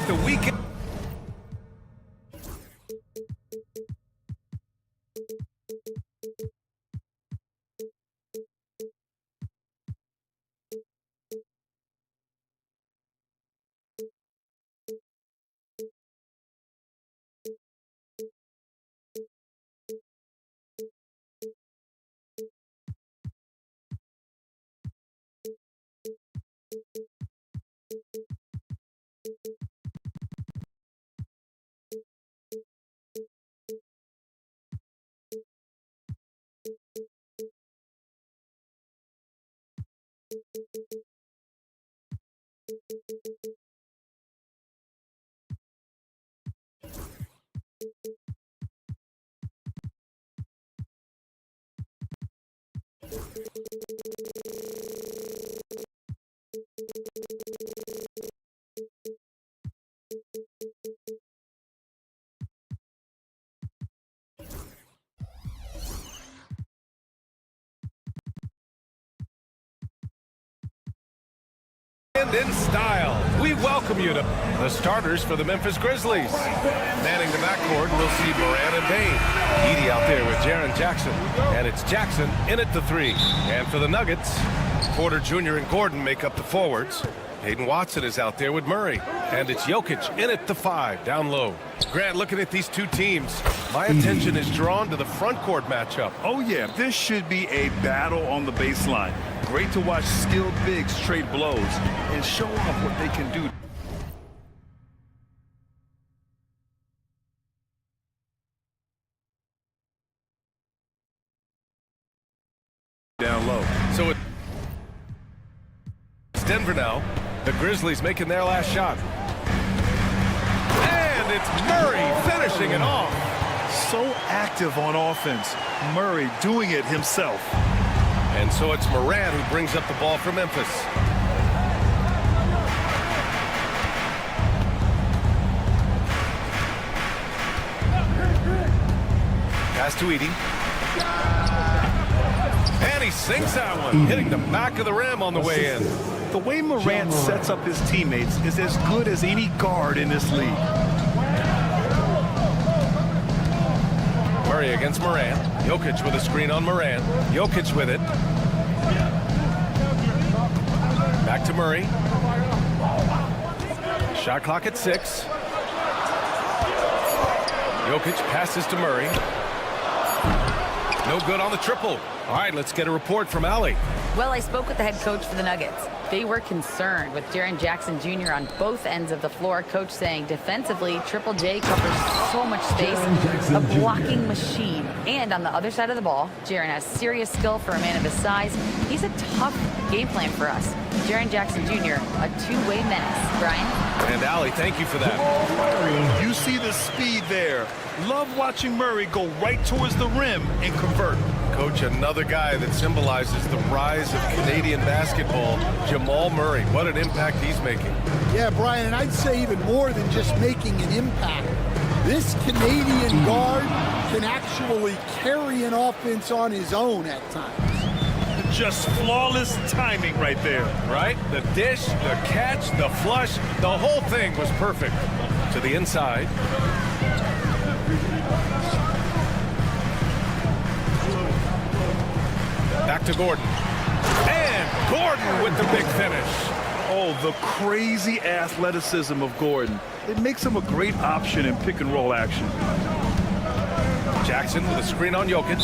start the weekend. In style, we welcome you to the starters for the Memphis Grizzlies. Manning the backcourt, we'll see Moran and Bain. Edie out there with Jaren Jackson, and it's Jackson in at the 3. And for the Nuggets, Porter Jr. and Gordon make up the forwards. Hayden Watson is out there with Murray, and it's Jokic in at the 5, down low. Grant, looking at these two teams, my attention is drawn to the front court matchup. Oh yeah, this should be a battle on the baseline. Great to watch skilled bigs trade blows and show off what they can do. Down low. So it's Denver now. The Grizzlies making their last shot. And it's Murray finishing it off. So active on offense. Murray doing it himself. And so it's Moran who brings up the ball for Memphis. Pass to Edie. And he sinks that one, hitting the back of the rim on the way in. The way Morant sets up his teammates is as good as any guard in this league. Murray against Moran. Jokic with a screen on Moran. Jokic with it. Back to Murray. Shot clock at 6. Jokic passes to Murray. No good on the triple. All right, let's get a report from Allie. Well, I spoke with the head coach for the Nuggets. They were concerned with Jaren Jackson Jr. on both ends of the floor. Coach saying defensively, Triple J covers so much space, a blocking machine. And on the other side of the ball, Jaren has serious skill for a man of his size. He's a tough game plan for us. Jaren Jackson Jr., a two-way menace. Brian? And Allie, thank you for that. You see the speed there. Love watching Murray go right towards the rim and convert. Coach, another guy that symbolizes the rise of Canadian basketball, Jamal Murray. What an impact he's making. Yeah, Brian, and I'd say even more than just making an impact. This Canadian guard can actually carry an offense on his own at times. Just flawless timing right there. Right? The dish, the catch, the flush, the whole thing was perfect. To the inside. Back to Gordon. And Gordon with the big finish. Oh, the crazy athleticism of Gordon. It makes him a great option in pick-and-roll action. Jackson with a screen on Jokic.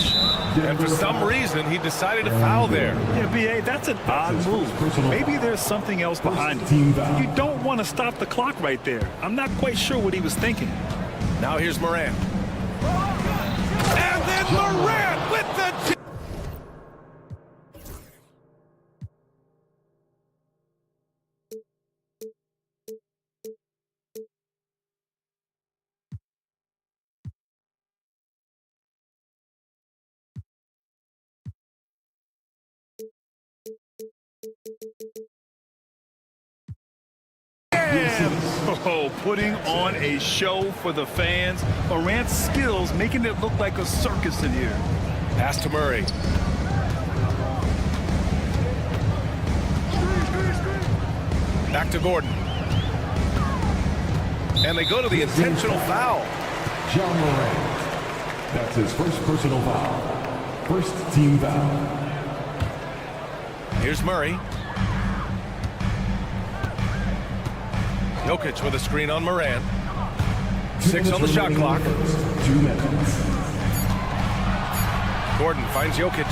And for some reason, he decided to foul there. Yeah, B.A., that's an odd move. Maybe there's something else behind it. You don't want to stop the clock right there. I'm not quite sure what he was thinking. Now here's Moran. And then Moran with the... Oh, putting on a show for the fans. Morant's skills making it look like a circus in here. Pass to Murray. Back to Gordon. And they go to the intentional foul. John Morant. That's his first personal foul. First team foul. Here's Murray. Jokic with a screen on Morant. 6 on the shot clock. 2 minutes. Gordon finds Jokic.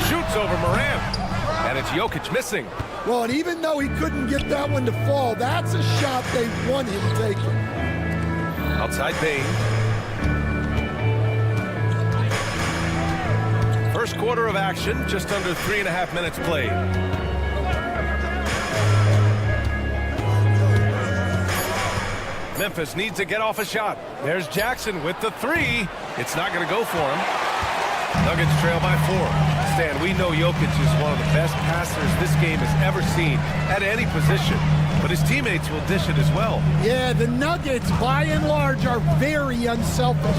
Shoots over Morant. And it's Jokic missing. Well, and even though he couldn't get that one to fall, that's a shot they want him taking. Outside Bane. First quarter of action, just under 3.5 minutes played. Memphis needs to get off a shot. There's Jackson with the 3. It's not going to go for him. Nuggets trail by 4. Stan, we know Jokic is one of the best passers this game has ever seen at any position, but his teammates will dish it as well. Yeah, the Nuggets, by and large, are very unselfish.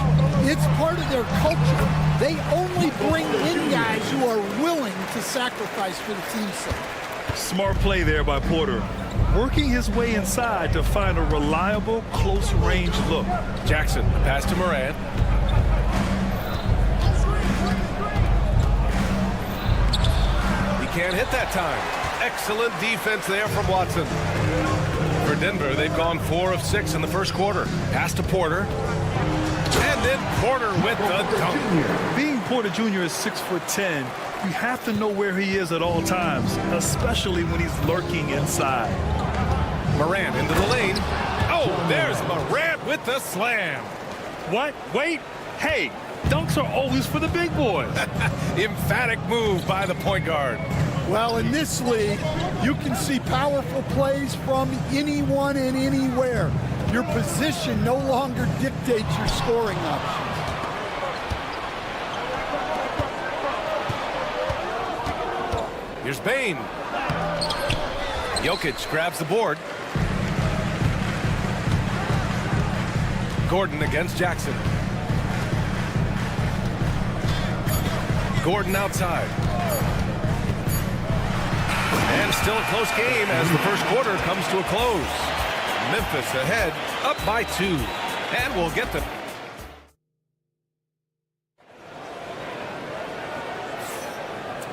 It's part of their culture. They only bring in guys who are willing to sacrifice for the team's sake. Smart play there by Porter. Working his way inside to find a reliable, close-range look. Jackson, pass to Morant. He can't hit that time. Excellent defense there from Watson. For Denver, they've gone 4 of 6 in the first quarter. Pass to Porter. And then Porter with the dunk. Being Porter Jr. is 6'10", you have to know where he is at all times, especially when he's lurking inside. Morant into the lane. Oh, there's Morant with the slam. What? Wait. Hey, dunks are always for the big boys. Emphatic move by the point guard. Well, in this league, you can see powerful plays from anyone and anywhere. Your position no longer dictates your scoring options. Here's Bane. Jokic grabs the board. Gordon against Jackson. Gordon outside. And still a close game as the first quarter comes to a close. Memphis ahead, up by 2. And we'll get the...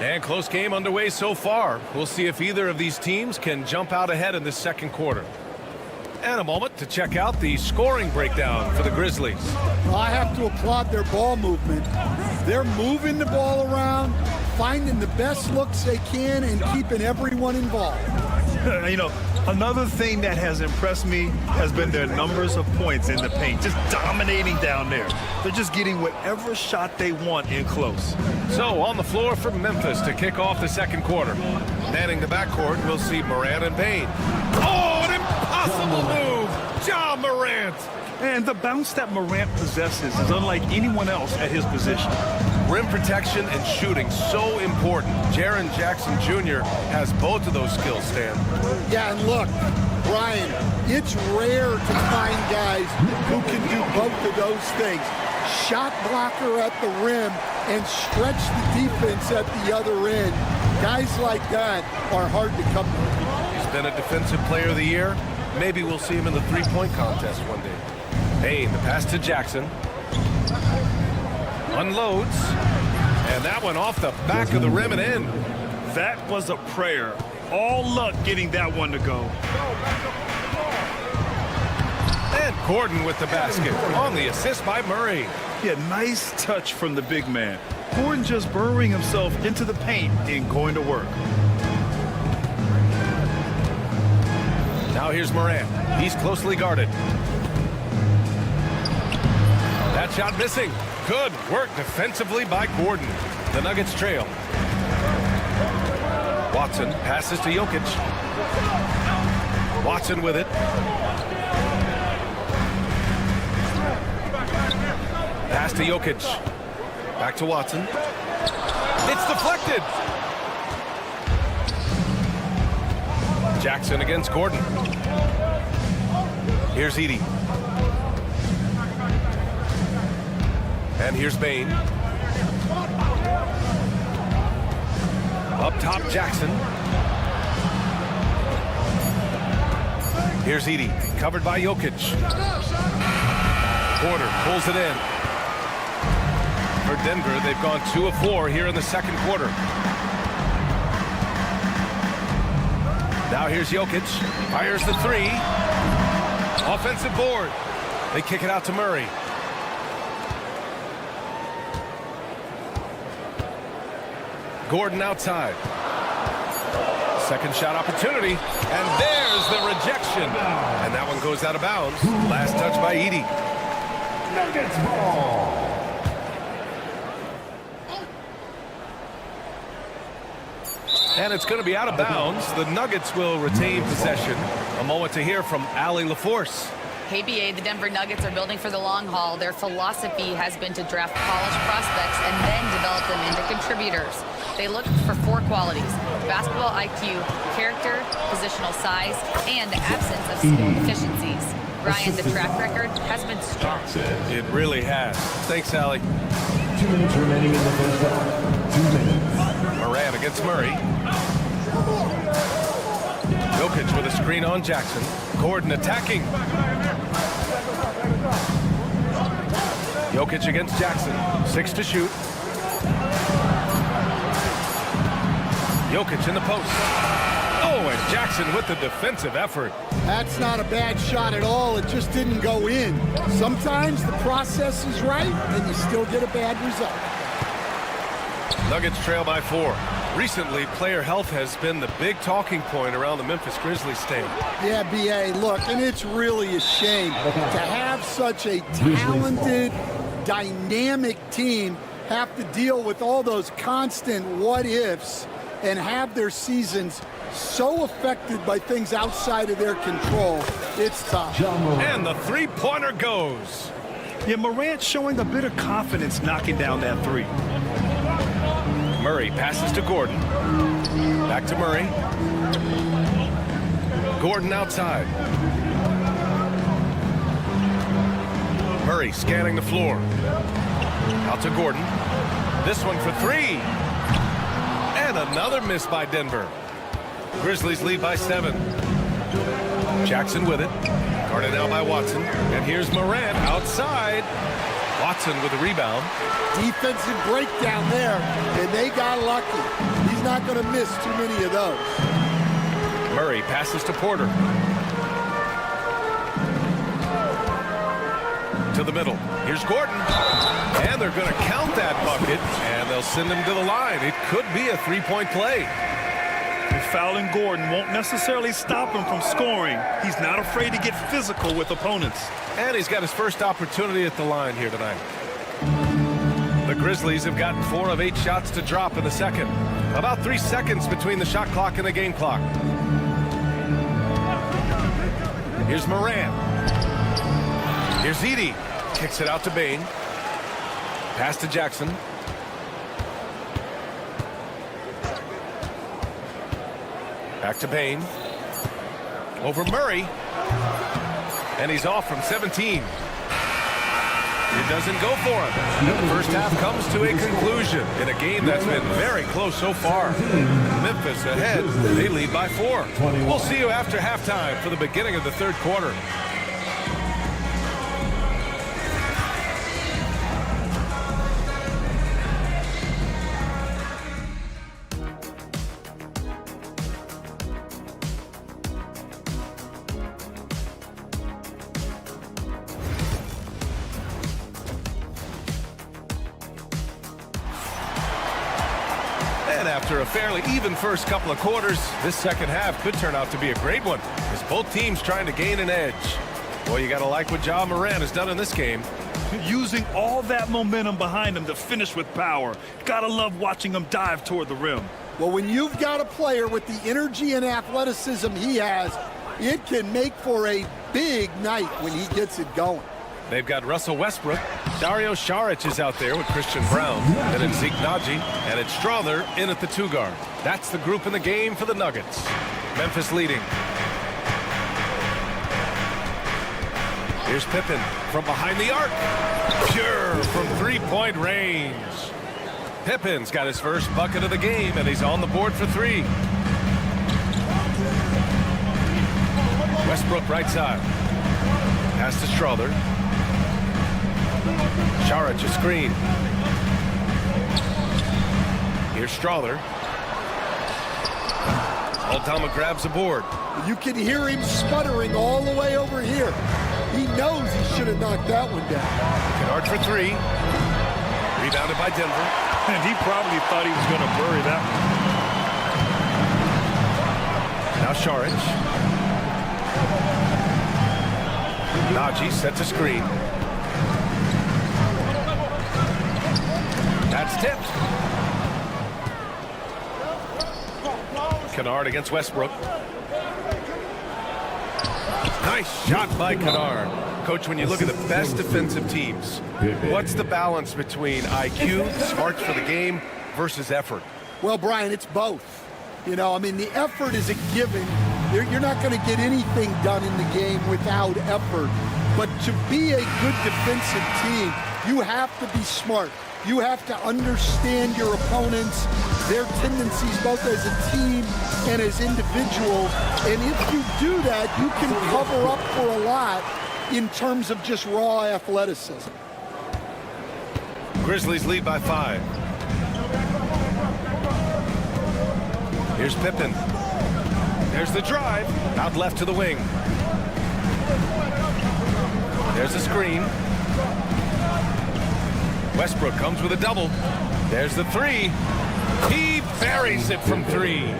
And close game underway so far. We'll see if either of these teams can jump out ahead in this second quarter. And a moment to check out the scoring breakdown for the Grizzlies. Well, I have to applaud their ball movement. They're moving the ball around, finding the best looks they can, and keeping everyone involved. You know, another thing that has impressed me has been their numbers of points in the paint, just dominating down there. They're just getting whatever shot they want in close. So on the floor for Memphis to kick off the second quarter. Manning the backcourt, we'll see Morant and Bane. Oh, an impossible move! Ja Morant! And the bounce that Morant possesses is unlike anyone else at his position. Rim protection and shooting, so important. Jaren Jackson Jr. has both of those skills, Stan. Yeah, and look, Brian, it's rare to find guys who can do both of those things. Shot blocker at the rim and stretch the defense at the other end. Guys like that are hard to come by. He's been a defensive player of the year. Maybe we'll see him in the three-point contest one day. Bane, the pass to Jackson. Unloads. And that one off the back of the rim and in. That was a prayer. All luck getting that one to go. And Gordon with the basket on the assist by Murray. Yeah, nice touch from the big man. Gordon just burrowing himself into the paint and going to work. Now here's Morant. He's closely guarded. That shot missing. Good work defensively by Gordon. The Nuggets trail. Watson passes to Jokic. Watson with it. Pass to Jokic. Back to Watson. It's deflected. Jackson against Gordon. Here's Edey. And here's Bane. Up top, Jackson. Here's Edey, covered by Jokic. Porter pulls it in. For Denver, they've gone 2 of 4 here in the second quarter. Now here's Jokic, fires the 3. Offensive board. They kick it out to Murray. Gordon outside. Second shot opportunity, and there's the rejection. And that one goes out of bounds. Last touch by Edey. Nuggets ball. And it's going to be out of bounds. The Nuggets will retain possession. A moment to hear from Allie LaForce. Hey, BA, the Denver Nuggets are building for the long haul. Their philosophy has been to draft polished prospects and then develop them into contributors. They look for 4 qualities: basketball IQ, character, positional size, and the absence of skill deficiencies. Ryan, the track record has been strong. It really has. Thanks, Allie. 2 minutes remaining in the first half. 2 minutes. Moran against Murray. Jokic with a screen on Jackson. Gordon attacking. Jokic against Jackson. 6 to shoot. Jokic in the post. Oh, and Jackson with the defensive effort. That's not a bad shot at all. It just didn't go in. Sometimes the process is right, and you still get a bad result. Nuggets trail by 4. Recently, player health has been the big talking point around the Memphis Grizzlies stand. Yeah, B.A., look, and it's really a shame to have such a talented, dynamic team have to deal with all those constant what-ifs and have their seasons so affected by things outside of their control. It's tough. And the three-pointer goes. Yeah, Morant's showing a bit of confidence knocking down that 3. Murray passes to Gordon. Back to Murray. Gordon outside. Murray scanning the floor. Out to Gordon. This one for 3. And another miss by Denver. Grizzlies lead by 7. Jackson with it. Guarded now by Watson. And here's Morant outside. Watson with a rebound. Defensive breakdown there, and they got lucky. He's not going to miss too many of those. Murray passes to Porter. To the middle. Here's Gordon. And they're going to count that bucket, and they'll send him to the line. It could be a 3-point play. Fouling Gordon won't necessarily stop him from scoring. He's not afraid to get physical with opponents. And he's got his first opportunity at the line here tonight. The Grizzlies have gotten 4 of 8 shots to drop in the second. About 3 seconds between the shot clock and the game clock. Here's Moran. Here's Edey. Kicks it out to Bain. Pass to Jackson. Back to Bain. Over Murray. And he's off from 17. It doesn't go for him. And the first half comes to a conclusion in a game that's been very close so far. Memphis ahead. They lead by 4. We'll see you after halftime for the beginning of the third quarter. After a fairly even first couple of quarters, this second half could turn out to be a great one as both teams trying to gain an edge. Boy, you got to like what Ja Morant has done in this game. Using all that momentum behind him to finish with power. Gotta love watching him dive toward the rim. Well, when you've got a player with the energy and athleticism he has, it can make for a big night when he gets it going. They've got Russell Westbrook. Dario Saric is out there with Christian Brown. Then it's Zeke Naji. And it's Strother in at the 2 guard. That's the group in the game for the Nuggets. Memphis leading. Here's Pippen from behind the arc. Pure from 3-point range. Pippen's got his first bucket of the game, and he's on the board for 3. Westbrook right side. Pass to Strother. Saric a screen. Here's Strother. Aldama grabs a board. You can hear him sputtering all the way over here. He knows he should have knocked that one down. Kennard for three. Rebounded by Denver. And he probably thought he was going to bury that one. Now Saric. Najee sets a screen. That's tipped. Kennard against Westbrook. Nice shot by Kennard. Coach, when you look at the best defensive teams, what's the balance between IQ, smarts for the game, versus effort? Well, Brian, it's both. You know, I mean, the effort is a given. You're not going to get anything done in the game without effort. But to be a good defensive team, you have to be smart. You have to understand your opponents, their tendencies both as a team and as individuals. And if you do that, you can cover up for a lot in terms of just raw athleticism. Grizzlies lead by 5. Here's Pippen. There's the drive. Out left to the wing. There's a screen. Westbrook comes with a double. There's the three. He buries it from 3.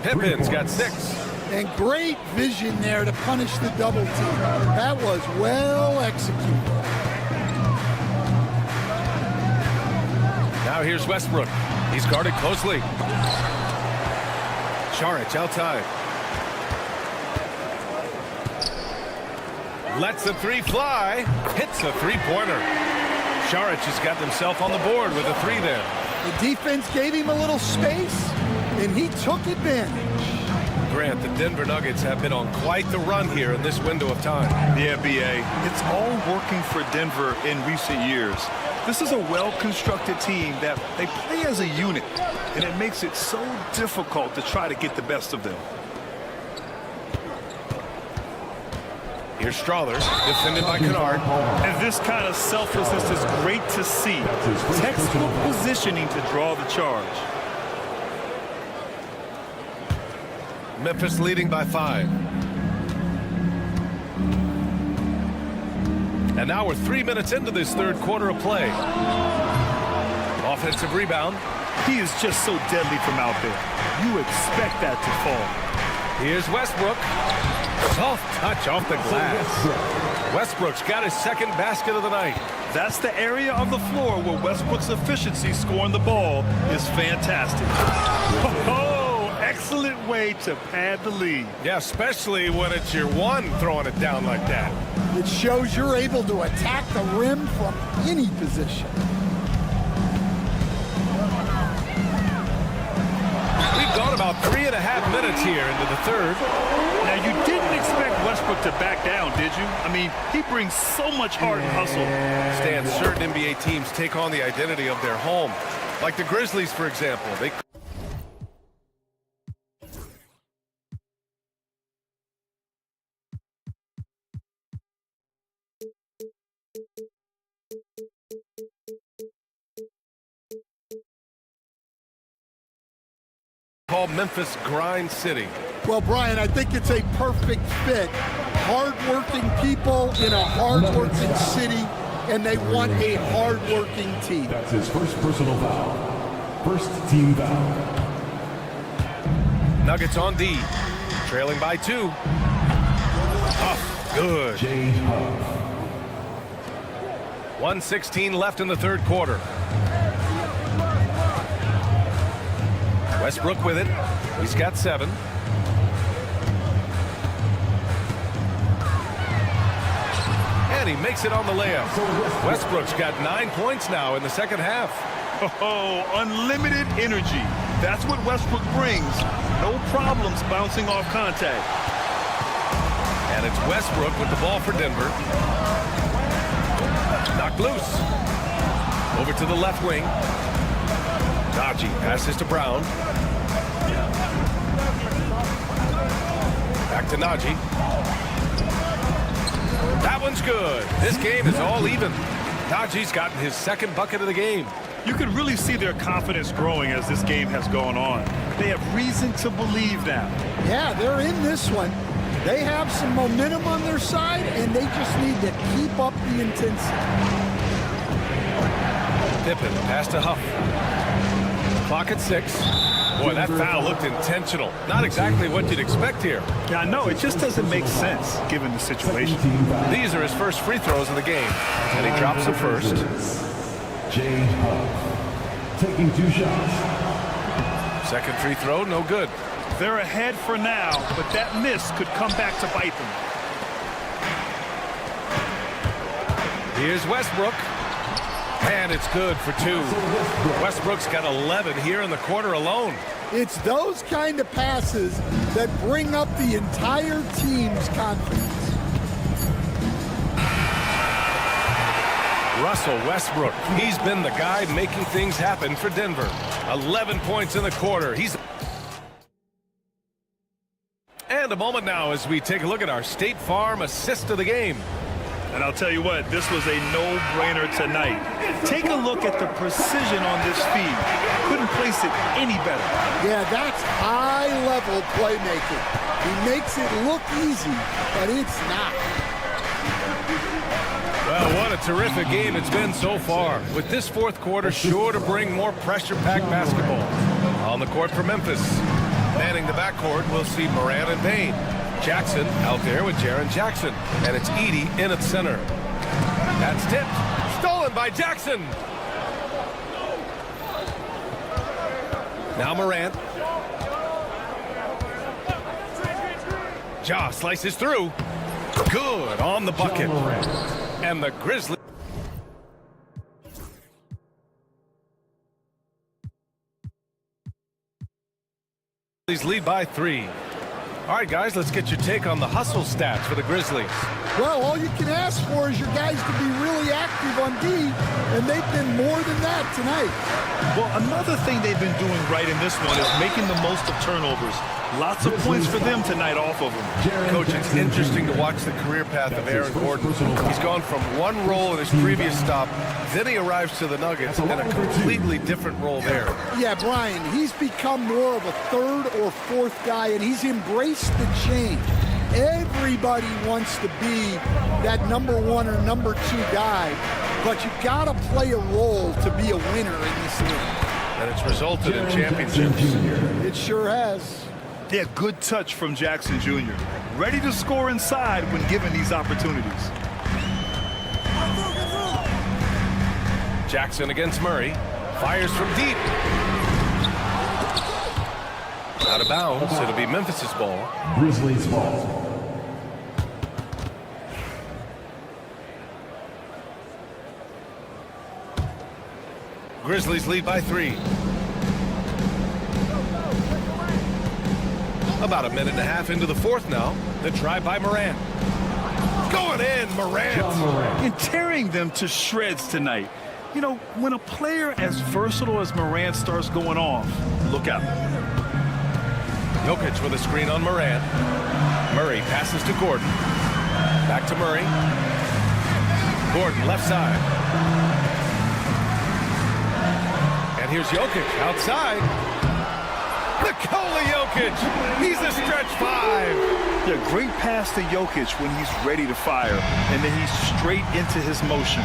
Pippen's got 6. And great vision there to punish the double team. That was well executed. Now here's Westbrook. He's guarded closely. Saric outside. Lets the 3 fly. Hits a 3-pointer. Saric has got himself on the board with a 3 there. The defense gave him a little space, and he took advantage. Grant, the Denver Nuggets have been on quite the run here in this window of time. Yeah, B.A. It's all working for Denver in recent years. This is a well-constructed team that they play as a unit, and it makes it so difficult to try to get the best of them. Here's Strother, defended by Kennard. And this kind of selflessness is great to see. Textbook positioning to draw the charge. Memphis leading by 5. And now we're 3 minutes into this third quarter of play. Offensive rebound. He is just so deadly from out there. You expect that to fall. Here's Westbrook. Soft touch off the glass. Westbrook's got his second basket of the night. That's the area of the floor where Westbrook's efficiency scoring the ball is fantastic. Oh, excellent way to pad the lead. Yeah, especially when it's your one throwing it down like that. It shows you're able to attack the rim from any position. We've gone about 3.5 minutes here into the third. Now, you didn't expect Westbrook to back down, did you? I mean, he brings so much heart and hustle. Stan, certain NBA teams take on the identity of their home. Like the Grizzlies, for example. They called Memphis Grind City. Well, Brian, I think it's a perfect fit. Hard-working people in a hard-working city, and they want a hard-working team. That's his first personal foul. First team foul. Nuggets on D, trailing by 2. Huff, good. Jay Huff. 1:16 left in the third quarter. Westbrook with it. He's got 7. And he makes it on the layup. Westbrook's got 9 points now in the second half. Oh, unlimited energy. That's what Westbrook brings. No problems bouncing off contact. And it's Westbrook with the ball for Denver. Knocked loose. Over to the left wing. Najee passes to Brown. Back to Najee. That one's good. This game is all even. Najee's gotten his second bucket of the game. You can really see their confidence growing as this game has gone on. They have reason to believe now. Yeah, they're in this one. They have some momentum on their side, and they just need to keep up the intensity. Pippen, pass to Huff. Clock at 6. Boy, that foul looked intentional. Not exactly what you'd expect here. Yeah, I know. It just doesn't make sense given the situation. These are his first free throws of the game, and he drops the first. Jay Huff taking 2 shots. Second free throw, no good. They're ahead for now, but that miss could come back to bite them. Here's Westbrook. And it's good for 2. Westbrook's got 11 here in the quarter alone. It's those kind of passes that bring up the entire team's confidence. Russell Westbrook, he's been the guy making things happen for Denver. 11 points in the quarter. And a moment now as we take a look at our State Farm assist of the game. And I'll tell you what, this was a no-brainer tonight. Take a look at the precision on this feed. Couldn't place it any better. Yeah, that's high-level playmaking. He makes it look easy, but it's not. Well, what a terrific game it's been so far. With this fourth quarter sure to bring more pressure-packed basketball. On the court for Memphis. Manning the backcourt, we'll see Morant and Payne. Jackson out there with Jaren Jackson. And it's Edey in at center. That's tipped. Stolen by Jackson. Now Morant. Ja slices through. Good on the bucket. And the Grizzlies lead by 3. All right, guys, let's get your take on the hustle stats for the Grizzlies. Well, all you can ask for is your guys to be really active on D, and they've been more than that tonight. Well, another thing they've been doing right in this one is making the most of turnovers. Lots of points for them tonight off of them. Coach, it's interesting to watch the career path of Aaron Gordon. He's gone from one role in his previous stop, then he arrives to the Nuggets in a completely different role there. Yeah, Brian, he's become more of a third or fourth guy, and he's embraced the change. Everybody wants to be that number 1 or number 2 guy, but you got to play a role to be a winner in this league. And it's resulted in championships. It sure has. Yeah, good touch from Jackson Jr. Ready to score inside when given these opportunities. Jackson against Murray. Fires from deep. Out of bounds. It'll be Memphis's ball. Grizzlies ball. Grizzlies lead by 3. About a minute and a half into the fourth now. The drive by Morant. Going in, Morant. And tearing them to shreds tonight. You know, when a player as versatile as Morant starts going off, look out. Jokic with a screen on Morant. Murray passes to Gordon. Back to Murray. Gordon left side. And here's Jokic outside. Nikola Jokic. He's a stretch 5. Yeah, great pass to Jokic when he's ready to fire. And then he's straight into his motion.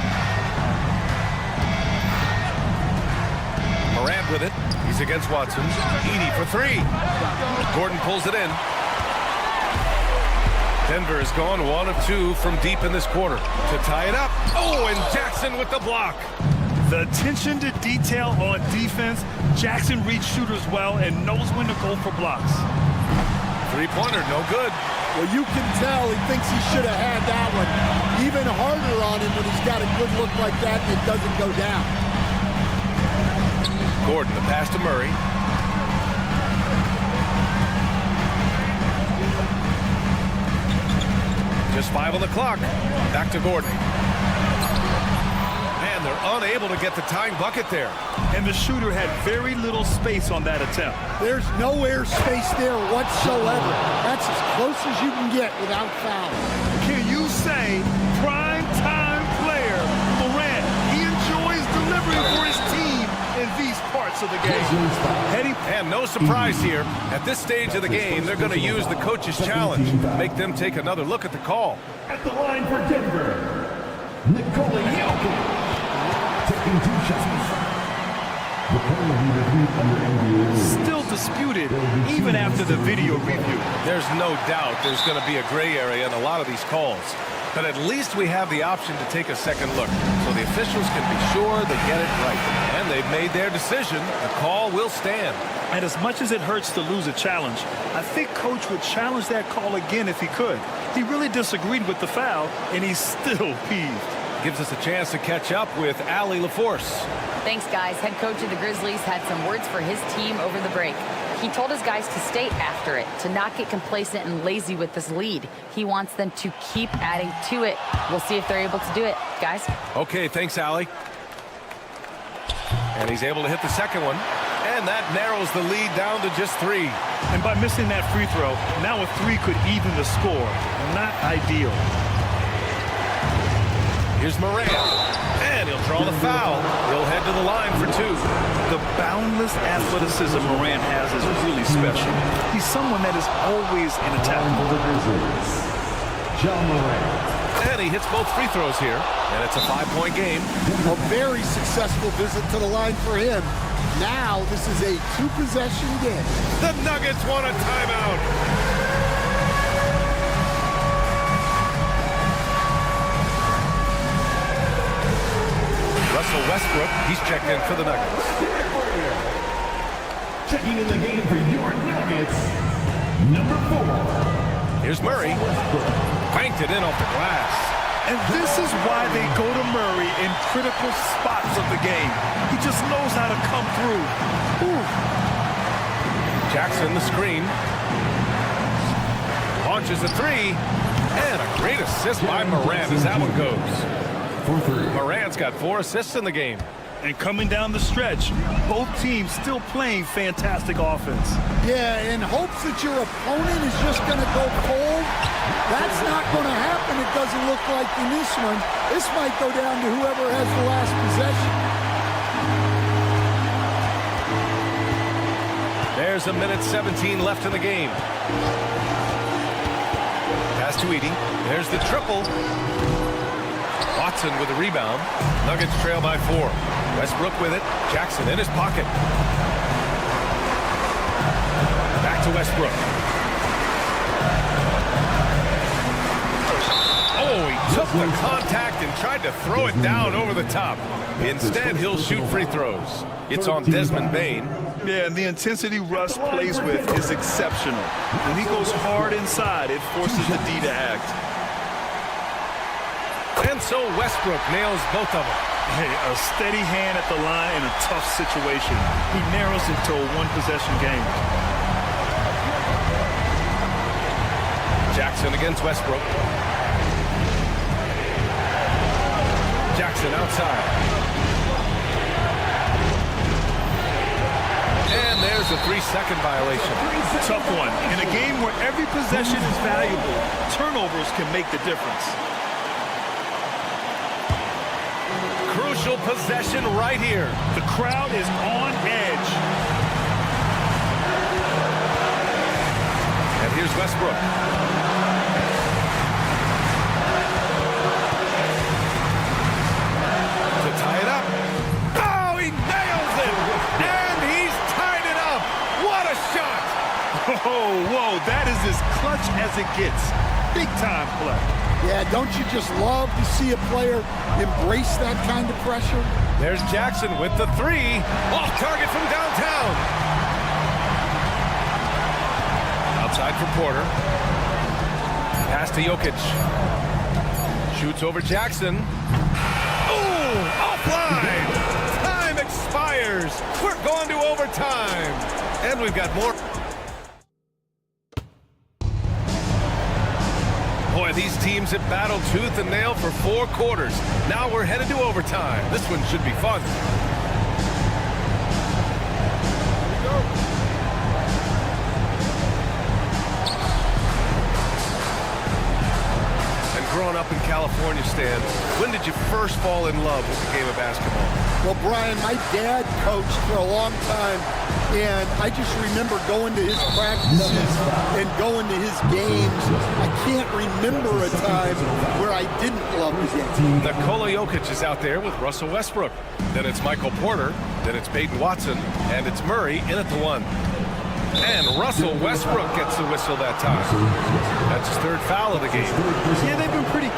Morant with it. He's against Watson. Edey for 3. Gordon pulls it in. Denver has gone 1 of 2 from deep in this quarter to tie it up. Oh, and Jackson with the block. The attention to detail on defense. Jackson reads shooters well and knows when to go for blocks. 3-pointer, no good. Well, you can tell he thinks he should have had that one. Even harder on him when he's got a good look like that and it doesn't go down. Gordon, the pass to Murray. Just 5 on the clock. Back to Gordon. And they're unable to get the tying bucket there. And the shooter had very little space on that attempt. There's no air space there whatsoever. That's as close as you can get without foul. Can you say prime time player Morant? He enjoys delivering for his team in these parts of the game. And no surprise here. At this stage of the game, they're going to use the coach's challenge. Make them take another look at the call. At the line for Denver, Niko taking 2 shots. The play will be reviewed under NBA rules. Still disputed even after the video review. There's no doubt there's going to be a gray area in a lot of these calls. But at least we have the option to take a second look, so the officials can be sure they get it right. And they've made their decision. The call will stand. And as much as it hurts to lose a challenge, I think Coach would challenge that call again if he could. He really disagreed with the foul, and he's still peeved. Gives us a chance to catch up with Allie LaForce. Thanks, guys. Head coach of the Grizzlies had some words for his team over the break. He told his guys to stay after it, to not get complacent and lazy with this lead. He wants them to keep adding to it. We'll see if they're able to do it, guys. Okay, thanks, Allie. And he's able to hit the second one. And that narrows the lead down to just 3. And by missing that free throw, now a 3 could even the score. Not ideal. Here's Morant. And he'll draw the foul. He'll head to the line for 2. The boundless athleticism Morant has is really special. He's someone that is always in attack. For the Grizzlies, John Morant. And he hits both free throws here. And it's a 5-point game. A very successful visit to the line for him. Now this is a 2-possession game. The Nuggets want a timeout. Russell Westbrook, he's checked in for the Nuggets. Checking in the game for your Nuggets, number 4. Here's Murray. Banked it in off the glass. And this is why they go to Murray in critical spots of the game. He just knows how to come through. Ooh. Jackson, the screen. Launches a 3. And a great assist by Morant as that one goes. Morant's got 4 assists in the game. And coming down the stretch, both teams still playing fantastic offense. Yeah, in hopes that your opponent is just going to go cold. That's not going to happen, it doesn't look like in this one. This might go down to whoever has the last possession. There's a minute 17 left in the game. Pass to Edey. There's the triple. Watson with a rebound. Nuggets trail by 4. Westbrook with it. Jackson in his pocket. Back to Westbrook. Oh, he took the contact and tried to throw it down over the top. Instead, he'll shoot free throws. It's on Desmond Bane. Yeah, and the intensity Russ plays with is exceptional. When he goes hard inside, it forces the D to act. And so Westbrook nails both of them. Hey, a steady hand at the line in a tough situation. He narrows it to a 1-possession game. Jackson against Westbrook. Jackson outside. And there's a 3-second violation. Tough one. In a game where every possession is valuable, turnovers can make the difference. Crucial possession right here. The crowd is on edge. And here's Westbrook. To tie it up. Oh, he nails it! And he's tied it up! What a shot! Oh, whoa, that is as clutch as it gets. Big time play. Yeah, don't you just love to see a player embrace that kind of pressure? There's Jackson with the 3. Off target from downtown. Outside for Porter. Pass to Jokic. Shoots over Jackson. Ooh, offline. Time expires. We're going to overtime. And we've got more. Boy, these teams have battled tooth and nail for 4 quarters. Now we're headed to overtime. This one should be fun. Growing up in California, Stan, when did you first fall in love with the game of basketball? Well, Brian, my dad coached for a long time, and I just remember going to his practices and going to his games. I can't remember a time where I didn't love the game. Nikola Jokic is out there with Russell Westbrook. Then it's Michael Porter. Then it's Peyton Watson. And it's Murray in at the 1. And Russell Westbrook gets the whistle that time. That's his 3rd foul of the game. Yeah, they've been pretty...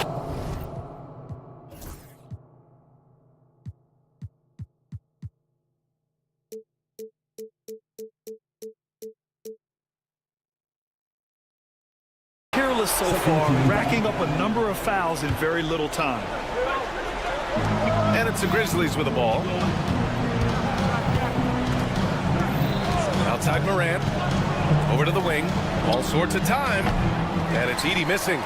careless so far, racking up a number of fouls in very little time. And it's the Grizzlies with the ball. Outside Morant, over to the wing, all sorts of time, and it's Edey missing.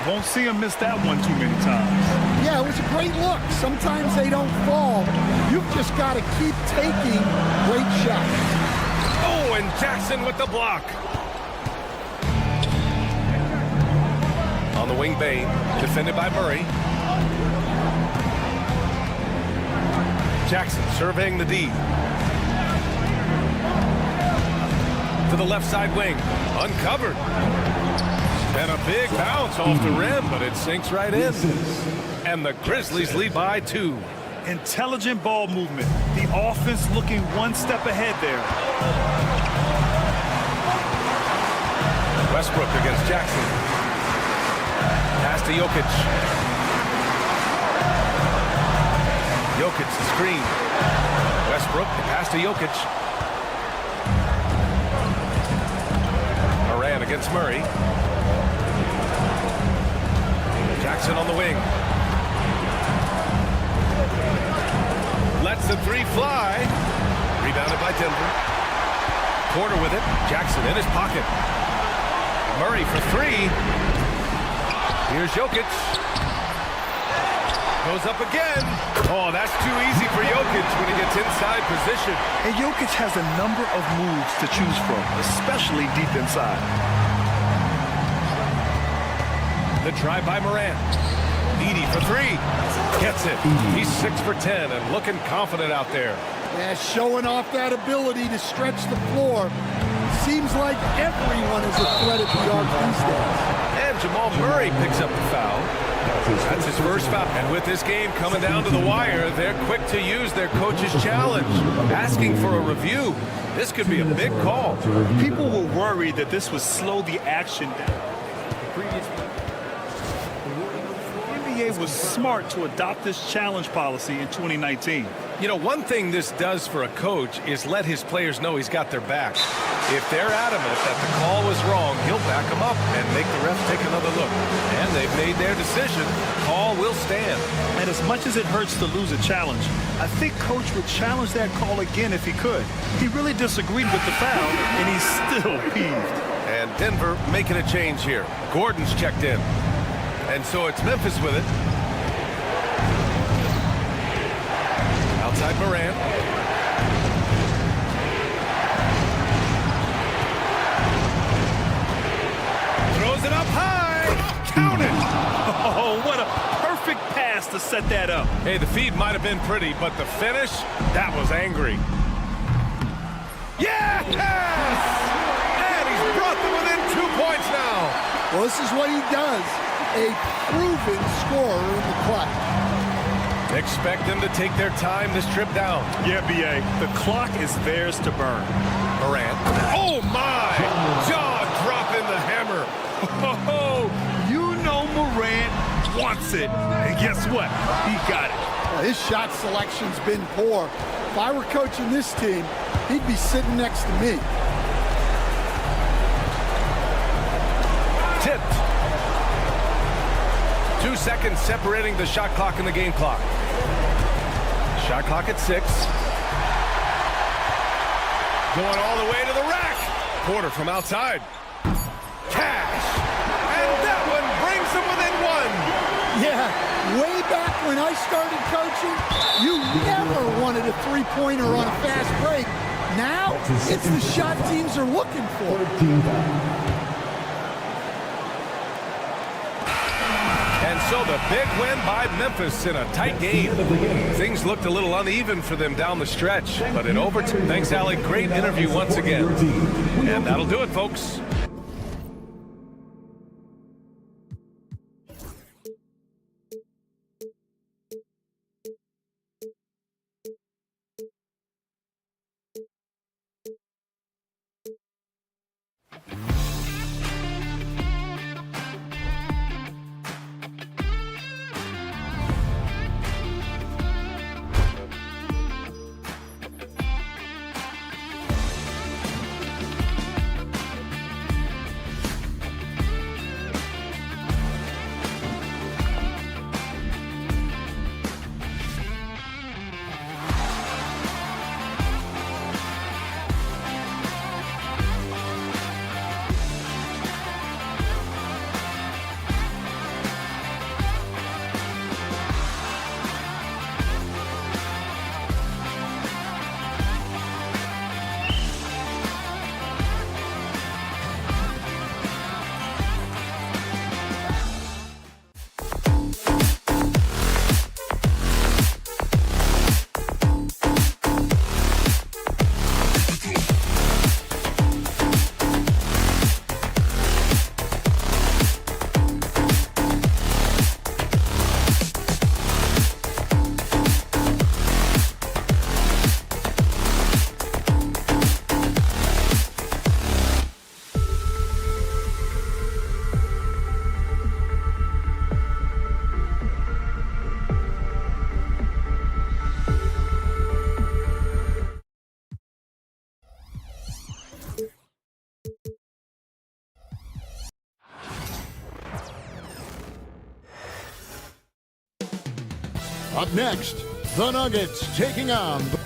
Won't see him miss that one too many times. Yeah, it was a great look. Sometimes they don't fall. You've just got to keep taking great shots. Oh, and Jackson with the block. On the wing, Bain, defended by Murray. Jackson surveying the D. To the left side wing, uncovered. And a big bounce off the rim, but it sinks right in. And the Grizzlies lead by 2. Intelligent ball movement. The offense looking one step ahead there. Westbrook against Jackson. Pass to Jokic. Jokic the screen. Westbrook, the pass to Jokic. Against Murray. Jackson on the wing. Lets the 3 fly. Rebounded by Denver. Porter with it. Jackson in his pocket. Murray for 3. Here's Jokic. Goes up again. Oh, that's too easy for Jokic when he gets inside position. And Jokic has a number of moves to choose from, especially deep inside. The try by Morant. Edey for 3. Gets it. He's 6 for 10 and looking confident out there. Yeah, showing off that ability to stretch the floor. Seems like everyone is a threat at the arc these days. And Jamal Murray picks up the foul. That's his first foul. And with this game coming down to the wire, they're quick to use their coach's challenge, asking for a review. This could be a big call. People were worried that this would slow the action down. The NBA was smart to adopt this challenge policy in 2019. You know, one thing this does for a coach is let his players know he's got their back. If they're adamant that the call was wrong, he'll back them up and make the ref take another look. And they've made their decision. Call will stand. And as much as it hurts to lose a challenge, I think Coach would challenge that call again if he could. He really disagreed with the foul, and he's still peeved. And Denver making a change here. Gordon's checked in. And so it's Memphis with it. Outside Morant. Throws it up high. Count it. Oh, what a perfect pass to set that up. Hey, the feed might have been pretty, but the finish, that was angry. Yes! And he's brought them within 2 points now. Well, this is what he does. A proven scorer in the clutch. Expect them to take their time this trip down. Yeah, B.A., the clock is theirs to burn. Morant. Oh, my! Jaw dropping the hammer. Oh, you know Morant wants it. And guess what? He got it. Well, his shot selection's been poor. If I were coaching this team, he'd be sitting next to me. Tipped. 2 seconds separating the shot clock and the game clock. Shot clock at 6. Going all the way to the rack. Porter from outside. Cash. And that one brings them Yeah, way back when I started coaching, you never wanted a three-pointer on a fast break. Now, it's the shot teams are looking for. And so the big win by Memphis in a tight game. Things looked a little uneven for them down the stretch, but in overtime. Thanks, Alec. Great interview once again. And that'll do it, folks. Up next, the Nuggets taking on the...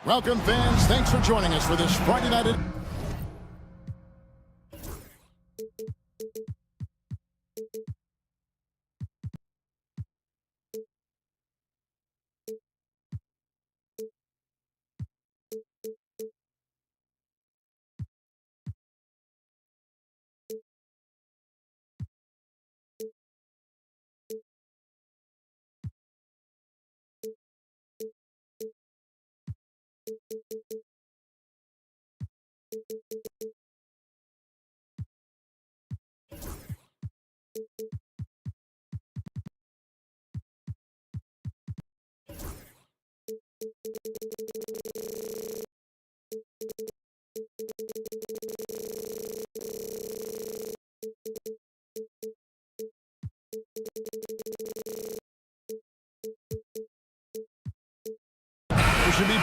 Welcome, fans. Thanks for joining us for this Friday night. Should be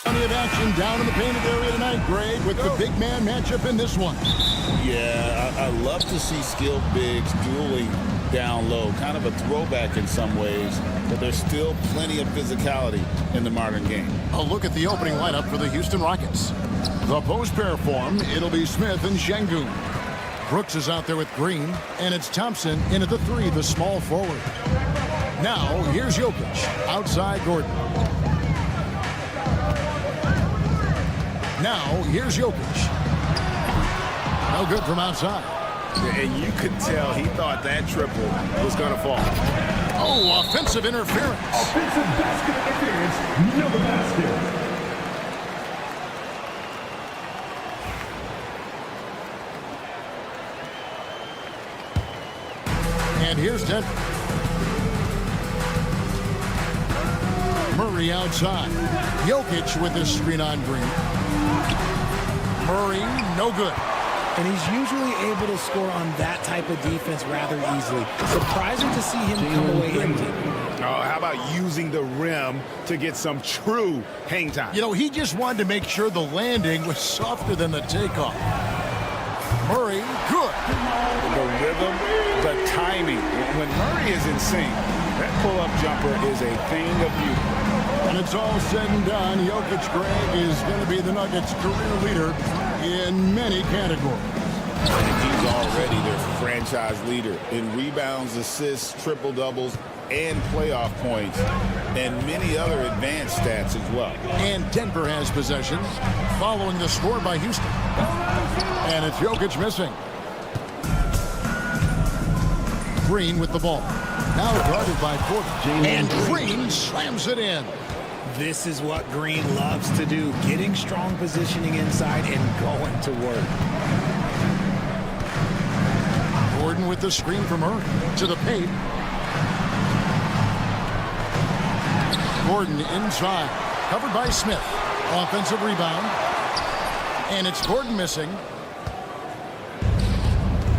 plenty of action down in the painted area tonight, Greg, with the big man matchup in this one. Yeah, I love to see skilled bigs dueling down low. Kind of a throwback in some ways, but there's still plenty of physicality in the modern game. A look at the opening lineup for the Houston Rockets. The post pair form, it'll be Smith and Şengün. Brooks is out there with Green, and it's Thompson in at the three, the small forward. Now, here's Jokic, outside Gordon. Now, here's Jokic. No good from outside. And you could tell he thought that triple was going to fall. Oh, offensive interference. Offensive basket interference, no basket. And here's Denver. Murray outside. Jokic with his screen on Green. Murray, no good. And he's usually able to score on that type of defense rather easily. Surprising to see him come away empty. Oh, how about using the rim to get some true hang time? You know, he just wanted to make sure the landing was softer than the takeoff. Murray, good. The rhythm, the timing. When Murray is in sync, that pull-up jumper is a thing of beauty. And it's all said and done, Jokic, Greg, is going to be the Nuggets' career leader in many categories. He's already their franchise leader in rebounds, assists, triple-doubles, and playoff points, and many other advanced stats as well. And Denver has possession, following the score by Houston. And it's Jokic missing. Green with the ball. Now guarded by Porter. And Green slams it in. This is what Green loves to do, getting strong positioning inside and going to work. Gordon with the screen from Murray to the paint. Gordon inside, covered by Smith. Offensive rebound. And it's Gordon missing.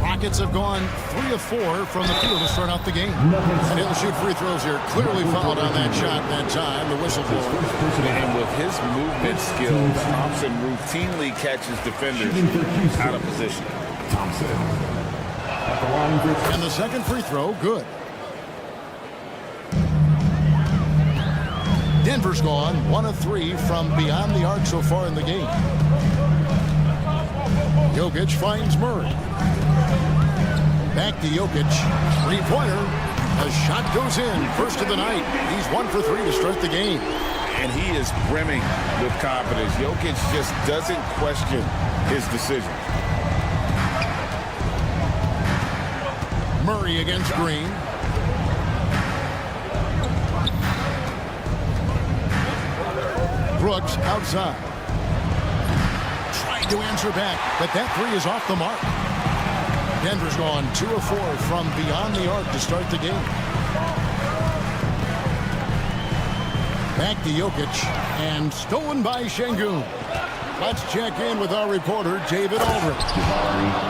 Rockets have gone 3 of 4 from the field to start out the game. And he'll shoot free throws here. Clearly fouled on that shot that time. The whistle blows. And with his movement skills, Thompson routinely catches defenders out of position. Thompson. At the line for And the second free throw, good. Denver's gone 1 of 3 from beyond the arc so far in the game. Jokic finds Murray. Back to Jokic. Three-pointer. A shot goes in. First of the night. He's 1 for 3 to start the game. And he is brimming with confidence. Jokic just doesn't question his decision. Murray against Green. Brooks outside. Trying to answer back, but that three is off the mark. Denver's gone 2 of 4 from beyond the arc to start the game. Back to Jokic, and stolen by Şengün. Let's check in with our reporter, David Aldridge.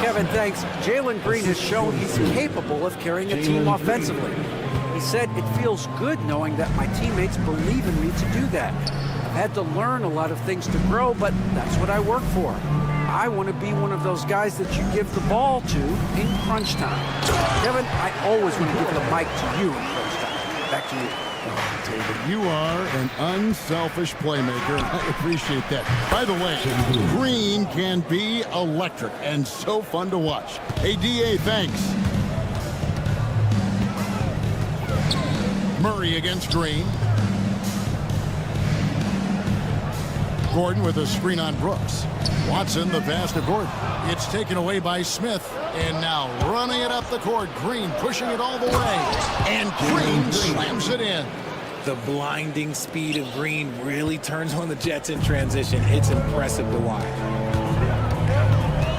Kevin, thanks. Jalen Green has shown he's capable of carrying a team offensively. He said, "It feels good knowing that my teammates believe in me to do that. I've had to learn a lot of things to grow, but that's what I work for. I want to be one of those guys that you give the ball to in crunch time." Kevin, I always want to give the mic to you in crunch time. Back to you. David, you are an unselfish playmaker. I appreciate that. By the way, Green can be electric and so fun to watch. Hey, DA, thanks. Murray against Green. Gordon with a screen on Brooks. Watson, the pass to Gordon. It's taken away by Smith. And now running it up the court. Green pushing it all the way. And Green slams it in. The blinding speed of Green really turns on the Jets in transition. It's impressive to watch.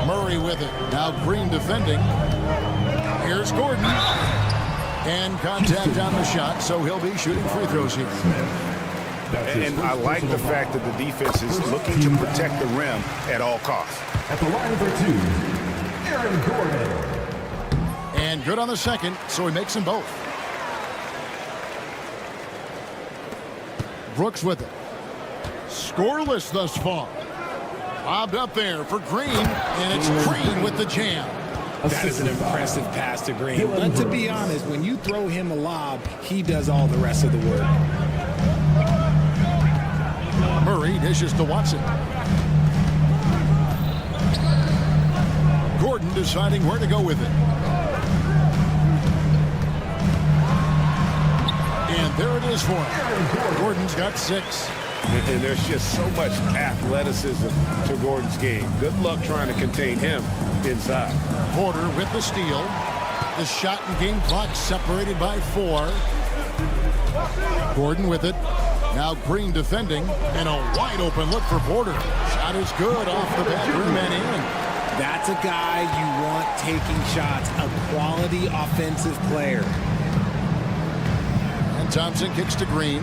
Murray with it. Now Green defending. Here's Gordon. And contact on the shot, so he'll be shooting free throws here. And I like the fact that the defense is looking to protect the rim at all costs. At the line for 2, Aaron Gordon. And good on the second, so he makes them both. Brooks with it. Scoreless thus far. Lobbed up there for Green, and it's Green with the jam. That is an impressive pass to Green. But to be honest, when you throw him a lob, he does all the rest of the work. Murray dishes to Watson. Gordon deciding where to go with it. And there it is for him. Gordon's got 6. And there's just so much athleticism to Gordon's game. Good luck trying to contain him inside. Porter with the steal. The shot and game clock separated by 4. Gordon with it. Now Green defending. And a wide open look for Porter. Shot is good off the back rim and in. That's a guy you want taking shots. A quality offensive player. And Thompson kicks to Green.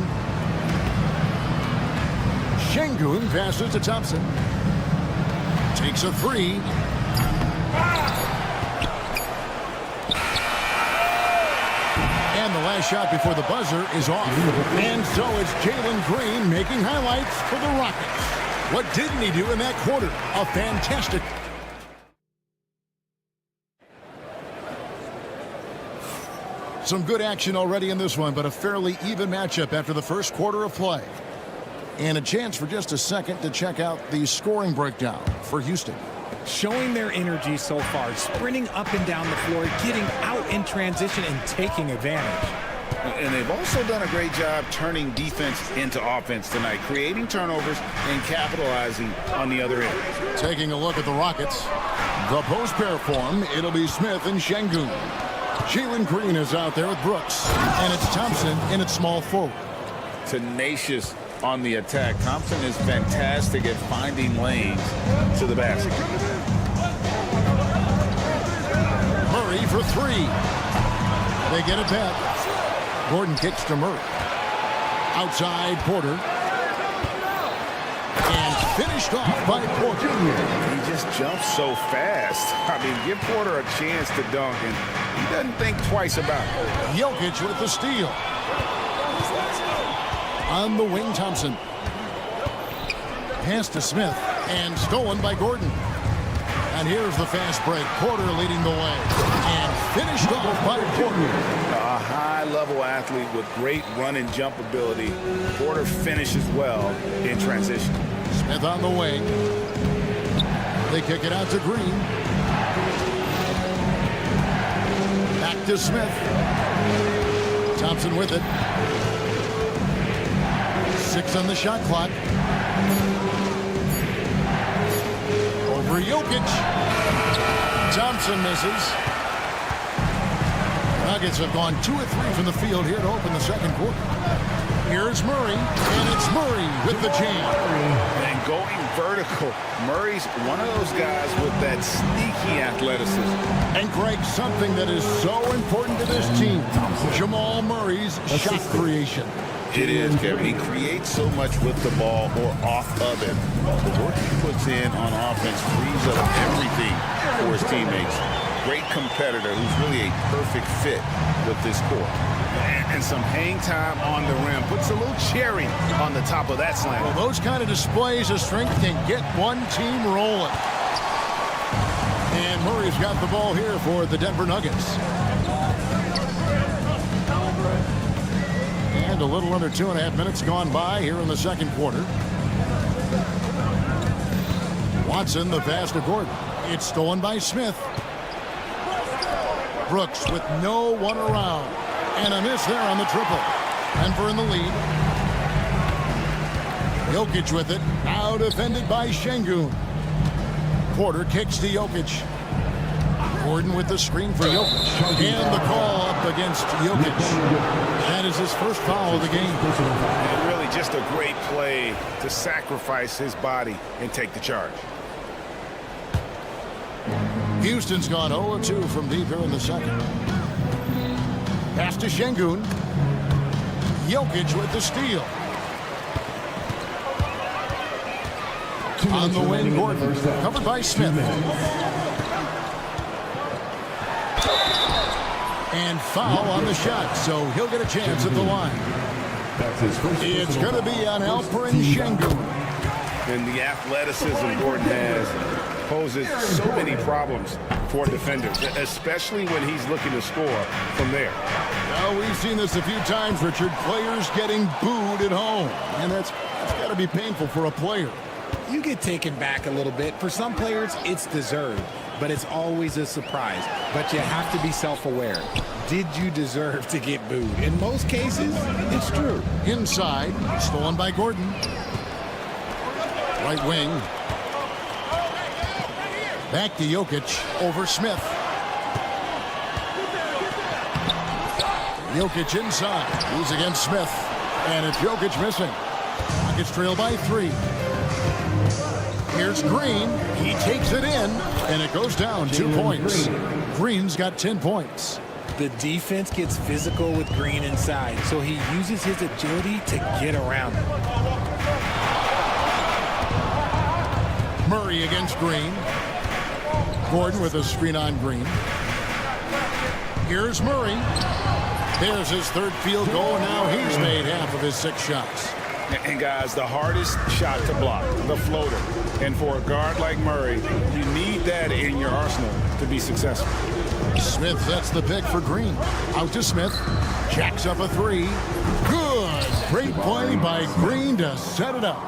Şengün passes to Thompson. Takes a 3. And the last shot before the buzzer is off. And so it's Jalen Green making highlights for the Rockets. What didn't he do in that quarter? A fantastic... Some good action already in this one, but a fairly even matchup after the first quarter of play. And a chance for just a second to check out the scoring breakdown for Houston. Showing their energy so far, sprinting up and down the floor, getting out in transition and taking advantage. And they've also done a great job turning defense into offense tonight, creating turnovers and capitalizing on the other end. Taking a look at the Rockets. The post pair form, it'll be Smith and Şengün. Jalen Green is out there with Brooks. And it's Thompson in its small forward. Tenacious on the attack. Thompson is fantastic at finding lanes to the basket. Murray for three. They get it back. Gordon kicks to Murray. Outside Porter. And finished off by Porter. He just jumps so fast. I mean, give Porter a chance to dunk, and he doesn't think twice about it. Jokic with the steal. On the wing, Thompson. Pass to Smith. And stolen by Gordon. And here's the fast break. Porter leading the way. And finished off by Porter. A high-level athlete with great run and jump ability. Porter finishes well in transition. Smith on the wing. They kick it out to Green. Back to Smith. Thompson with it. 6 on the shot clock. Over Jokic. Thompson misses. Nuggets have gone 2 of 3 from the field here to open the second quarter. Here's Murray, and it's Murray with the jam. And going vertical. Murray's one of those guys with that sneaky athleticism. And Greg, something that is so important to this team, Jamal Murray's shot creation. It is, Kevin. He creates so much with the ball or off of it. The work he puts in on offense frees up everything for his teammates. Great competitor who's really a perfect fit with this core. And some hang time on the rim. Puts a little cherry on the top of that slam. Well, those kind of displays of strength can get one team rolling. And Murray's got the ball here for the Denver Nuggets. And a little under 2.5 minutes gone by here in the second quarter. Watson, the pass to Gordon. It's stolen by Smith. Brooks with no one around. And a miss there on the triple. Denver in the lead. Jokic with it. Now defended by Şengün. Porter kicks to Jokic. Gordon with the screen for Jokic. And the call up against Jokic. That is his first foul of the game. And really just a great play to sacrifice his body and take the charge. Houston's gone 0-2 from deep here in the second. Pass to Şengün. Jokic with the steal. On the wing, Gordon. Covered by Smith. And foul on the shot, so he'll get a chance at the line. It's going to be on Alperen Şengün. And the athleticism Gordon has poses so many problems for defenders, especially when he's looking to score from there. Well, we've seen this a few times, Richard. Players getting booed at home. And that's got to be painful for a player. You get taken back a little bit. For some players, it's deserved, but it's always a surprise. But you have to be self-aware. Did you deserve to get booed? In most cases, it's true. Inside, stolen by Gordon. Right wing. Back to Jokic over Smith. Jokic inside. He's against Smith. And it's Jokic missing. Rockets trail by 3. Here's Green. He takes it in. And it goes down 2 points. Green's got 10 points. The defense gets physical with Green inside, so he uses his agility to get around him. Murray against Green. Gordon with a screen on Green. Here's Murray. There's his third field goal, and now he's made half of his 6 shots. And guys, the hardest shot to block, the floater. And for a guard like Murray, you need that in your arsenal to be successful. Smith sets the pick for Green. Out to Smith. Jacks up a 3. Good. Great play by Green to set it up.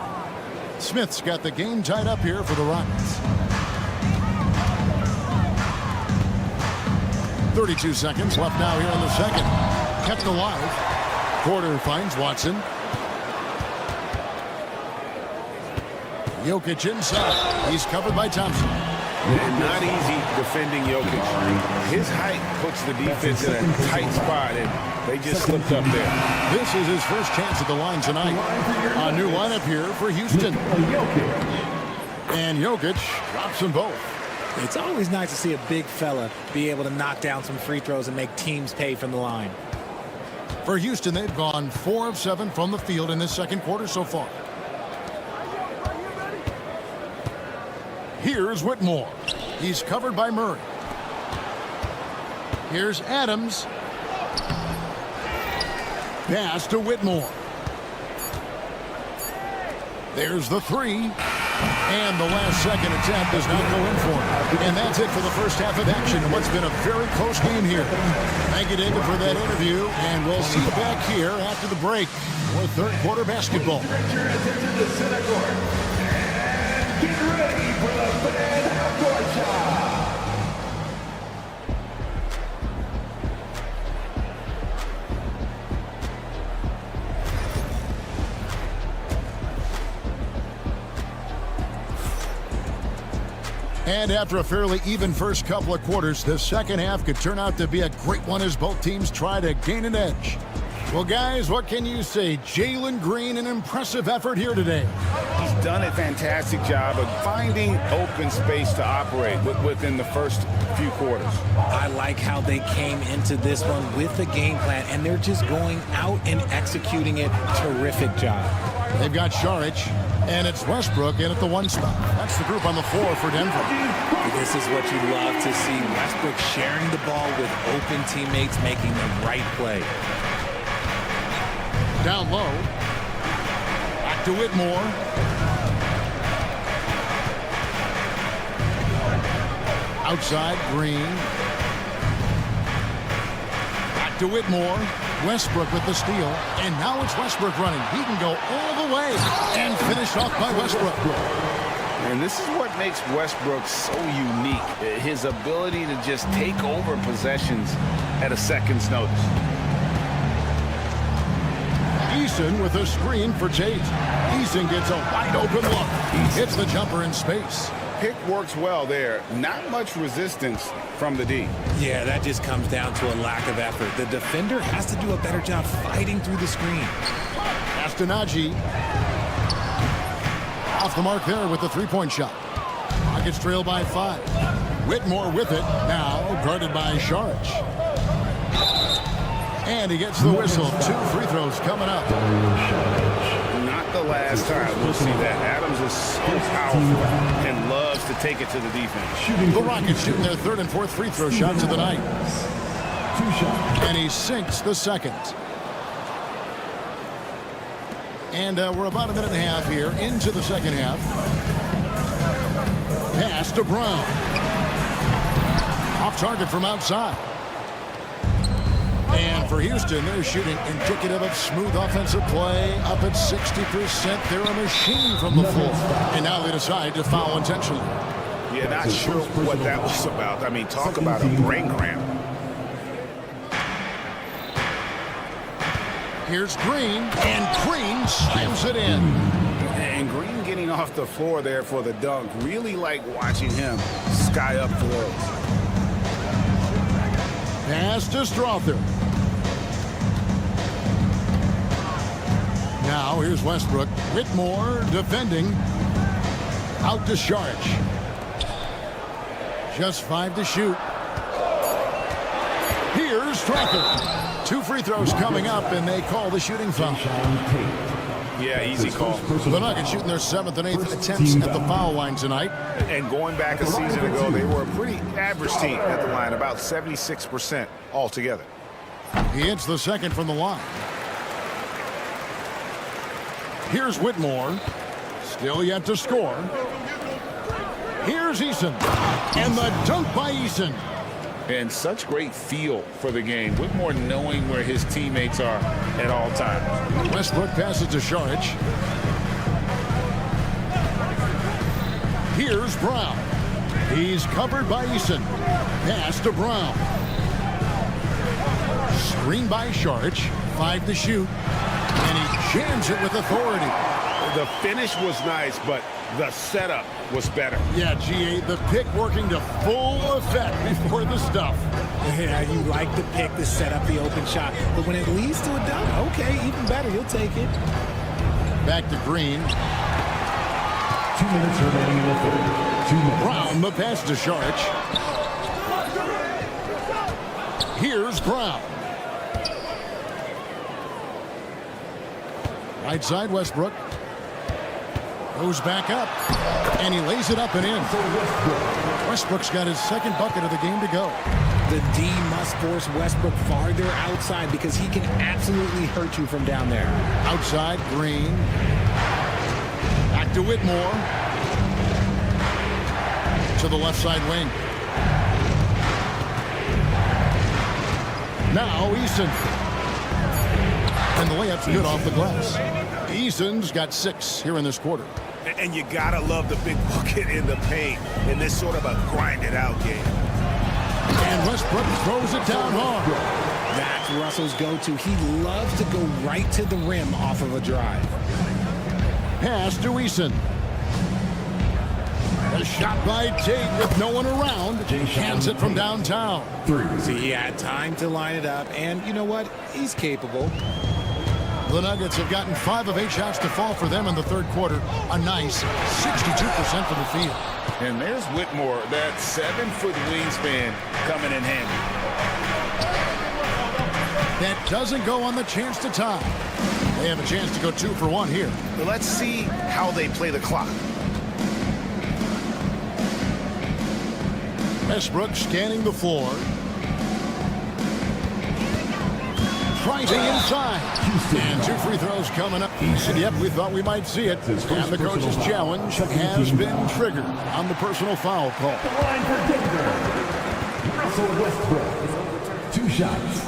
Smith's got the game tied up here for the Rockets. 32 seconds left now here in the second. Kept alive. Porter finds Watson. Jokic inside. He's covered by Thompson. And not easy defending Jokic. His height puts the defense in a tight spot, and they just slipped up there. This is his first chance at the line tonight. A new lineup here for Houston. And Jokic drops them both. It's always nice to see a big fella be able to knock down some free throws and make teams pay from the line. For Houston, they've gone 4 of 7 from the field in this second quarter so far. Here's Whitmore. He's covered by Murray. Here's Adams. Pass to Whitmore. There's the 3. And the last second attempt does not go in for him. And that's it for the first half of action in what's been a very close game here. Thank you, David, for that interview. And we'll see you back here after the break for third quarter basketball. Get ready for the fan half-court shot. And after a fairly even first couple of quarters, the second half could turn out to be a great one as both teams try to gain an edge. Well, guys, what can you say? Jalen Green, an impressive effort here today. He's done a fantastic job of finding open space to operate within the first few quarters. I like how they came into this one with a game plan, and they're just going out and executing it. Terrific job. They've got Saric, and it's Westbrook in at the 1 spot. That's the group on the floor for Denver. This is what you love to see. Westbrook sharing the ball with open teammates, making the right play. Down low. Back to Whitmore. Outside, Green. Back to Whitmore. Westbrook with the steal. And now it's Westbrook running. He can go all the way. And finished off by Westbrook. And this is what makes Westbrook so unique. His ability to just take over possessions at a second's notice. Eason with a screen for Tate. Eason gets a wide open look. He hits the jumper in space. Pick works well there. Not much resistance from the D. Yeah, that just comes down to a lack of effort. The defender has to do a better job fighting through the screen. Astonagi off the mark there with the 3-point shot. Rockets trail by 5. Whitmore with it. Now guarded by Saric. And he gets the whistle. 2 free throws coming up. Not the last time we'll see that. Adams is so powerful and loves to take it to the defense. The Rockets shooting their 3rd and 4th free throw shots of the night. And he sinks the second. And we're about a minute and a half here into the second half. Pass to Brown. Off target from outside. And for Houston, they're shooting indicative of smooth offensive play. Up at 60%. They're a machine from the floor. And now they decide to foul intentionally. Yeah, not sure what that was about. I mean, talk about a brain cramp. Here's Green, and Green slams it in. And Green getting off the floor there for the dunk. Really like watching him sky up throws. Pass to Strother. Now here's Westbrook. Whitmore defending. Out to Saric. Just 5 to shoot. Here's Strother. 2 free throws coming up, and they call the shooting foul. Yeah, easy call. The Nuggets shooting their 7th and 8th attempts at the foul line tonight. And going back a season ago, they were a pretty average team at the line, about 76% altogether. He hits the second from the line. Here's Whitmore. Still yet to score. Here's Eason. And the dunk by Eason. And such great feel for the game. Whitmore knowing where his teammates are at all times. Westbrook passes to Saric. Here's Brown. He's covered by Eason. Pass to Brown. Screen by Saric. 5 to shoot. And he jams it with authority. The finish was nice, but the setup was better. Yeah, GA, the pick working to full effect before the stuff. Yeah, you like the pick to set up the open shot. But when it leads to a dunk, okay, even better. You'll take it. Back to Green. 2 minutes remaining in the third. 2 minutes. Brown, the pass to Saric. Here's Brown. Right side, Westbrook. Goes back up. And he lays it up and in. Westbrook's got his second bucket of the game to go. The D must force Westbrook farther outside because he can absolutely hurt you from down there. Outside, Green. Back to Whitmore. To the left side wing. Now Eason. And the layup's good off the glass. Eason's got 6 here in this quarter. And you gotta love the big bucket in the paint in this sort of a grind-it-out game. And Westbrook throws it down hard. That's Russell's go-to. He loves to go right to the rim off of a drive. Pass to Eason. A shot by Tate with no one around. Hands it from downtown. 3. See, he had time to line it up, and you know what? He's capable. The Nuggets have gotten 5 of 8 shots to fall for them in the third quarter. A nice 62% from the field. And there's Whitmore, that 7-foot wingspan coming in handy. That doesn't go on the chance to tie. They have a chance to go 2 for 1 here. Let's see how they play the clock. Westbrook scanning the floor. Rising inside. And 2 free throws coming up. Yep, we thought we might see it. And the coach's challenge has been triggered on the personal foul call. The line for Denver. Russell Westbrook. 2 shots.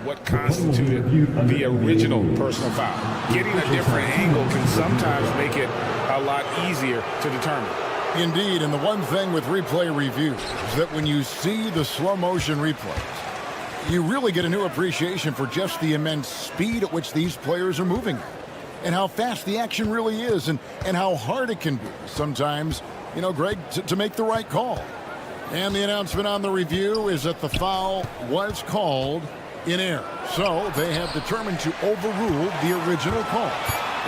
What constituted the original personal foul. Getting a different angle can sometimes make it a lot easier to determine. Indeed, and the one thing with replay review is that when you see the slow motion replays, you really get a new appreciation for just the immense speed at which these players are moving and how fast the action really is and how hard it can be sometimes, you know, Greg, to make the right call. And the announcement on the review is that the foul was called in error. So they have determined to overrule the original call.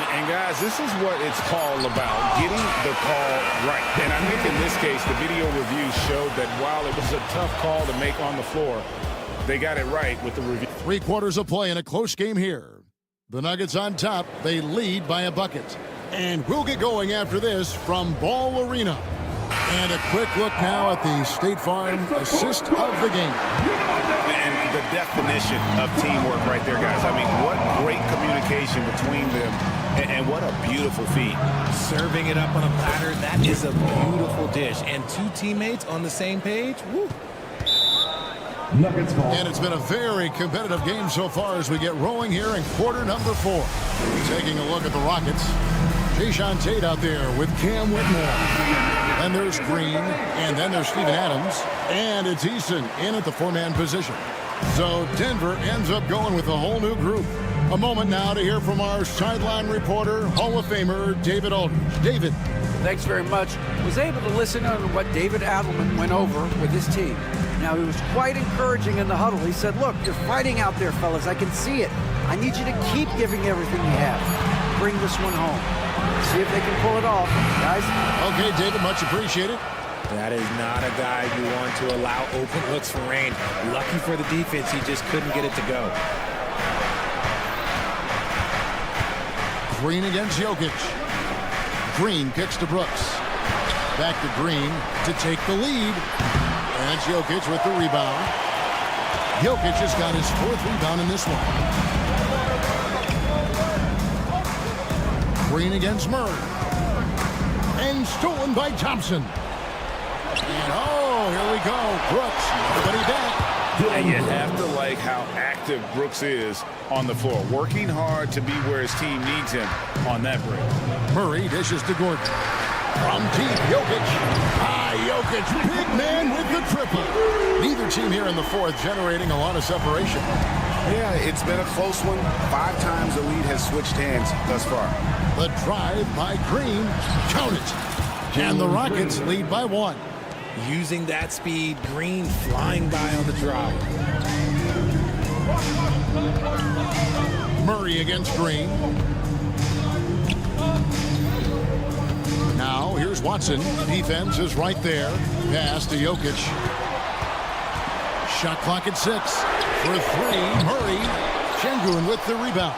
And guys, this is what it's all about, getting the call right. And I think in this case, the video review showed that while it was a tough call to make on the floor, they got it right with the review. 3 quarters of play in a close game here. The Nuggets on top. They lead by a bucket. And we'll get going after this from Ball Arena. And a quick look now at the State Farm assist of the game. And the definition of teamwork right there, guys. I mean, what great communication between them, and what a beautiful feed. Serving it up on a platter, that is a beautiful dish. And 2 teammates on the same page, woo. Nuggets ball. And it's been a very competitive game so far as we get rolling here in quarter number 4. Taking a look at the Rockets. Jayshawn Tate out there with Cam Whitmore. And there's Green. And then there's Steven Adams. And it's Eason in at the 4-man position. So Denver ends up going with a whole new group. A moment now to hear from our sideline reporter, Hall of Famer David Aldridge. David. Thanks very much. Was able to listen on what David Adelman went over with his team. Now, he was quite encouraging in the huddle. He said, look, you're fighting out there, fellas. I can see it. I need you to keep giving everything you have. Bring this one home. See if they can pull it off, guys. Okay, David, much appreciated. That is not a guy you want to allow open looks for rain. Lucky for the defense, he just couldn't get it to go. Green against Jokic. Green kicks to Brooks. Back to Green to take the lead. And Jokic with the rebound. Jokic has got his 4th rebound in this one. Green against Murray. And stolen by Thompson. And here we go. Brooks, everybody back. And you have to like how active Brooks is on the floor, working hard to be where his team needs him on that break. Murray dishes to Gordon. From deep, Jokic. Jokic, big man with the triple. Neither team here in the 4th generating a lot of separation. Yeah, it's been a close one. 5 times the lead has switched hands thus far. The drive by Green. Count it. And the Rockets lead by 1. Using that speed, Green flying by on the drive. Murray against Green. Now, here's Watson. Defense is right there. Pass to Jokic. Shot clock at 6. For 3, Murray. Şengün with the rebound.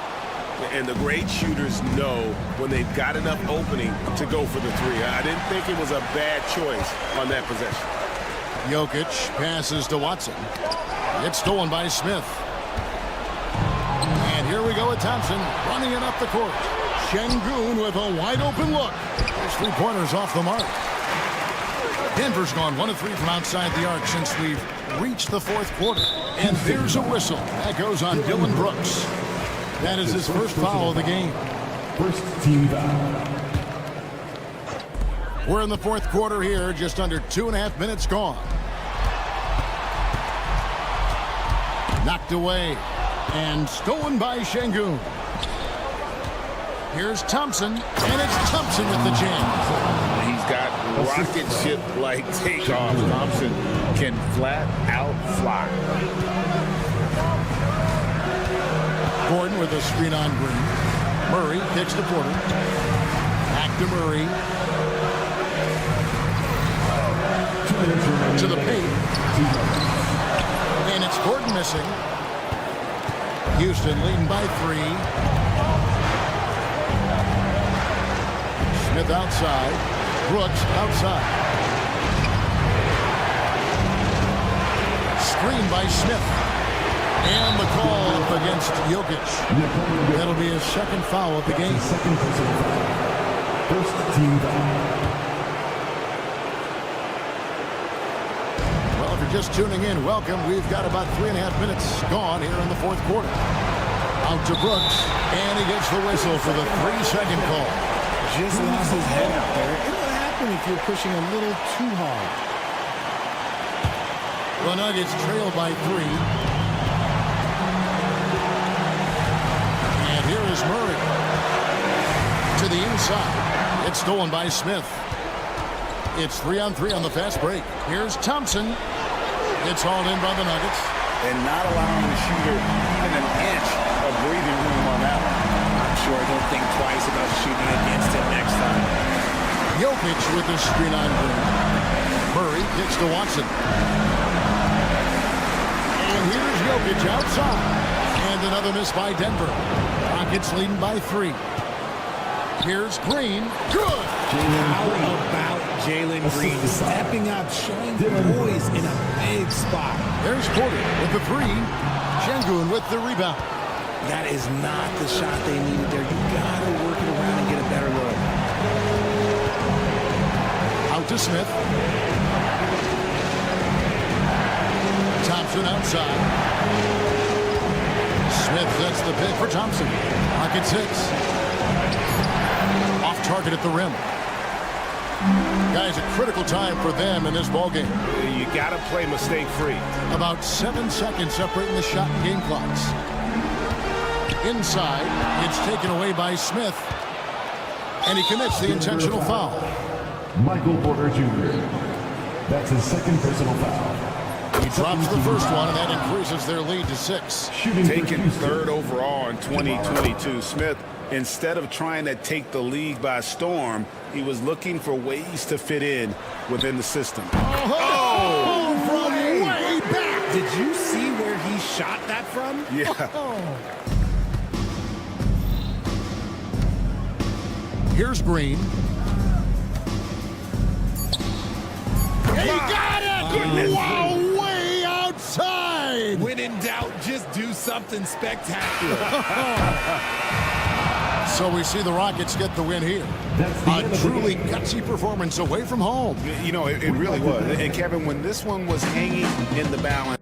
And the great shooters know when they've got enough opening to go for the 3. I didn't think it was a bad choice on that possession. Jokic passes to Watson. It's stolen by Smith. And here we go with Thompson running it up the court. Şengün with a wide open look. His 3-pointers off the mark. Denver's gone 1 of 3 from outside the arc since we've reached the 4th quarter. And there's a whistle. That goes on Dylan Brooks. That is his first foul of the game. First team foul. We're in the 4th quarter here, just under 2.5 minutes gone. Knocked away and stolen by Şengün. Here's Thompson, and it's Thompson with the jam. He's got rocket ship-like takeoffs. Thompson can flat out fly. Gordon with a screen on Green. Murray kicks to Porter. Back to Murray. To the paint. And it's Gordon missing. Houston leading by 3. Smith outside. Brooks outside. Screen by Smith. And the call up against Jokic. That'll be his 2nd foul of the game. Second personal foul. First team foul. Well, if you're just tuning in, welcome. We've got about 3.5 minutes gone here in the 4th quarter. Out to Brooks, and he gets the whistle for the 3-second call. Just lost his head out there. It'll happen if you're pushing a little too hard. The Nuggets trail by 3. And here is Murray. To the inside. It's stolen by Smith. It's 3-on-3 on the fast break. Here's Thompson. It's hauled in by the Nuggets. And not allowing the shooter even an inch of breathing room on that one. I'm sure he'll think twice about shooting against it next time. Jokic with the screen on Green. Murray kicks to Watson. And here's Jokic outside. And another miss by Denver. Rockets leading by 3. Here's Green. Good. How about Jalen Green stepping up, showing poise in a big spot? There's Porter with the 3. Şengün with the rebound. That is not the shot they needed there. You got to work it around and get a better look. Out to Smith. Thompson outside. Smith gets the pick for Thompson. Pocket 6. Off target at the rim. Guys, a critical time for them in this ballgame. You got to play mistake-free. About 7 seconds separating the shot and game clocks. Inside, it's taken away by Smith. And he commits the intentional foul. Michael Porter Jr. That's his 2nd personal foul. He drops the first one, and that increases their lead to 6. Taken 3rd overall in 2022, Smith, instead of trying to take the league by storm, he was looking for ways to fit in within the system. Oh, from way back. Did you see where he shot that from? Yeah. Here's Green. He got it! Wow, way outside! When in something spectacular. So we see the Rockets get the win here. A truly gutsy performance away from home. You know, it really was. And Kevin, when this one was hanging in the balance,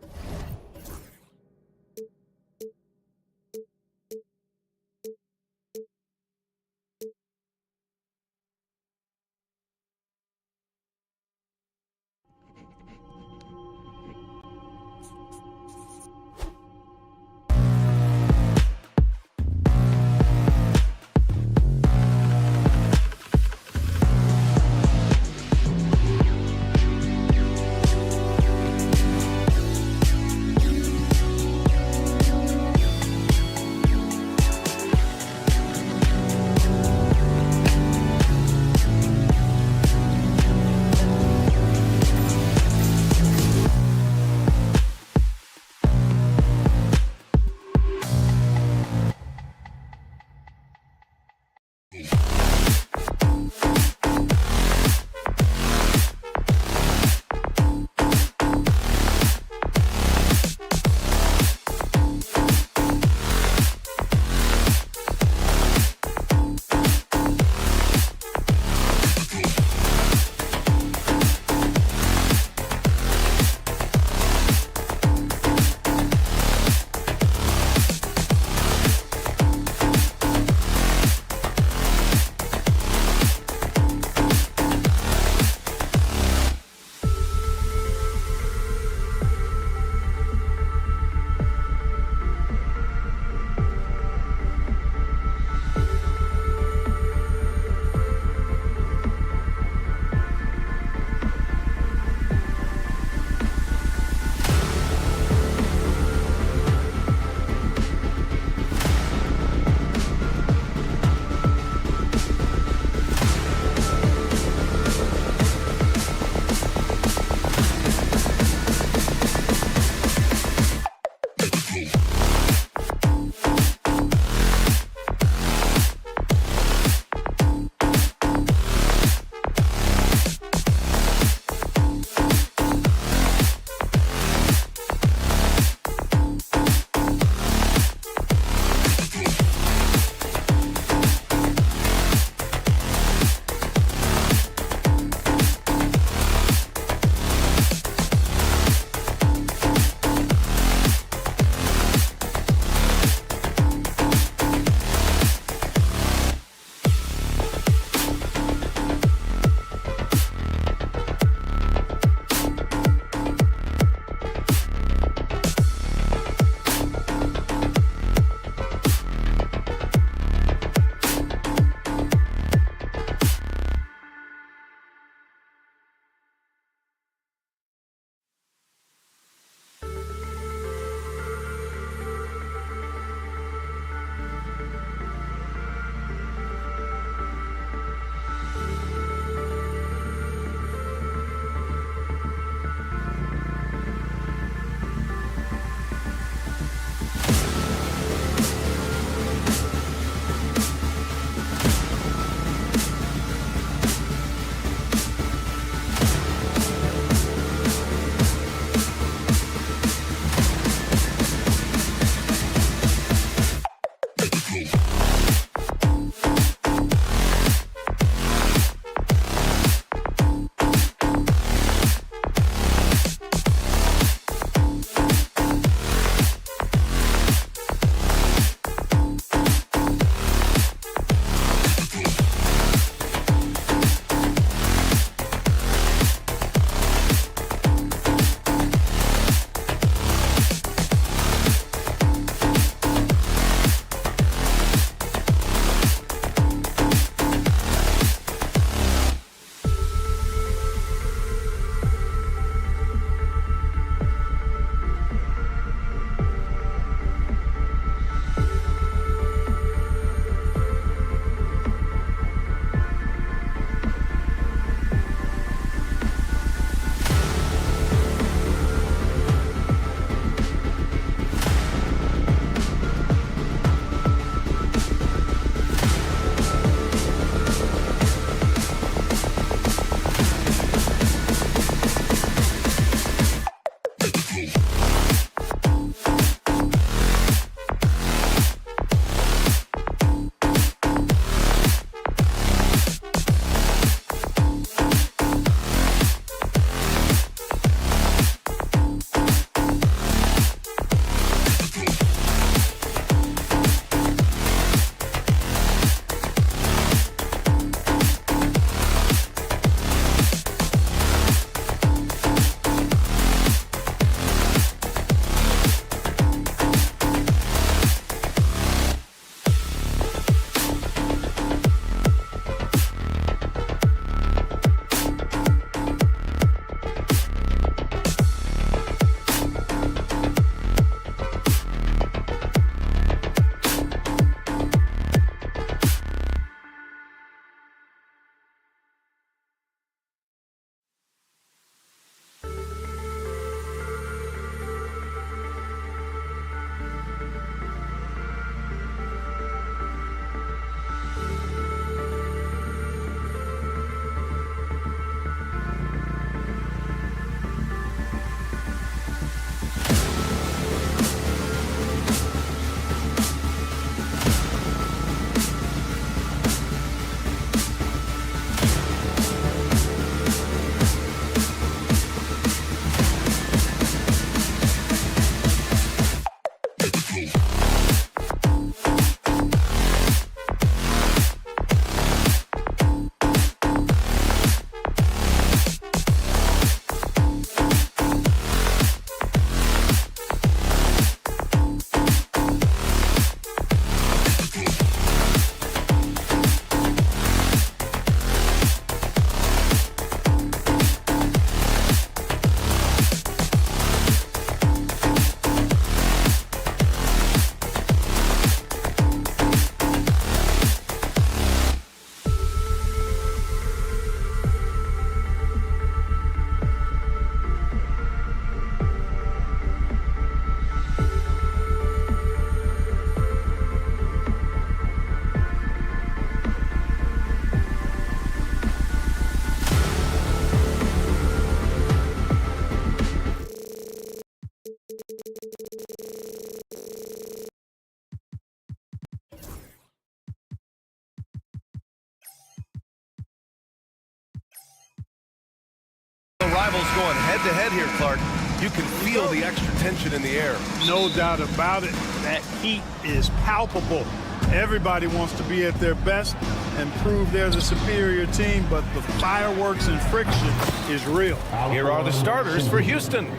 rivals going head-to-head here, Clark. You can feel the extra tension in the air. No doubt about it. That heat is palpable. Everybody wants to be at their best and prove they're the superior team, but the fireworks and friction is real. Here are the starters for Houston.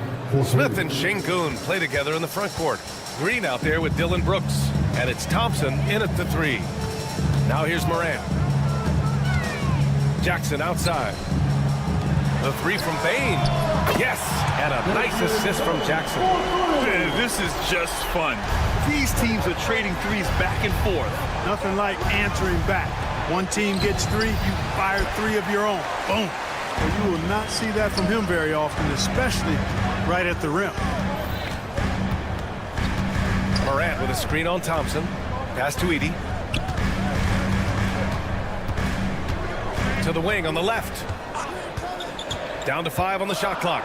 Smith and Şengün play together in the front court. Green out there with Dillon Brooks. And it's Thompson in at the 3. Now here's Morant. Jackson outside. The 3 from Bane. Yes! And a nice assist from Jackson. Man, this is just fun. These teams are trading threes back and forth. Nothing like answering back. One team gets 3, you fire 3 of your own. Boom. And you will not see that from him very often, especially right at the rim. Morant with a screen on Thompson. Pass to Edey. To the wing on the left. Down to 5 on the shot clock.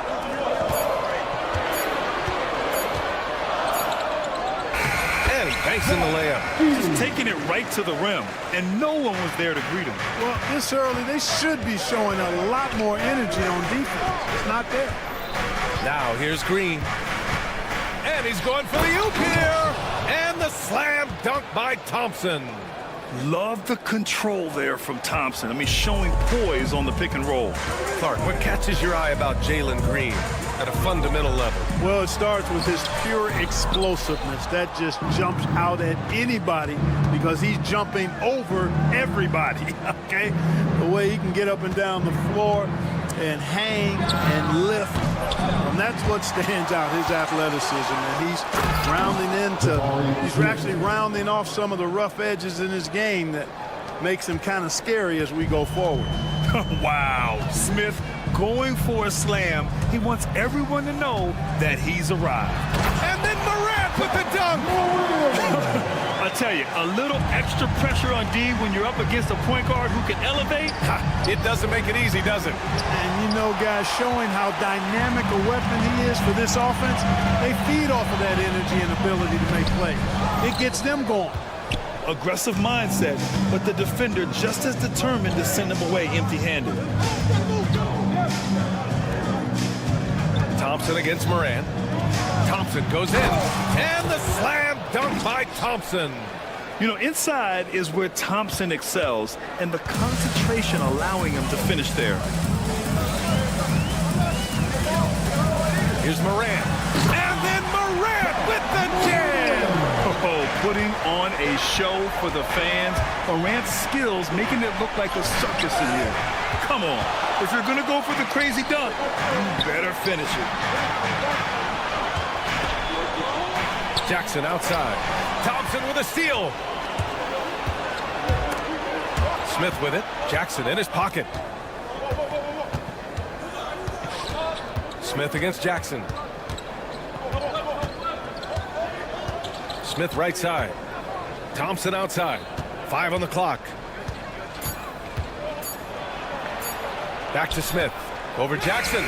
And he banks in the layup. Just taking it right to the rim, and no one was there to greet him. Well, this early, they should be showing a lot more energy on defense. It's not there. Now here's Green. And he's going for the oop here. And the slam dunk by Thompson. Love the control there from Thompson. I mean, showing poise on the pick and roll. Clark, what catches your eye about Jalen Green at a fundamental level? Well, it starts with his pure explosiveness. That just jumps out at anybody because he's jumping over everybody, okay? The way he can get up and down the floor and hang and lift. And that's what stands out, his athleticism. And he's actually rounding off some of the rough edges in his game that makes him kind of scary as we go forward. Wow, Smith going for a slam. He wants everyone to know that he's arrived. And then Morant with the dunk. I tell you, a little extra pressure on D when you're up against a point guard who can elevate. It doesn't make it easy, does it? And you know, guys, showing how dynamic a weapon he is for this offense, they feed off of that energy and ability to make plays. It gets them going. Aggressive mindset, but the defender just as determined to send him away empty-handed. Thompson against Morant. Thompson goes in, and the slam dunk by Thompson. You know, inside is where Thompson excels, and the concentration allowing him to finish there. Here's Morant, and then Morant with the jam. Oh, putting on a show for the fans. Morant's skills making it look like a circus in here. Come on, if you're gonna go for the crazy dunk, you better finish it. Jackson outside. Thompson with a steal. Smith with it. Jackson in his pocket. Smith against Jackson. Smith right side. Thompson outside. 5 on the clock. Back to Smith. Over Jackson.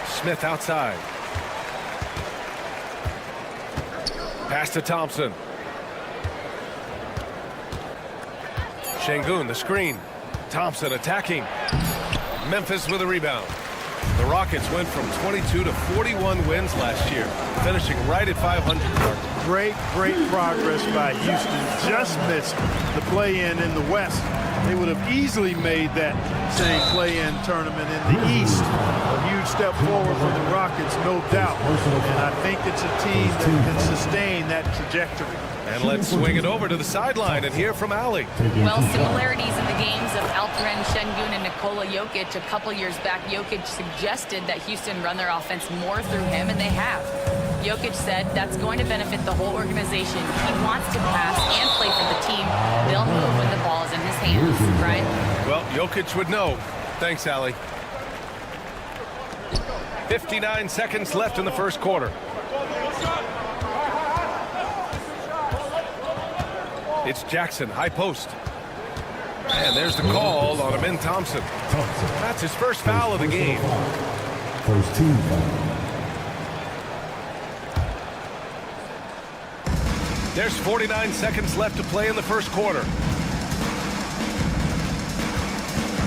Smith outside. Pass to Thompson. Şengün, the screen. Thompson attacking. Memphis with a rebound. The Rockets went from 22 to 41 wins last year, finishing right at 500. Great progress by Houston. Just missed the play-in in the West. They would have easily made that same play-in tournament in the East. A huge step forward for the Rockets, no doubt. And I think it's a team that can sustain that trajectory. And let's swing it over to the sideline and hear from Ali. Well, similarities in the games of Alperen Şengün and Nikola Jokic. A couple years back, Jokic suggested that Houston run their offense more through him, and they have. Jokic said that's going to benefit the whole organization. He wants to pass and play for the team. They'll move when the ball is in his hands, right? Well, Jokic would know. Thanks, Ali. 59 seconds left in the first quarter. It's Jackson, high post. And there's the call on Amin Thompson. That's his first foul of the game. First team foul. There's 49 seconds left to play in the first quarter.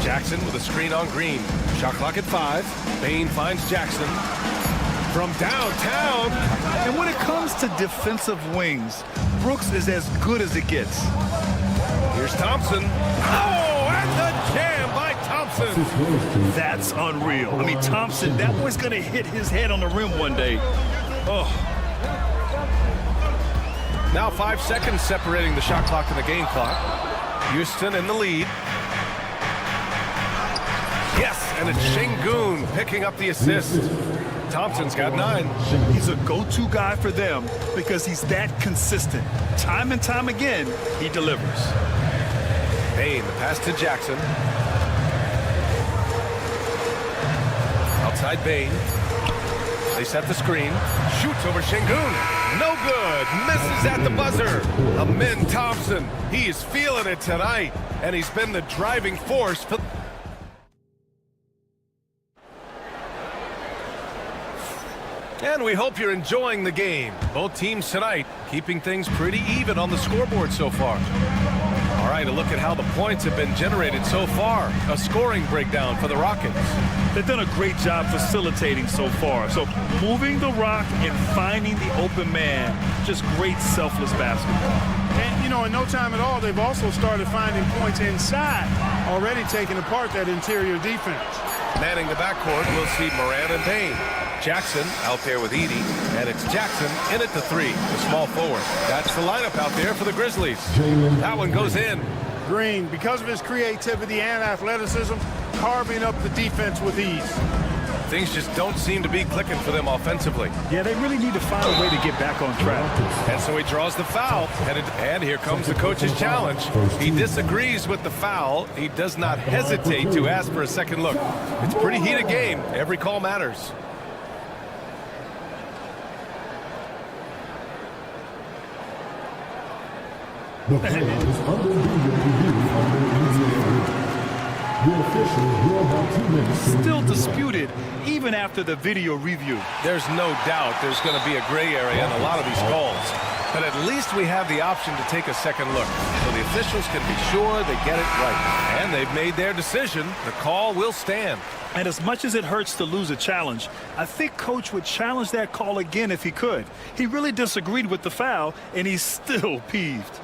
Jackson with a screen on Green. Shot clock at 5. Bain finds Jackson from downtown. And when it comes to defensive wings, Brooks is as good as it gets. Here's Thompson. Oh, and the jam by Thompson. That's unreal. I mean, Thompson, that boy's going to hit his head on the rim one day. Oh. Now 5 seconds separating the shot clock and the game clock. Houston in the lead. Yes, and it's Şengün picking up the assist. Thompson's got 9. He's a go-to guy for them because he's that consistent. Time and time again, he delivers. Bain, the pass to Jackson. Outside Bain. They set the screen. Shoots over Şengün. No good. Misses at the buzzer. Amin Thompson. He is feeling it tonight, and he's been the driving force for... And we hope you're enjoying the game. Both teams tonight keeping things pretty even on the scoreboard so far. All right, a look at how the points have been generated so far. A scoring breakdown for the Rockets. They've done a great job facilitating so far. So moving the rock and finding the open man, just great selfless basketball. And, you know, in no time at all, they've also started finding points inside, already taking apart that interior defense. Manning the backcourt, we'll see Moran and Bain. Jackson out there with Edey, and it's Jackson in at the 3, the small forward. That's the lineup out there for the Grizzlies. That one goes in. Green, because of his creativity and athleticism, carving up the defense with ease. Things just don't seem to be clicking for them offensively. Yeah, they really need to find a way to get back on track. And so he draws the foul, and here comes the coach's challenge. He disagrees with the foul. He does not hesitate to ask for a second look. It's a pretty heated game. Every call matters. The play is under review under NCAA. The officials will have 2 minutes. Still disputed even after the video review. There's no doubt there's going to be a gray area in a lot of these calls. But at least we have the option to take a second look. So the officials can be sure they get it right. And they've made their decision. The call will stand. And as much as it hurts to lose a challenge, I think Coach would challenge that call again if he could. He really disagreed with the foul, and he's still peeved.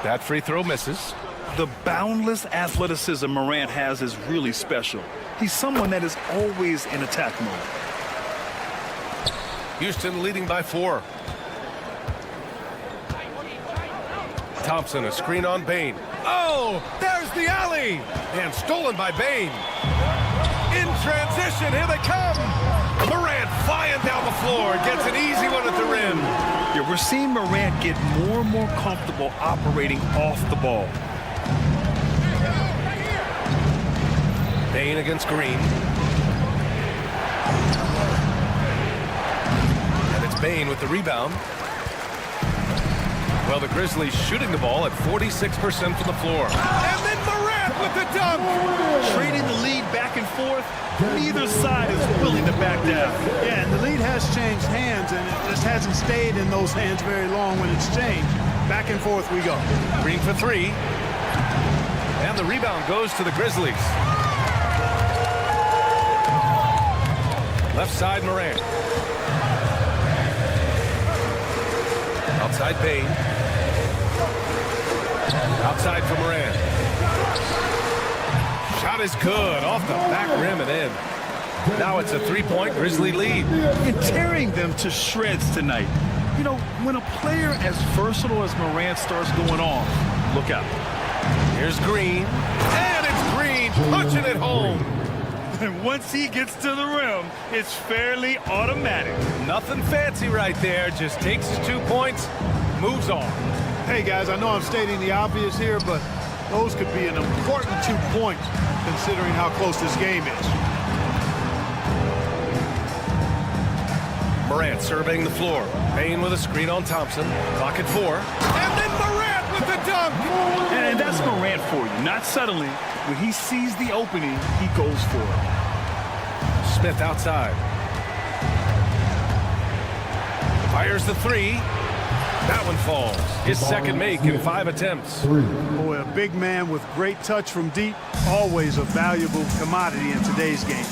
That free throw misses. The boundless athleticism Morant has is really special. He's someone that is always in attack mode. Houston leading by 4. Thompson, a screen on Bain. Oh, there's the alley! And stolen by Bain. In transition, here they come! Morant flying down the floor, gets an easy one at the rim. Yeah, we're seeing Morant get more and more comfortable operating off the ball. Bain against Green. And it's Bain with the rebound. Well, the Grizzlies shooting the ball at 46% from the floor. And then Morant with the dunk! Trading the lead back and forth. Neither side is willing to back down. Yeah, and the lead has changed hands, and it just hasn't stayed in those hands very long when it's changed. Back and forth we go. Green for 3. And the rebound goes to the Grizzlies. Left side, Morant. Outside, Bain. Outside for Morant. Shot is good. Off the back rim and in. Now it's a 3-point Grizzly lead. And tearing them to shreds tonight. You know, when a player as versatile as Morant starts going off, look out. Here's Green. And it's Green punching it home. And once he gets to the rim, it's fairly automatic. Nothing fancy right there. Just takes his 2 points, moves on. Hey, guys, I know I'm stating the obvious here, but those could be an important 2 points considering how close this game is. Morant surveying the floor. Bain with a screen on Thompson. Clock at 4. And then Morant with the dunk! And that's Morant for you. Not settling. When he sees the opening, he goes for it. Smith outside. Fires the three. That one falls. His second make in 5 attempts. Boy, a big man with great touch from deep, always a valuable commodity in today's game.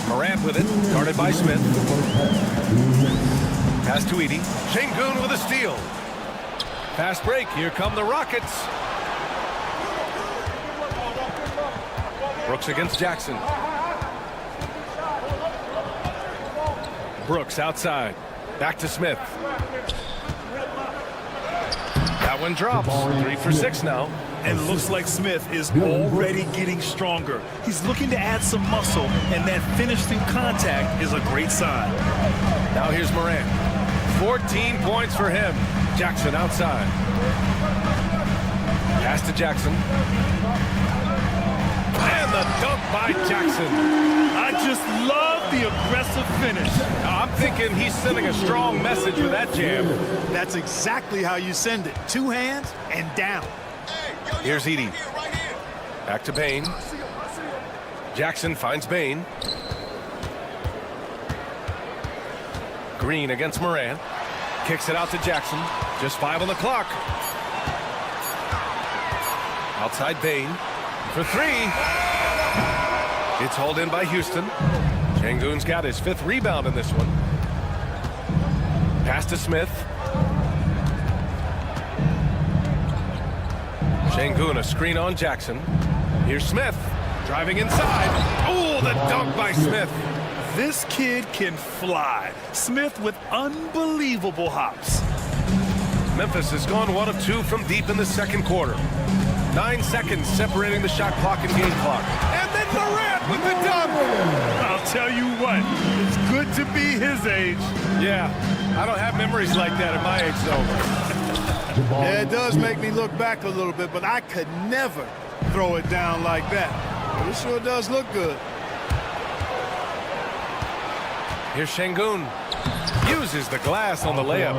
Morant with it, guarded by Smith. Pass to Edie. Şengün with a steal. Fast break. Here come the Rockets. Brooks against Jackson. Brooks outside. Back to Smith. That one drops. 3 for 6 now. And it looks like Smith is already getting stronger. He's looking to add some muscle, and that finish through contact is a great sign. Now here's Morant. 14 points for him. Jackson outside. Pass to Jackson. And the dunk by Jackson. I just love the aggressive finish. I'm thinking he's sending a strong message with that jam. That's exactly how you send it. 2 hands and down. Here's Edie. Back to Bane. Jackson finds Bane. Green against Morant. Kicks it out to Jackson. Just 5 on the clock. Outside Bane. For 3. It's hauled in by Houston. Şengün's got his 5th rebound in this one. Pass to Smith. Şengün, a screen on Jackson. Here's Smith driving inside. Oh, the dunk by Smith. This kid can fly. Smith with unbelievable hops. Memphis has gone 1 of 2 from deep in the second quarter. 9 seconds separating the shot clock and game clock. And then Morant with the dunk. I'll tell you what, it's good to be his age. Yeah, I don't have memories like that at my age, though. Yeah, it does make me look back a little bit, but I could never throw it down like that. But it sure does look good. Here's Şengün. Uses the glass on the layup.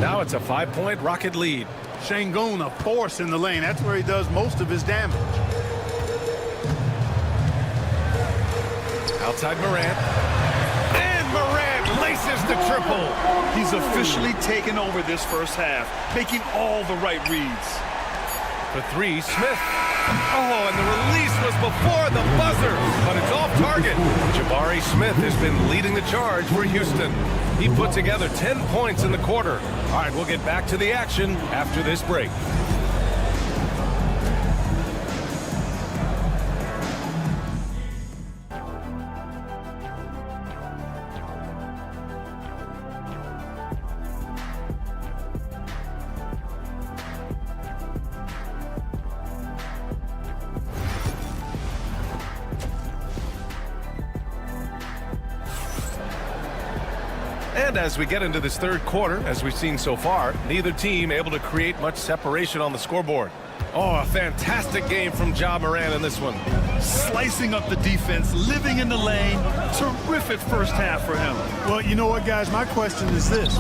Now it's a 5-point Rocket lead. Şengün, a force in the lane. That's where he does most of his damage. Outside Morant. And Morant laces the triple. He's officially taken over this first half, making all the right reads. For 3, Smith. Oh, and the release was before the buzzer, but it's off target. Jabari Smith has been leading the charge for Houston. He put together 10 points in the quarter. All right, we'll get back to the action after this break. And as we get into this third quarter, as we've seen so far, neither team able to create much separation on the scoreboard. Oh, a fantastic game from Ja Morant in this one. Slicing up the defense, living in the lane. Terrific first half for him. Well, you know what, guys? My question is this.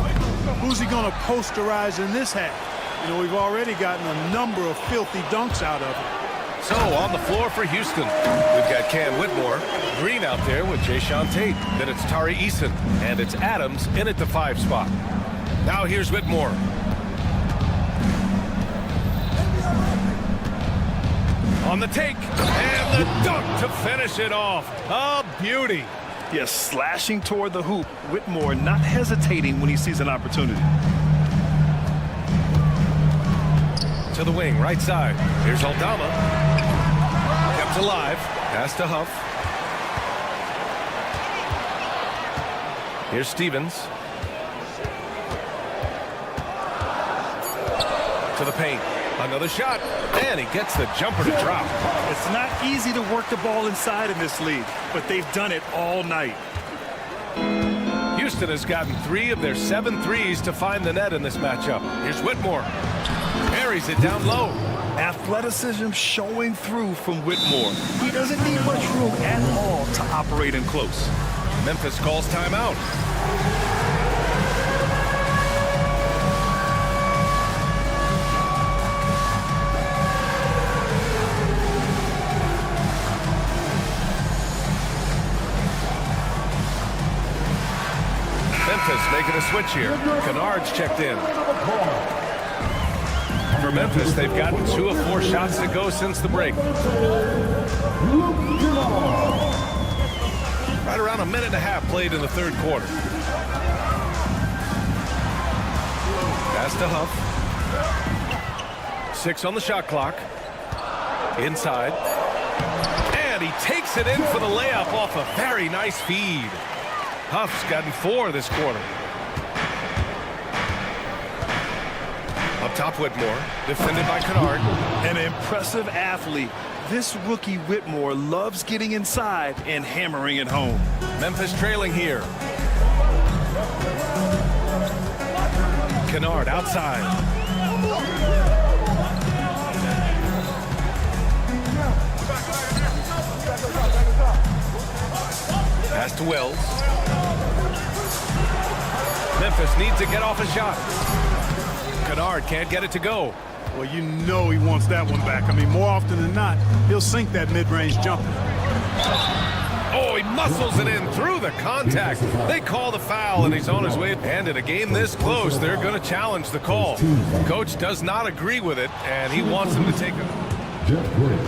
Who's he going to posterize in this half? You know, we've already gotten a number of filthy dunks out of him. So, on the floor for Houston, we've got Cam Whitmore, Green out there with Jayshawn Tate. Then it's Tari Eason, and it's Adams in at the 5 spot. Now here's Whitmore. On the take, and the dunk to finish it off. A beauty. Yes, slashing toward the hoop. Whitmore not hesitating when he sees an opportunity. To the wing, right side. Here's Aldama. Kept alive. Pass to Huff. Here's Stevens. To the paint. Another shot. And he gets the jumper to drop. It's not easy to work the ball inside in this league, but they've done it all night. Houston has gotten 3 of their 7 threes to find the net in this matchup. Here's Whitmore. Carries it down low. Athleticism showing through from Whitmore. He doesn't need much room at all to operate in close. Memphis calls timeout. a switch here. Kennard's checked in. For Memphis, they've gotten 2 of 4 shots to go since the break. Right around a minute and a half played in the third quarter. Pass to Huff. 6 on the shot clock. Inside. And he takes it in for the layup off a very nice feed. Huff's gotten 4 this quarter. Up top, Whitmore, defended by Kennard. An impressive athlete. This rookie Whitmore loves getting inside and hammering it home. Memphis trailing here. Kennard outside. Pass to Wells. Memphis needs to get off a shot. Kennard can't get it to go. Well, you know he wants that one back. I mean, more often than not, he'll sink that mid-range jumper. Oh, he muscles it in through the contact. They call the foul, and he's on his way. And in a game this close, they're going to challenge the call. Coach does not agree with it, and he wants him to take it. Jeff Gray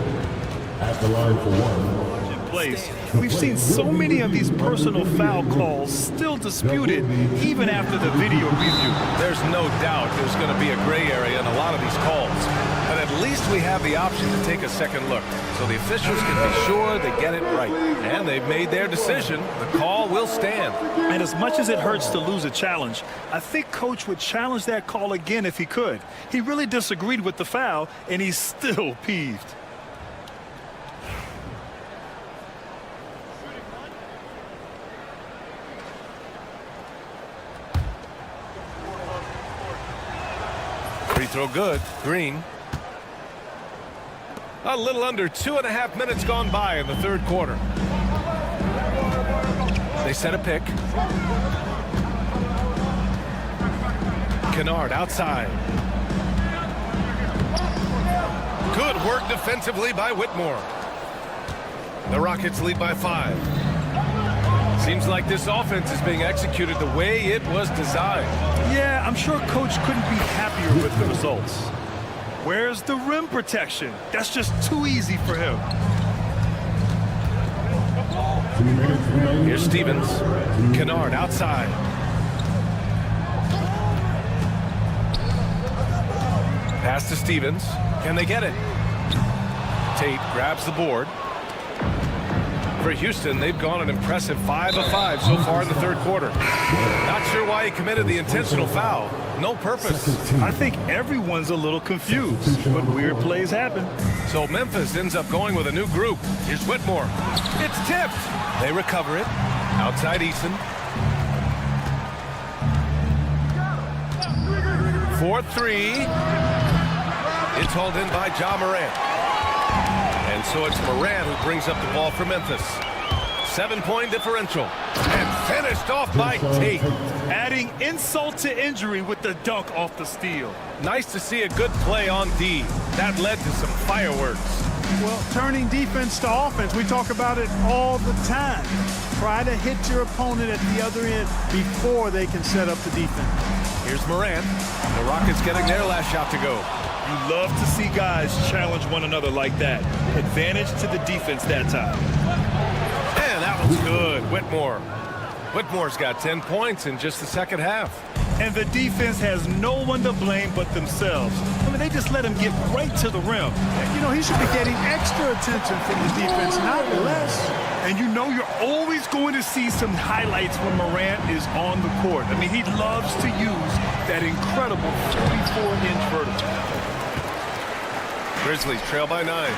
at the line for 1. Place. We've seen so many of these personal foul calls still disputed even after the video review. There's no doubt there's going to be a gray area in a lot of these calls. But at least we have the option to take a second look. So the officials can be sure they get it right. And they've made their decision. The call will stand. And as much as it hurts to lose a challenge, I think Coach would challenge that call again if he could. He really disagreed with the foul, and he's still peeved. Free throw good. Green. A little under 2.5 minutes gone by in the third quarter. They set a pick. Kennard outside. Good work defensively by Whitmore. The Rockets lead by 5. Seems like this offense is being executed the way it was designed. Yeah, I'm sure Coach couldn't be happier with the results. Where's the rim protection? That's just too easy for him. Here's Stevens. Kennard outside. Pass to Stevens. Can they get it? Tate grabs the board. For Houston, they've gone an impressive 5 of 5 so far in the third quarter. Not sure why he committed the intentional foul. No purpose. I think everyone's a little confused, but weird plays happen. So Memphis ends up going with a new group. Here's Whitmore. It's tipped. They recover it. Outside Eason. 4-3. It's hauled in by Ja Morant. And so it's Morant who brings up the ball for Memphis. 7-point differential. And finished off by Tate. Adding insult to injury with the dunk off the steal. Nice to see a good play on D. That led to some fireworks. Well, turning defense to offense, we talk about it all the time. Try to hit your opponent at the other end before they can set up the defense. Here's Morant. The Rockets getting their last shot to go. You love to see guys challenge one another like that. Advantage to the defense that time. And that was good. Whitmore. Whitmore's got 10 points in just the second half. And the defense has no one to blame but themselves. I mean, they just let him get right to the rim. You know, he should be getting extra attention from the defense, not less. And you know you're always going to see some highlights when Morant is on the court. I mean, he loves to use that incredible 44-inch vertical. Grizzlies trail by 9.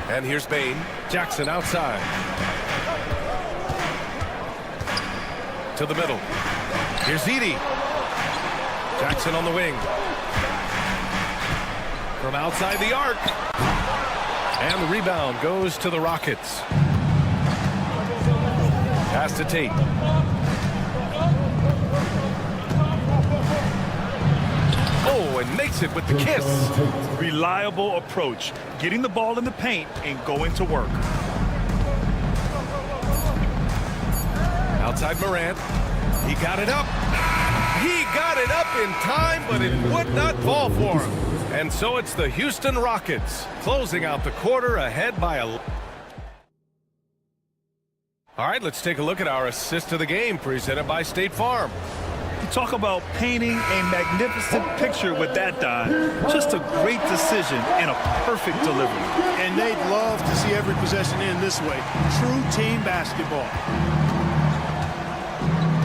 And here's Bain. Jackson outside. To the middle. Here's Edey. Jackson on the wing. From outside the arc. And the rebound goes to the Rockets. Pass to Tate. Oh, and makes it with the kiss. Reliable approach. Getting the ball in the paint and going to work. Outside Morant. He got it up. He got it up in time, but it would not fall for him. And so it's the Houston Rockets closing out the quarter ahead by a... All right, let's take a look at our assist of the game presented by State Farm. You talk about painting a magnificent picture with that dive. Just a great decision and a perfect delivery. And they'd love to see every possession in this way. True team basketball.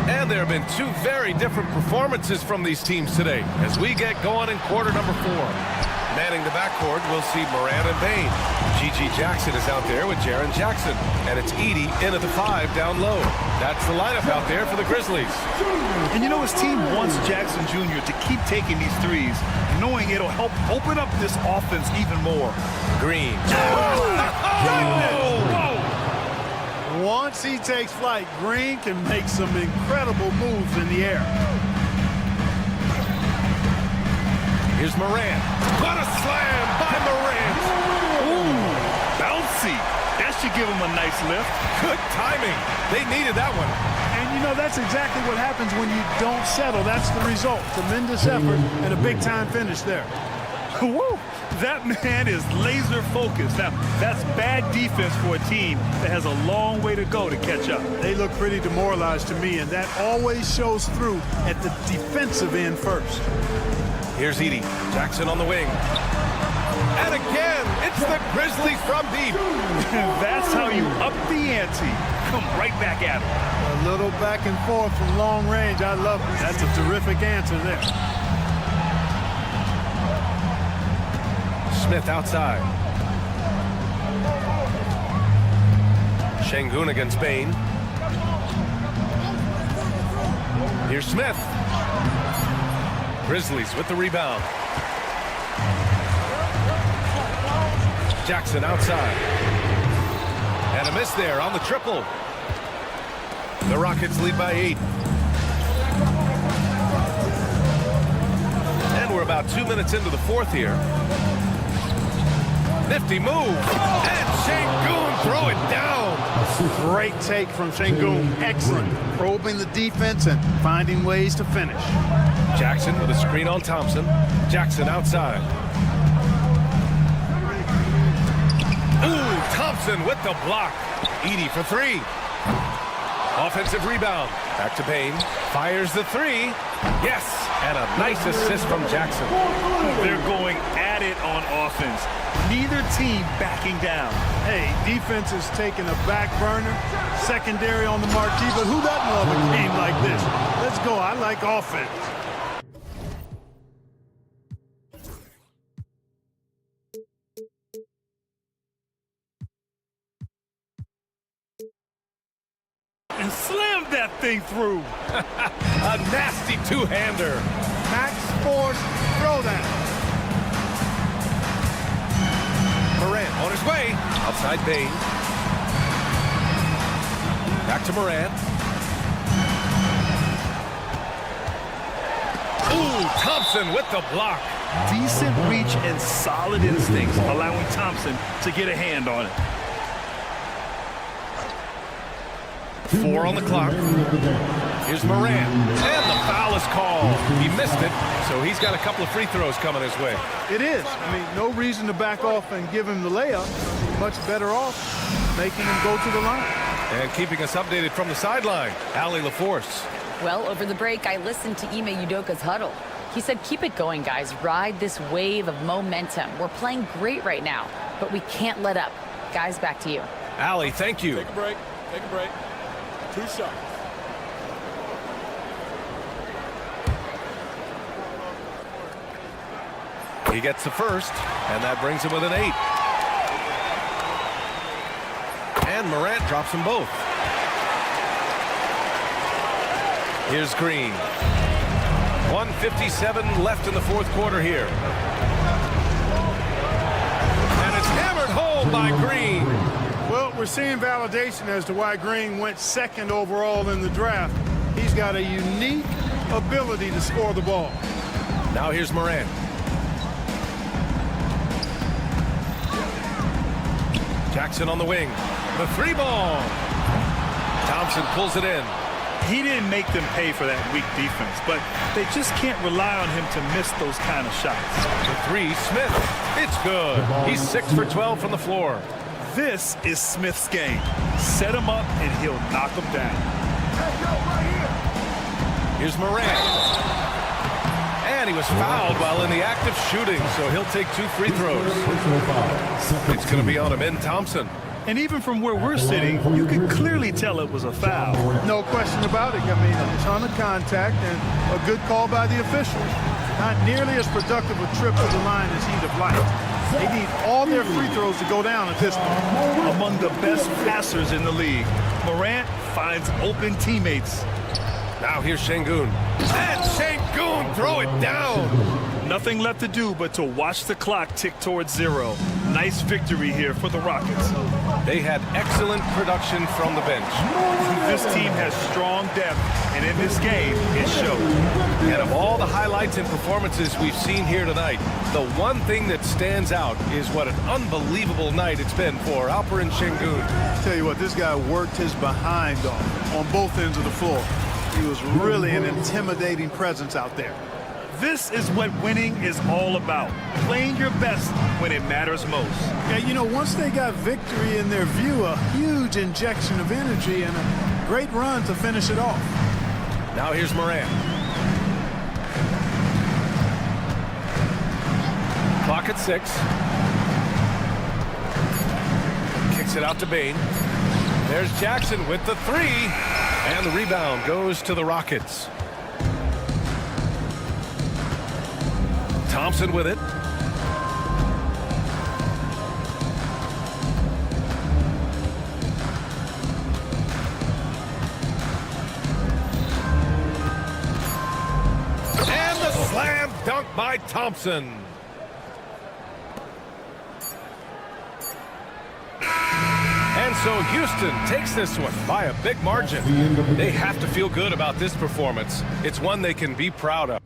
And there have been two very different performances from these teams today as we get going in quarter number 4. Manning the backcourt, we'll see Morant and Bain. G.G. Jackson is out there with Jaren Jackson. And it's Edey in at the 5 down low. That's the lineup out there for the Grizzlies. And you know, his team wants Jackson Jr. to keep taking these threes, knowing it'll help open up this offense even more. Green. Once he takes flight, Green can make some incredible moves in the air. Here's Morant. What a slam by Morant. Ooh, bouncy. That should give him a nice lift. Good timing. They needed that one. And, you know, that's exactly what happens when you don't settle. That's the result. Tremendous effort and a big-time finish there. Woo! That man is laser focused. Now, that's bad defense for a team that has a long way to go to catch up. They look pretty demoralized to me, and that always shows through at the defensive end first. Here's Edey. Jackson on the wing. And again, it's the Grizzlies from deep. That's how you up the ante. Come right back at him. A little back and forth from long range. I love it. That's a terrific answer there. Smith outside. Şengün against Bain. Here's Smith. Grizzlies with the rebound. Jackson outside. And a miss there on the triple. The Rockets lead by 8. And we're about 2 minutes into the 4th here. Nifty move. And Şengün throw it down. Great take from Şengün. Excellent. Probing the defense and finding ways to finish. Jackson with a screen on Thompson. Jackson outside. Ooh, Thompson with the block. Edey for 3. Offensive rebound. Back to Bain. Fires the 3. Yes. And a nice assist from Jackson. They're going at it on offense. Neither team backing down. Hey, defense is taking a back burner. Secondary on the marquee, but who doesn't love a game like this? Let's go. I like offense. And slammed that thing through. A nasty two-hander. Max Force throwdown. Morant on his way. Outside Bain. Back to Morant. Ooh, Thompson with the block. Decent reach and solid instincts, allowing Thompson to get a hand on it. 4 on the clock. Here's Morant. And the foul is called. He missed it, so he's got a couple of free throws coming his way. It is. I mean, no reason to back off and give him the layup. Much better off making him go to the line. And keeping us updated from the sideline, Allie LaForce. Well, over the break, I listened to Ime Udoka's huddle. He said, keep it going, guys. Ride this wave of momentum. We're playing great right now, but we can't let up. Guys, back to you. Allie, thank you. Take a break. Take a break. 2 shots. He gets the first, and that brings him with an 8. And Morant drops them both. Here's Green. 1:57 left in the 4th quarter here. And it's hammered home by Green. Well, we're seeing validation as to why Green went 2nd overall in the draft. He's got a unique ability to score the ball. Now here's Morant. Jackson on the wing. The 3 ball. Thompson pulls it in. He didn't make them pay for that weak defense, but they just can't rely on him to miss those kind of shots. The three, Smith. It's good. He's 6 for 12 from the floor. This is Smith's game. Set him up, and he'll knock him down. Here's Morant. And he was fouled while in the act of shooting, so he'll take 2 free throws. It's going to be on him in Thompson. And even from where we're sitting, you can clearly tell it was a foul. No question about it. I mean, a ton of contact and a good call by the official. Not nearly as productive a trip to the line as he'd have liked. They need all their free throws to go down at this point. Among the best passers in the league, Morant finds open teammates. Now here's Şengün. And Şengün, throw it down. Nothing left to do but to watch the clock tick towards 0. Nice victory here for the Rockets. They had excellent production from the bench. This team has strong depth, and in this game, it showed. And of all the highlights and performances we've seen here tonight, the one thing that stands out is what an unbelievable night it's been for Alperen Şengün. Tell you what, this guy worked his behind off on both ends of the floor. He was really an intimidating presence out there. This is what winning is all about. Playing your best when it matters most. Yeah, you know, once they got victory in their view, a huge injection of energy and a great run to finish it off. Now here's Morant. Clock at 6. Kicks it out to Bane. There's Jackson with the 3. And the rebound goes to the Rockets. Thompson with it. And the slam dunk by Thompson. And so Houston takes this one by a big margin. They have to feel good about this performance. It's one they can be proud of.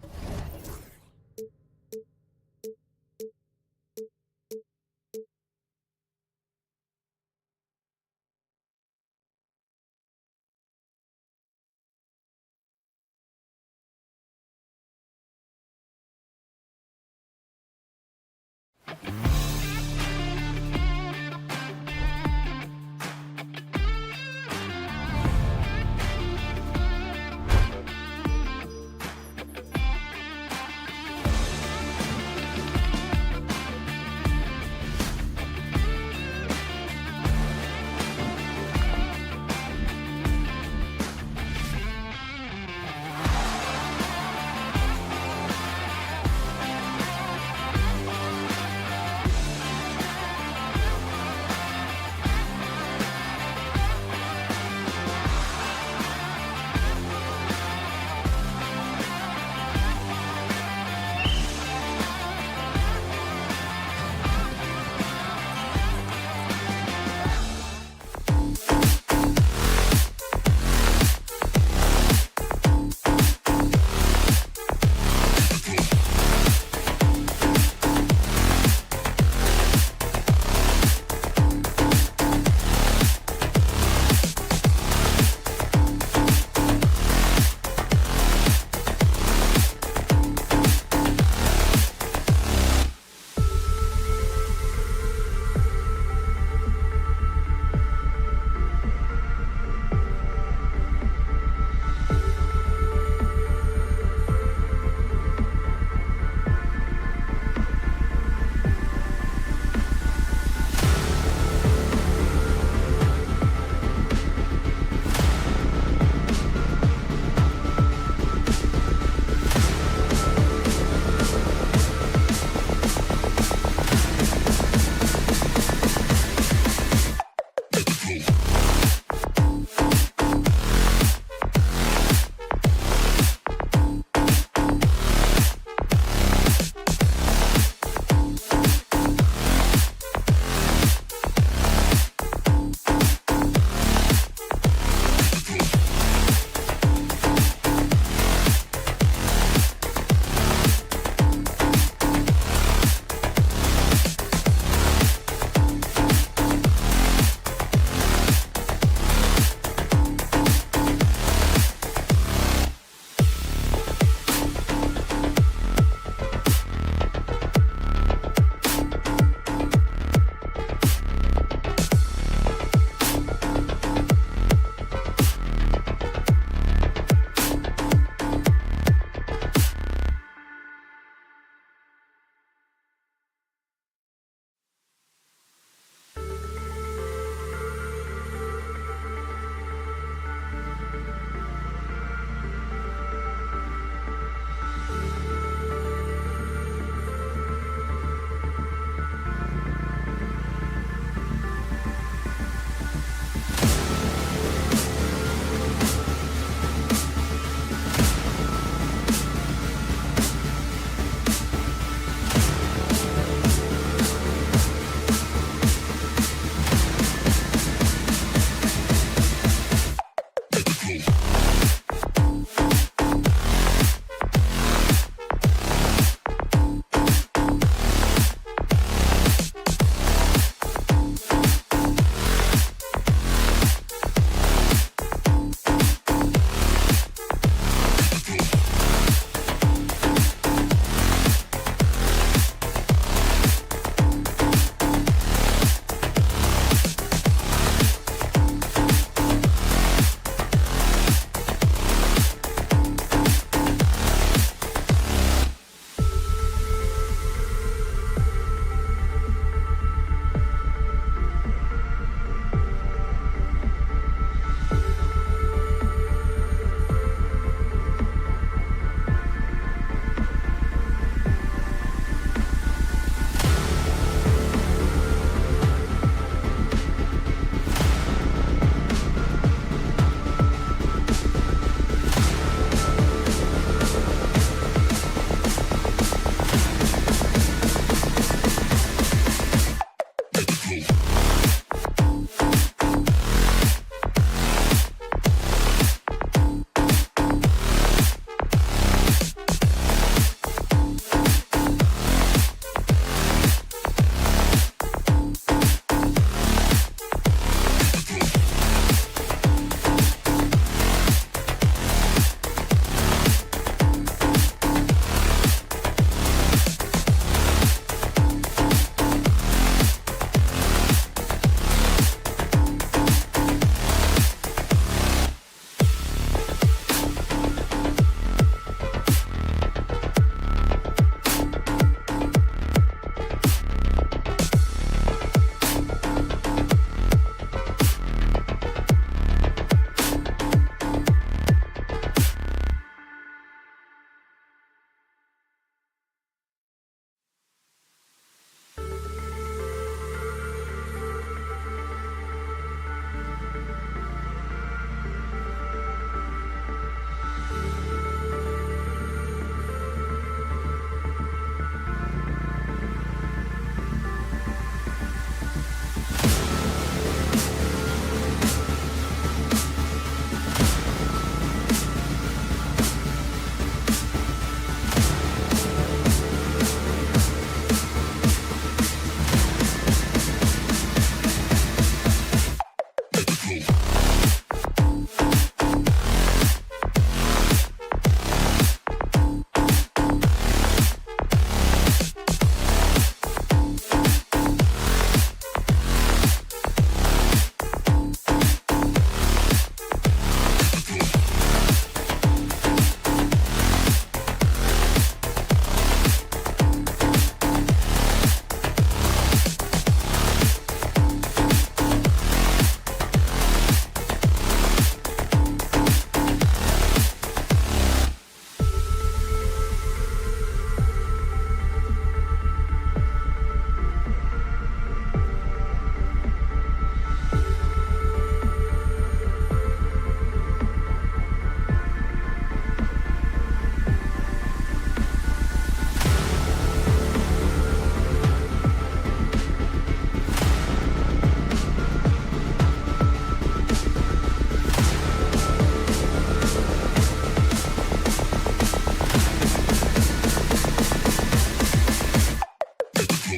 To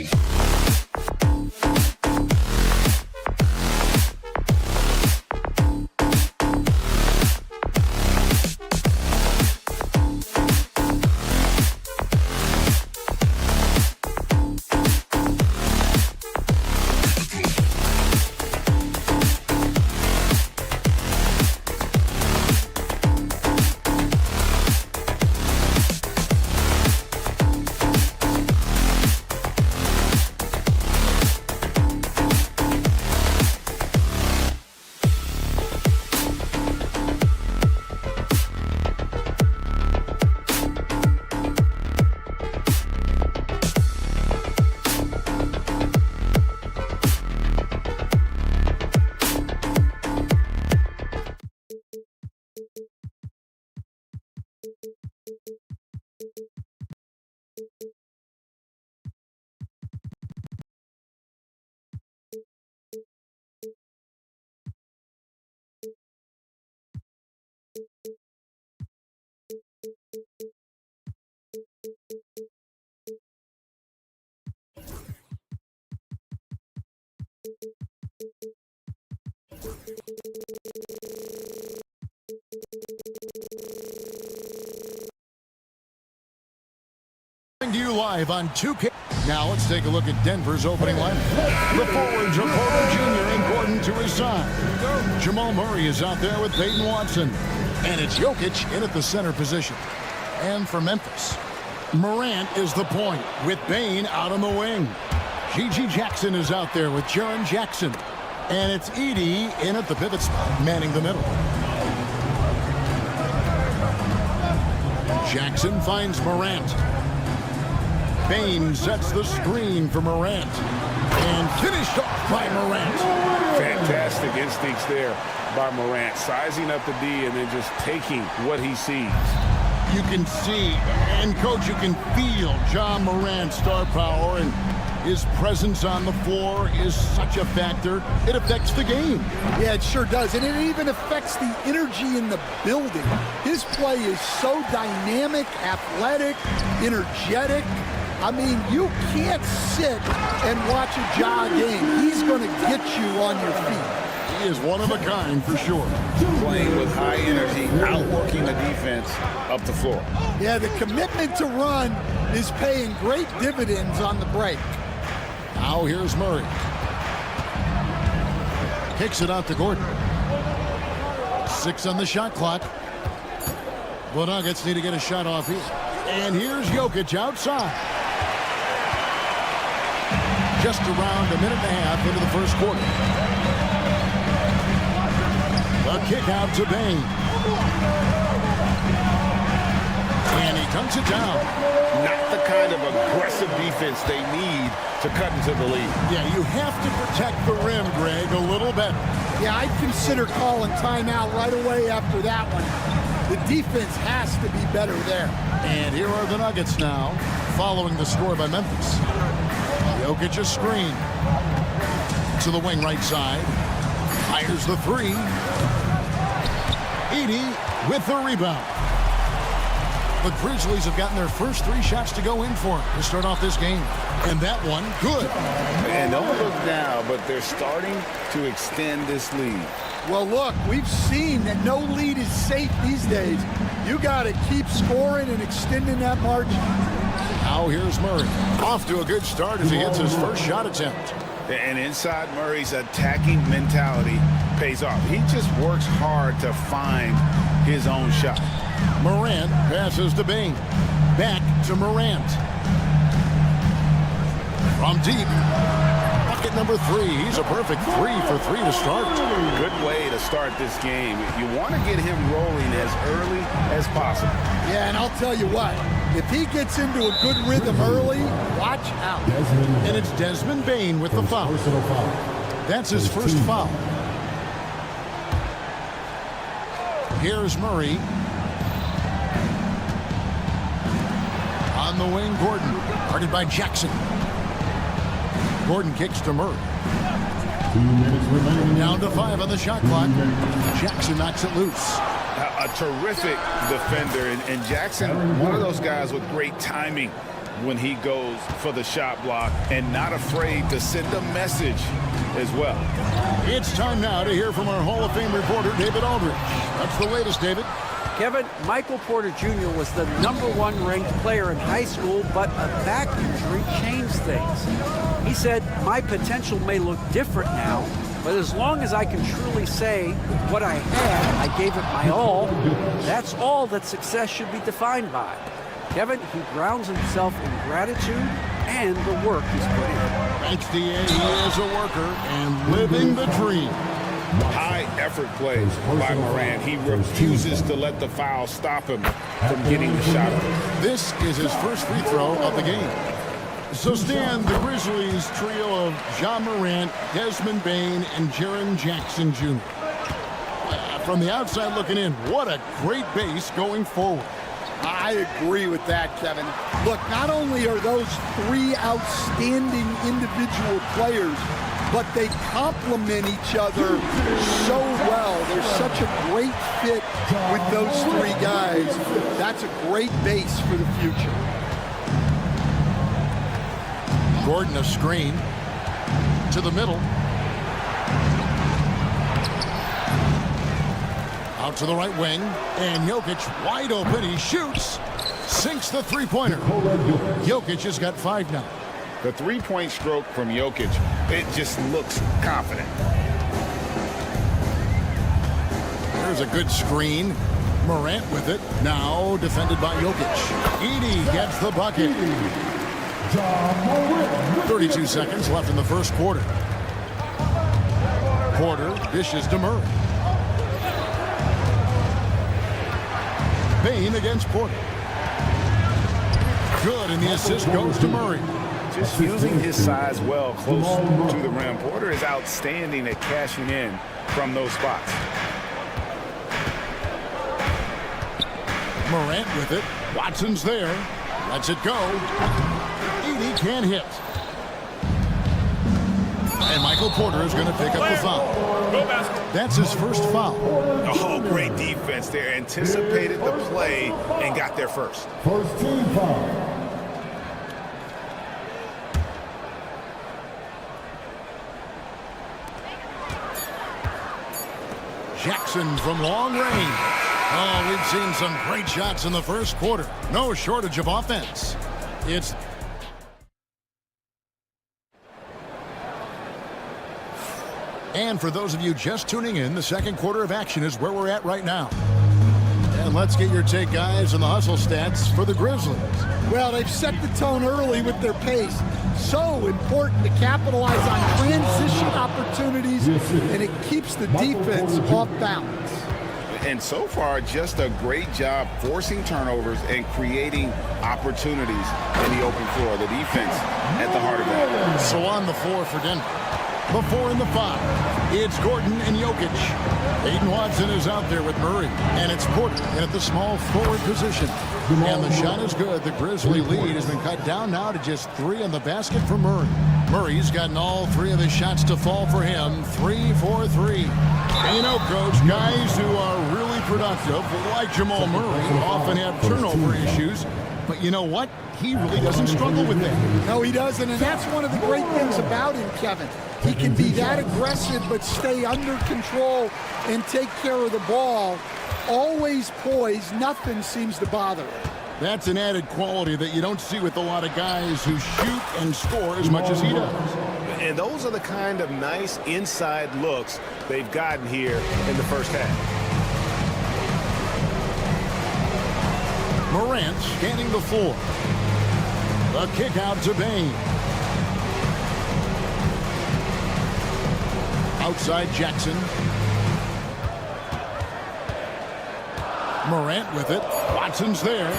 you live on 2K. Now let's take a look at Denver's opening lineup. The forwards are Porter Jr. and Gordon to his side. Jamal Murray is out there with Peyton Watson. And it's Jokic in at the center position. And for Memphis, Morant is the point with Bane out on the wing. G.G. Jackson is out there with Jaren Jackson. And it's Edey in at the pivot spot, manning the middle. Jackson finds Morant. Bane sets the screen for Morant. And finished off by Morant. Fantastic instincts there by Morant. Sizing up the D and then just taking what he sees. You can see, and Coach, you can feel John Morant's star power, and his presence on the floor is such a factor. It affects the game. Yeah, it sure does. And it even affects the energy in the building. His play is so dynamic, athletic, energetic. I mean, you can't sit and watch a Ja game. He's going to get you on your feet. He is one of a kind for sure. Playing with high energy, outworking the defense up the floor. Yeah, the commitment to run is paying great dividends on the break. Now here's Murray. Kicks it out to Gordon. 6 on the shot clock. The Nuggets need to get a shot off here. And here's Jokic outside. Just around a minute and a half into the first quarter. The kick out to Bane. And he dunks it down. Not the kind of aggressive defense they need to cut into the lead. Yeah, you have to protect the rim, Greg, a little better. Yeah, I'd consider calling timeout right away after that one. The defense has to be better there. And here are the Nuggets now, following the score by Memphis. Jokic a screen to the wing right side. Fires the three. Edey with the rebound. The Grizzlies have gotten their first 3 shots to go in for him to start off this game. And that one, good. And don't look now, but they're starting to extend this lead. Well, look, we've seen that no lead is safe these days. You got to keep scoring and extending that margin. Now here's Murray. Off to a good start as he hits his first shot attempt. And inside Murray's attacking mentality pays off. He just works hard to find his own shot. Morant passes to Bane. Back to Morant. From deep. Bucket number 3. He's a perfect 3 for 3 to start. Good way to start this game. You want to get him rolling as early as possible. Yeah, and I'll tell you what. If he gets into a good rhythm early, watch out. And it's Desmond Bane with the foul. That's his first foul. Here's Murray. On the wing, Gordon. Guarded by Jackson. Gordon kicks to Murray. 2 minutes remaining. Down to 5 on the shot clock. Jackson knocks it loose. A terrific defender, and Jackson, one of those guys with great timing. when he goes for the shot block and not afraid to send a message as well. It's time now to hear from our Hall of Fame reporter, David Aldridge. That's the latest, David. Kevin, Michael Porter Jr. was the #1 ranked player in high school, but a back injury changed things. He said, "My potential may look different now, but as long as I can truly say with what I had, I gave it my all, that's all that success should be defined by." Kevin, he grounds himself in gratitude and the work he's put in. Thanks, DA. He is a worker and living the dream. High effort plays by Morant. He refuses to let the foul stop him from getting the shot up. This is his first free throw of the game. So, Stan, the Grizzlies trio of John Morant, Desmond Bane, and Jaren Jackson Jr. From the outside looking in, what a great base going forward. I agree with that, Kevin. Look, not only are those three outstanding individual players, but they complement each other so well. There's such a great fit with those three guys. That's a great base for the future. Gordon a screen to the middle. Out to the right wing, and Jokic wide open. He shoots, sinks the three-pointer. Jokic has got 5 now. The three-point stroke from Jokic, it just looks confident. There's a good screen. Morant with it. Now defended by Jokic. Edey gets the bucket. 32 seconds left in the first quarter. Porter dishes to Murray. Bane against Porter. Good, and the assist goes to Murray. Just using his size well close to the rim. Porter is outstanding at cashing in from those spots. Morant with it. Watson's there. Lets it go. Edey can't hit. And Michael Porter is going to pick up the foul. That's his first foul. Oh, great defense there. Anticipated the play and got there first. First team foul. Jackson from long range. Oh, we've seen some great shots in the first quarter. No shortage of offense. It's And for those of you just tuning in, the second quarter of action is where we're at right now. And let's get your take, guys, on the hustle stats for the Grizzlies. Well, they've set the tone early with their pace. So important to capitalize on transition opportunities, and it keeps the defense off balance. And so far, just a great job forcing turnovers and creating opportunities in the open floor. The defense at the heart of that. So on the floor for Denver. The 4 and the 5. It's Gordon and Jokic. Aiden Watson is out there with Murray. And it's Porter in at the small forward position. And the shot is good. The Grizzly lead has been cut down now to just 3 on the basket for Murray. Murray's gotten all 3 of his shots to fall for him. 3 for 3. And you know, Coach, guys who are really productive, like Jamal Murray, often have turnover issues. But you know what? He really doesn't struggle with that. No, he doesn't, and that's one of the great things about him, Kevin. He can be that aggressive but stay under control and take care of the ball. Always poised. Nothing seems to bother him. That's an added quality that you don't see with a lot of guys who shoot and score as much as he does. And those are the kind of nice inside looks they've gotten here in the first half. Morant scanning the floor. The kick out to Bane. Outside Jackson. Morant with it. Watson's there.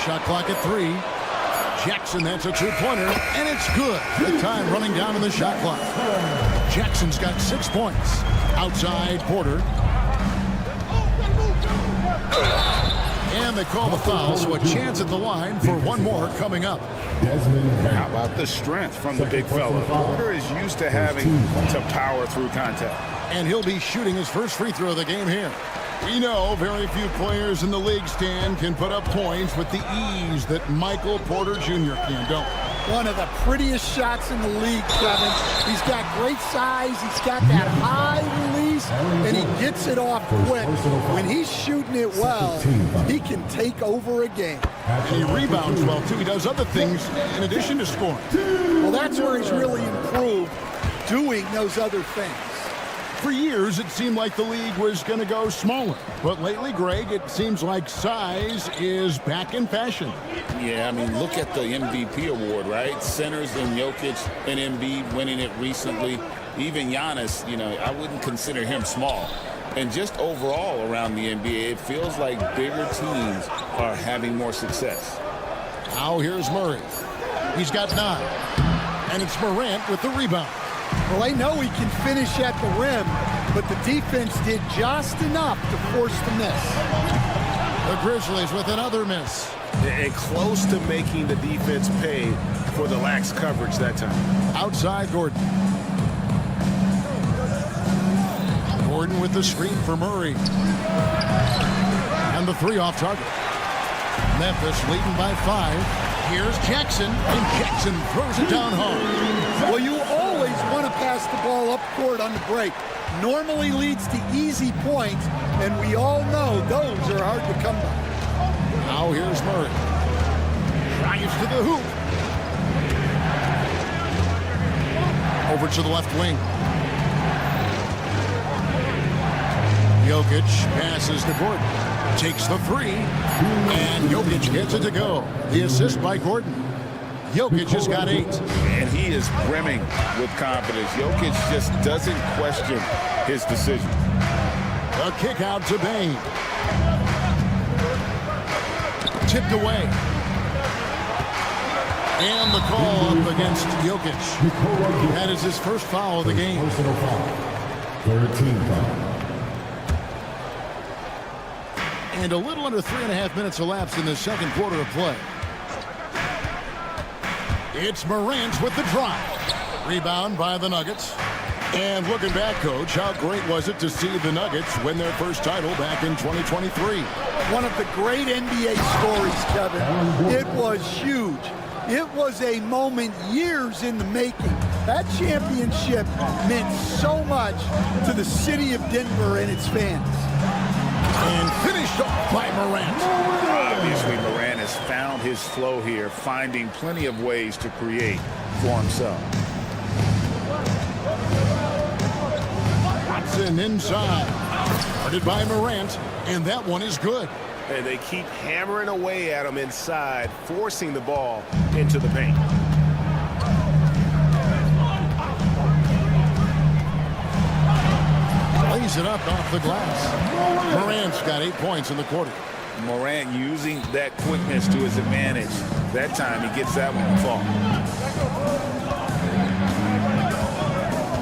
Shot clock at 3. Jackson, that's a 2-pointer, and it's good. The time running down in the shot clock. Jackson's got 6 points. Outside Porter. And they call the foul, so a chance at the line for one more coming up. How about the strength from the big fella? Porter is used to having to power through contact. And he'll be shooting his first free throw of the game here. We know very few players in the league, Stan, can put up points with the ease that Michael Porter Jr. can, don't we? One of the prettiest shots in the league, Kevin. He's got great size. He's got that high release, and he gets it off quick. When he's shooting it well, he can take over a game. And he rebounds well, too. He does other things in addition to scoring. Well, that's where he's really improved, doing those other things. For years, it seemed like the league was going to go smaller. But lately, Greg, it seems like size is back in fashion. Yeah, I mean, look at the MVP award, right? Centers and Jokic and Embiid winning it recently. Even Giannis, you know, I wouldn't consider him small. And just overall around the NBA, it feels like bigger teams are having more success. Now here's Murray. He's got 9. And it's Morant with the rebound. Well, they know he can finish at the rim, but the defense did just enough to force the miss. The Grizzlies with another miss. And close to making the defense pay for the lax coverage that time. Outside Gordon. Gordon with the screen for Murray. And the 3 off target. Memphis leading by 5. Here's Jackson, and Jackson throws it down hard. Well, you always want to pass the ball up court on the break. Normally leads to easy points, and we all know those are hard to come by. Now here's Murray. Drives to the hoop. Over to the left wing. Jokic passes to Gordon. Takes the 3. And Jokic gets it to go. The assist by Gordon. Jokic has got 8. And he is brimming with confidence. Jokic just doesn't question his decision. A kick out to Bane. Tipped away. And the call up against Jokic. That is his first foul of the game. Personal foul. 13 foul. And a little under 3.5 minutes elapsed in the second quarter of play. It's Morant with the drive. Rebound by the Nuggets. And looking back, Coach, how great was it to see the Nuggets win their first title back in 2023? One of the great NBA stories, Kevin. It was huge. It was a moment years in the making. That championship meant so much to the city of Denver and its fans. And finished off by Morant. Obviously, Morant has found his flow here, finding plenty of ways to create for himself. Watson inside. Guarded by Morant, and that one is good. And they keep hammering away at him inside, forcing the ball into the paint. Lays it up off the glass. Morant's got 8 points in the quarter. Morant using that quickness to his advantage. That time he gets that one to fall.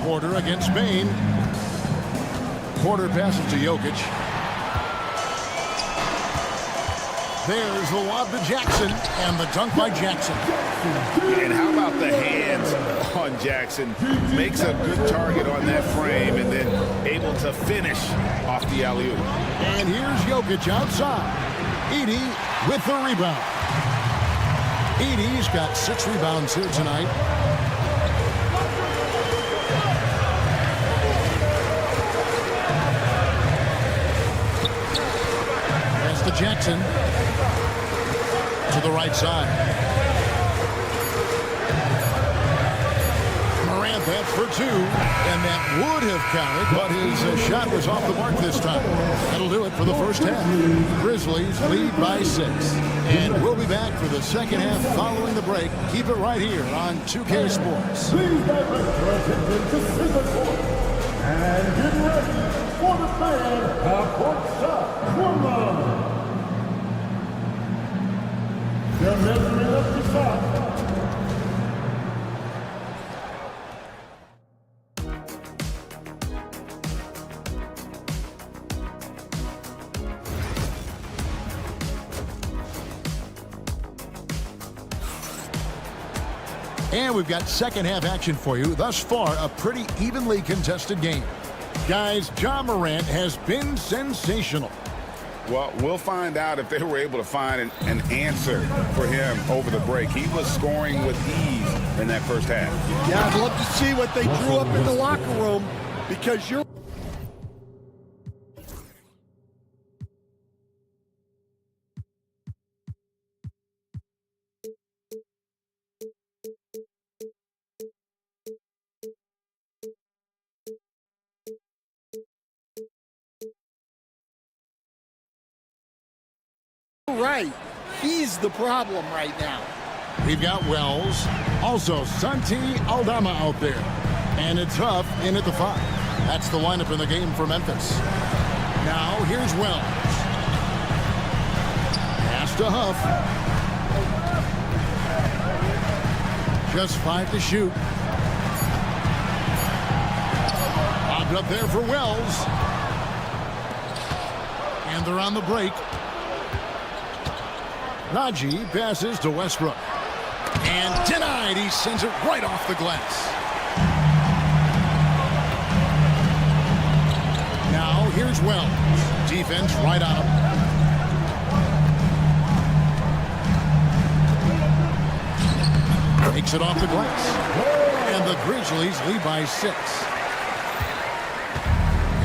Porter against Bane. Porter passes to Jokic. There's the lob to Jackson, and the dunk by Jackson. And how about the hands on Jackson? Makes a good target on that frame and then able to finish off the alley-oop. And here's Jokic outside. Edey with the rebound. Edey's got 6 rebounds here tonight. That's to Jackson. To the right side. Morant, that's for 2, and that would have counted, but his shot was off the mark this time. That'll do it for the first half. Grizzlies lead by 6, and we'll be back for the second half following the break. Keep it right here on 2K Sports. Please direct your attention to center court. And get ready for the fan courtside tournament. They're measuring up the shot. And we've got second half action for you. Thus far, a pretty evenly contested game. Guys, Ja Morant has been sensational. Well, we'll find out if they were able to find an answer for him over the break. He was scoring with ease in that first half. Yeah, I'd love to see what they drew up in the locker room, because you're right. He's the problem right now. We've got Wells, also Santi Aldama out there. And it's Huff in at the 5. That's the lineup in the game for Memphis. Now here's Wells. Pass to Huff. Just 5 to shoot. Lobbed up there for Wells. And they're on the break. Raji passes to Westbrook. And denied. He sends it right off the glass. Now here's Wells. Defense right on him. Takes it off the glass. And the Grizzlies lead by 6.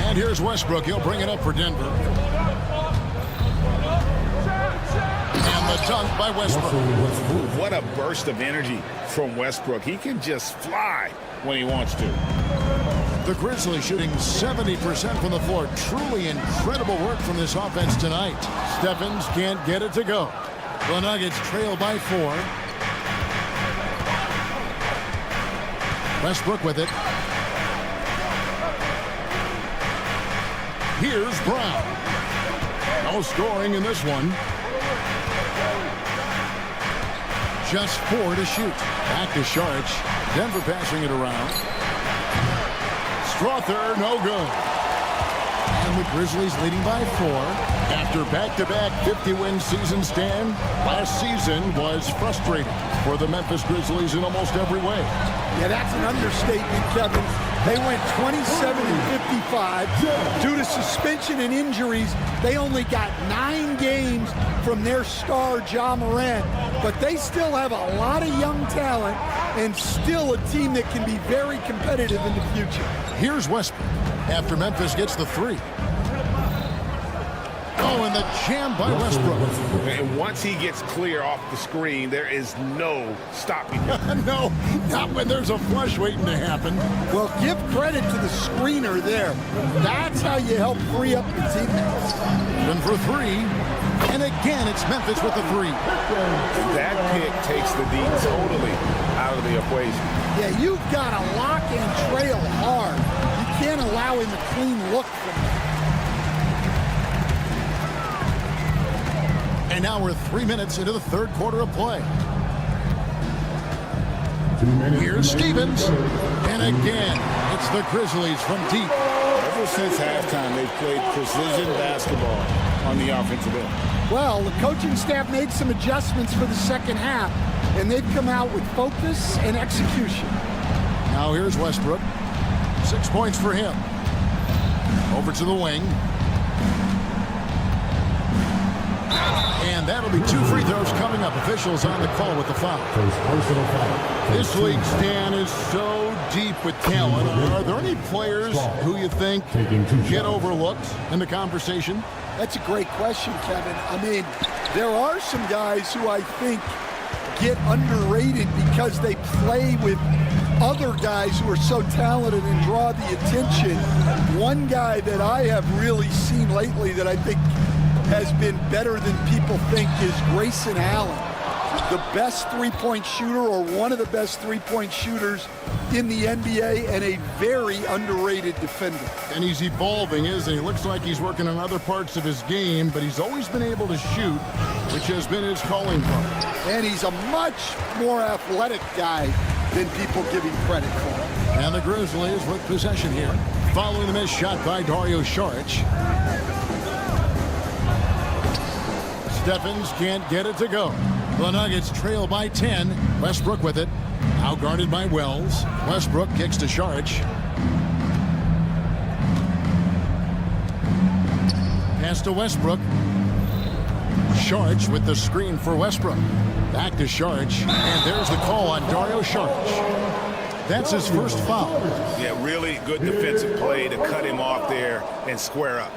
And here's Westbrook. He'll bring it up for Denver. The dunk by Westbrook. What a burst of energy from Westbrook. He can just fly when he wants to. The Grizzlies shooting 70% from the floor. Truly incredible work from this offense tonight. Stephens can't get it to go. The Nuggets trail by 4. Westbrook with it. Here's Brown. No scoring in this one. Just 4 to shoot. Back to Sharch. Denver passing it around. Strother, no good. And the Grizzlies leading by 4. After back-to-back 50-win season stand, last season was frustrating for the Memphis Grizzlies in almost every way. Yeah, that's an understatement, Kevin. They went 27-55. Due to suspension and injuries, they only got 9 games from their star, Ja Morant. But they still have a lot of young talent and still a team that can be very competitive in the future. Here's Westbrook after Memphis gets the 3. Oh, and the jam by Westbrook. And once he gets clear off the screen, there is no stopping him. No, not when there's a flush waiting to happen. Well, give credit to the screener there. That's how you help free up your teammates. And for 3. And again, it's Memphis with the 3. That pick takes the D totally out of the equation. Yeah, you've got to lock and trail hard. You can't allow him a clean look from that. And now we're 3 minutes into the 3rd quarter of play. Here's Stevens. And again, it's the Grizzlies from deep. Ever since halftime, they've played precision basketball on the offensive end. Well, the coaching staff made some adjustments for the second half, and they've come out with focus and execution. Now here's Westbrook. 6 points for him. Over to the wing. And that'll be 2 free throws coming up. Officials on the call with the foul. This league, Stan, is so deep with talent. Are there any players who you think get overlooked in the conversation? That's a great question, Kevin. I mean, there are some guys who I think get underrated because they play with other guys who are so talented and draw the attention. One guy that I have really seen lately that I think has been better than people think is Grayson Allen, the best three-point shooter or one of the best three-point shooters in the NBA and a very underrated defender. And he's evolving, isn't he? Looks like he's working on other parts of his game, but he's always been able to shoot, which has been his calling card. And he's a much more athletic guy than people give him credit for. And the Grizzlies with possession here. Following the missed shot by Dario Saric. Stephens can't get it to go. The Nuggets trail by 10. Westbrook with it. Now guarded by Wells. Westbrook kicks to Saric. Pass to Westbrook. Sharge with the screen for Westbrook. Back to Sharge, and there's the call on Dario Sharge. That's his first foul. Yeah, really good defensive play to cut him off there and square up.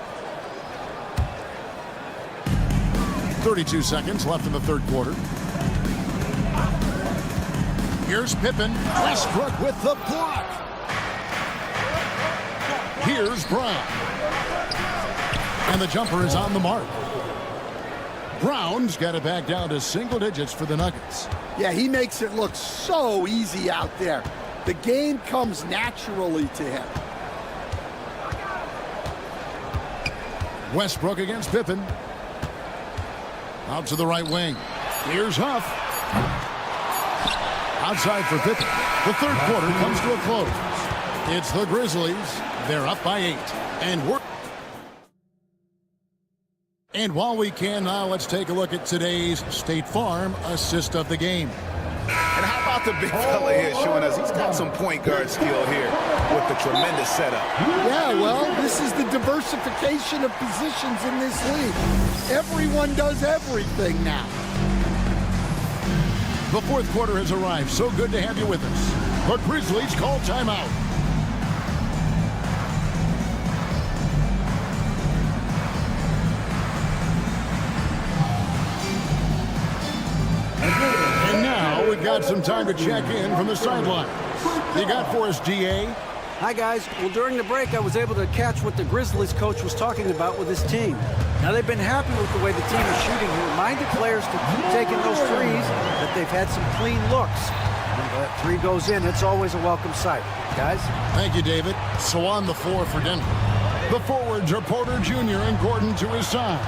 32 seconds left in the third quarter. Here's Pippen. Westbrook with the block. Here's Brown. And the jumper is on the mark. Brown's got it back down to single digits for the Nuggets. Yeah, he makes it look so easy out there. The game comes naturally to him. Westbrook against Pippen. Out to the right wing. Here's Huff. Outside for Pippen. The third quarter comes to a close. It's the Grizzlies. They're up by 8. And while we can now, let's take a look at today's State Farm assist of the game. And how about the big fella here showing us he's got some point guard skill here with the tremendous setup. Yeah, well, this is the diversification of positions in this league. Everyone does everything now. The fourth quarter has arrived. So good to have you with us. The Grizzlies call timeout. And now we've got some time to check in from the sideline. You got for us, GA? Hi, guys. Well, during the break, I was able to catch what the Grizzlies coach was talking about with his team. Now, they've been happy with the way the team is shooting. He reminded players to keep taking those threes, that they've had some clean looks. When that three goes in, it's always a welcome sight. Guys? Thank you, David. So on the floor for Denver. The forwards are Porter Jr. and Gordon to his side.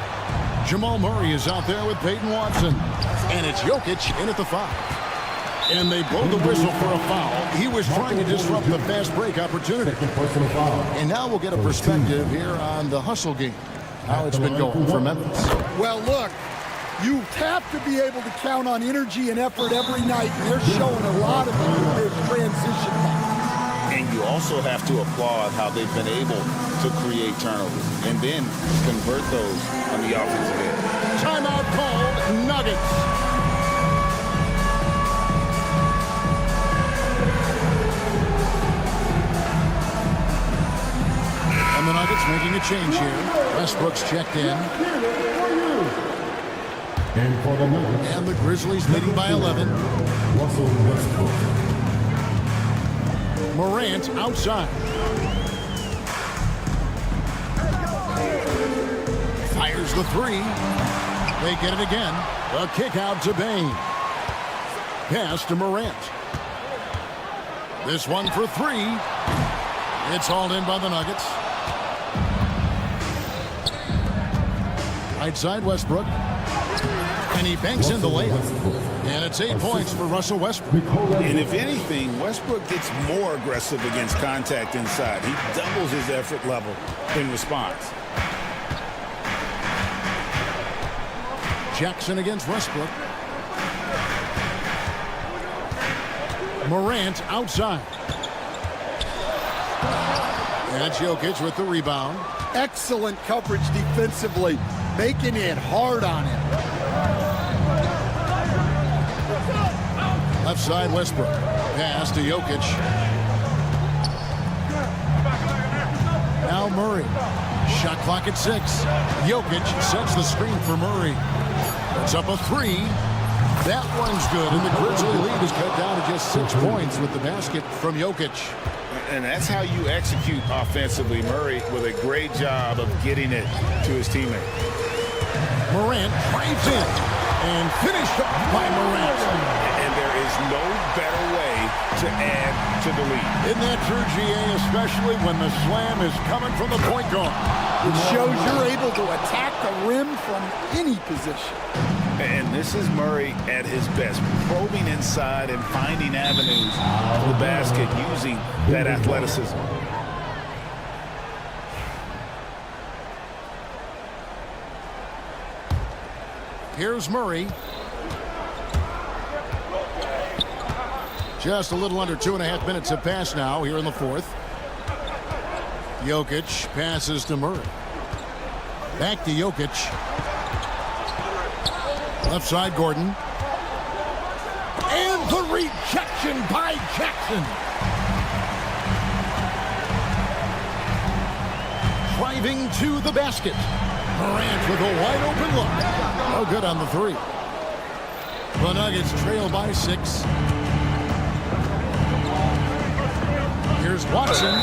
Jamal Murray is out there with Peyton Watson. And it's Jokic in at the 5. And they blow the whistle for a foul. He was trying to disrupt the fast break opportunity. And now we'll get a perspective here on the hustle game. How it's been going for Memphis. Well, look, you have to be able to count on energy and effort every night, and they're showing a lot of it with their transition lines. And you also have to applaud how they've been able to create turnovers and then convert those on the offensive end. Timeout called, Nuggets. And the Nuggets making a change here. Westbrook's checked in. And for the Nuggets, And the Grizzlies leading by 11. Russell Westbrook. Morant outside. Fires the three. They get it again. A kick out to Bain. Pass to Morant. This one for 3. It's hauled in by the Nuggets. Right side Westbrook. And he banks in the layup. And it's 8 points for Russell Westbrook. And if anything, Westbrook gets more aggressive against contact inside. He doubles his effort level in response. Jackson against Westbrook. Morant outside. And Jokic with the rebound. Excellent coverage defensively, making it hard on him. Left side Westbrook. Pass to Jokic. Now Murray. Shot clock at 6. Jokic sets the screen for Murray. It's up a 3. That one's good, and the Grizzly lead is cut down to just 6 points with the basket from Jokic. And that's how you execute offensively. Murray with a great job of getting it to his teammate. Morant drives in and finished off by Morant. And there is no better way to add to the lead. Isn't that true, GA, especially when the slam is coming from the point guard? It shows you're able to attack the rim from any position. And this is Murray at his best, probing inside and finding avenues to the basket using that athleticism. Here's Murray. Just a little under 2.5 minutes have passed now here in the fourth. Jokic passes to Murray. Back to Jokic. Left side, Gordon. And the rejection by Jackson. Driving to the basket. Morant with a wide open look. No good on the three. The Nuggets trail by 6. Here's Watson.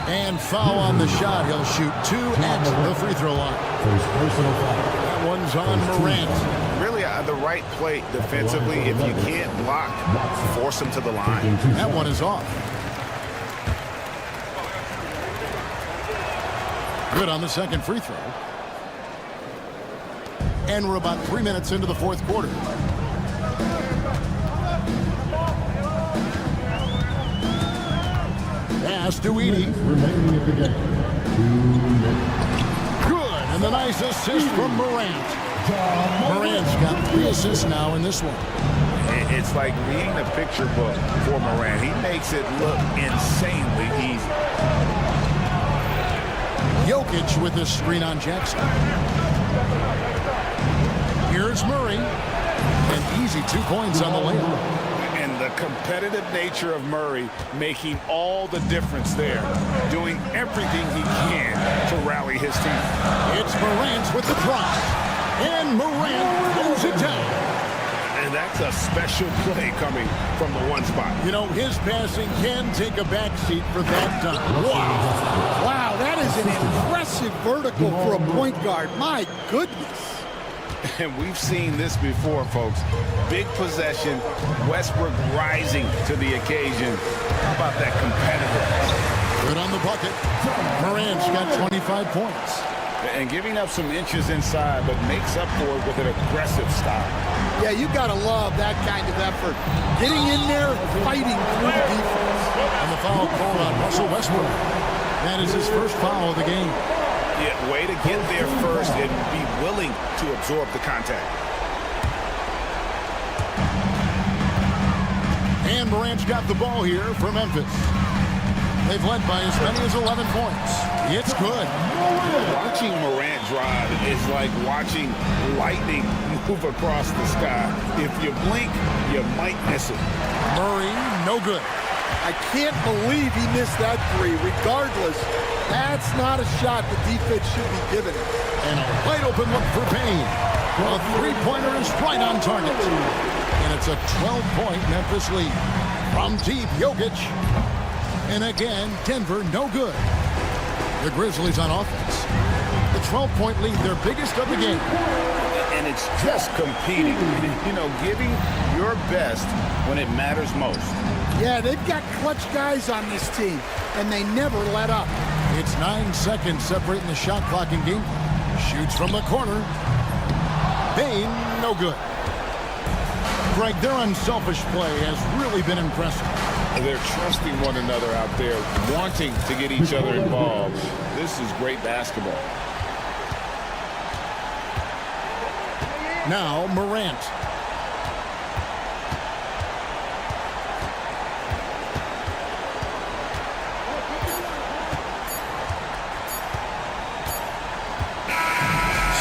And foul on the shot. He'll shoot 2 at the free throw line. That one's on Morant. Really the right play defensively. If you can't block, force him to the line. That one is off. Good on the second free throw. And we're about 3 minutes into the fourth quarter. Pass to Edie. Remaining in the game. 2 minutes. Good. And the nice assist from Morant. Morant's got 3 assists now in this one. It's like reading a picture book for Morant. He makes it look insanely easy. Jokic with the screen on Jackson. Here's Murray. An easy 2 points on the layup. And the competitive nature of Murray making all the difference there. Doing everything he can to rally his team. It's Morant with the drive. And Morant throws it down. And that's a special play coming from the one spot. You know, his passing can take a backseat for that dunk. Wow. Wow, that is an impressive vertical for a point guard. My goodness. And we've seen this before, folks. Big possession, Westbrook rising to the occasion. How about that competitive? Good on the bucket. Morant's got 25 points. And giving up some inches inside, but makes up for it with an aggressive style. Yeah, you got to love that kind of effort. Getting in there, fighting through the defense. And the foul called on Russell Westbrook. That is his first foul of the game. Yeah, way to get there first and be willing to absorb the contact. And Morant's got the ball here for Memphis. They've led by as many as 11 points. It's good. Watching Morant drive is like watching lightning move across the sky. If you blink, you might miss it. Murray, no good. I can't believe he missed that 3. Regardless, that's not a shot the defense should be giving him. And a wide open look for Payne. A three-pointer is right on target. And it's a 12-point Memphis lead. From deep, Jokic. And again, Denver, no good. The Grizzlies on offense. The 12-point lead, their biggest of the game. And it's just competing. You know, giving your best when it matters most. Yeah, they've got clutch guys on this team, and they never let up. It's 9 seconds separating the shot clock and game. Shoots from the corner. Payne, no good. Greg, their unselfish play has really been impressive. They're trusting one another out there, wanting to get each other involved. This is great basketball. Now, Morant.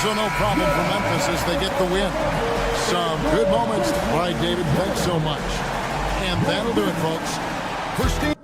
So no problem for Memphis as they get the win. Some good moments. All right, David, thanks so much. And that'll do it, folks. For Steve.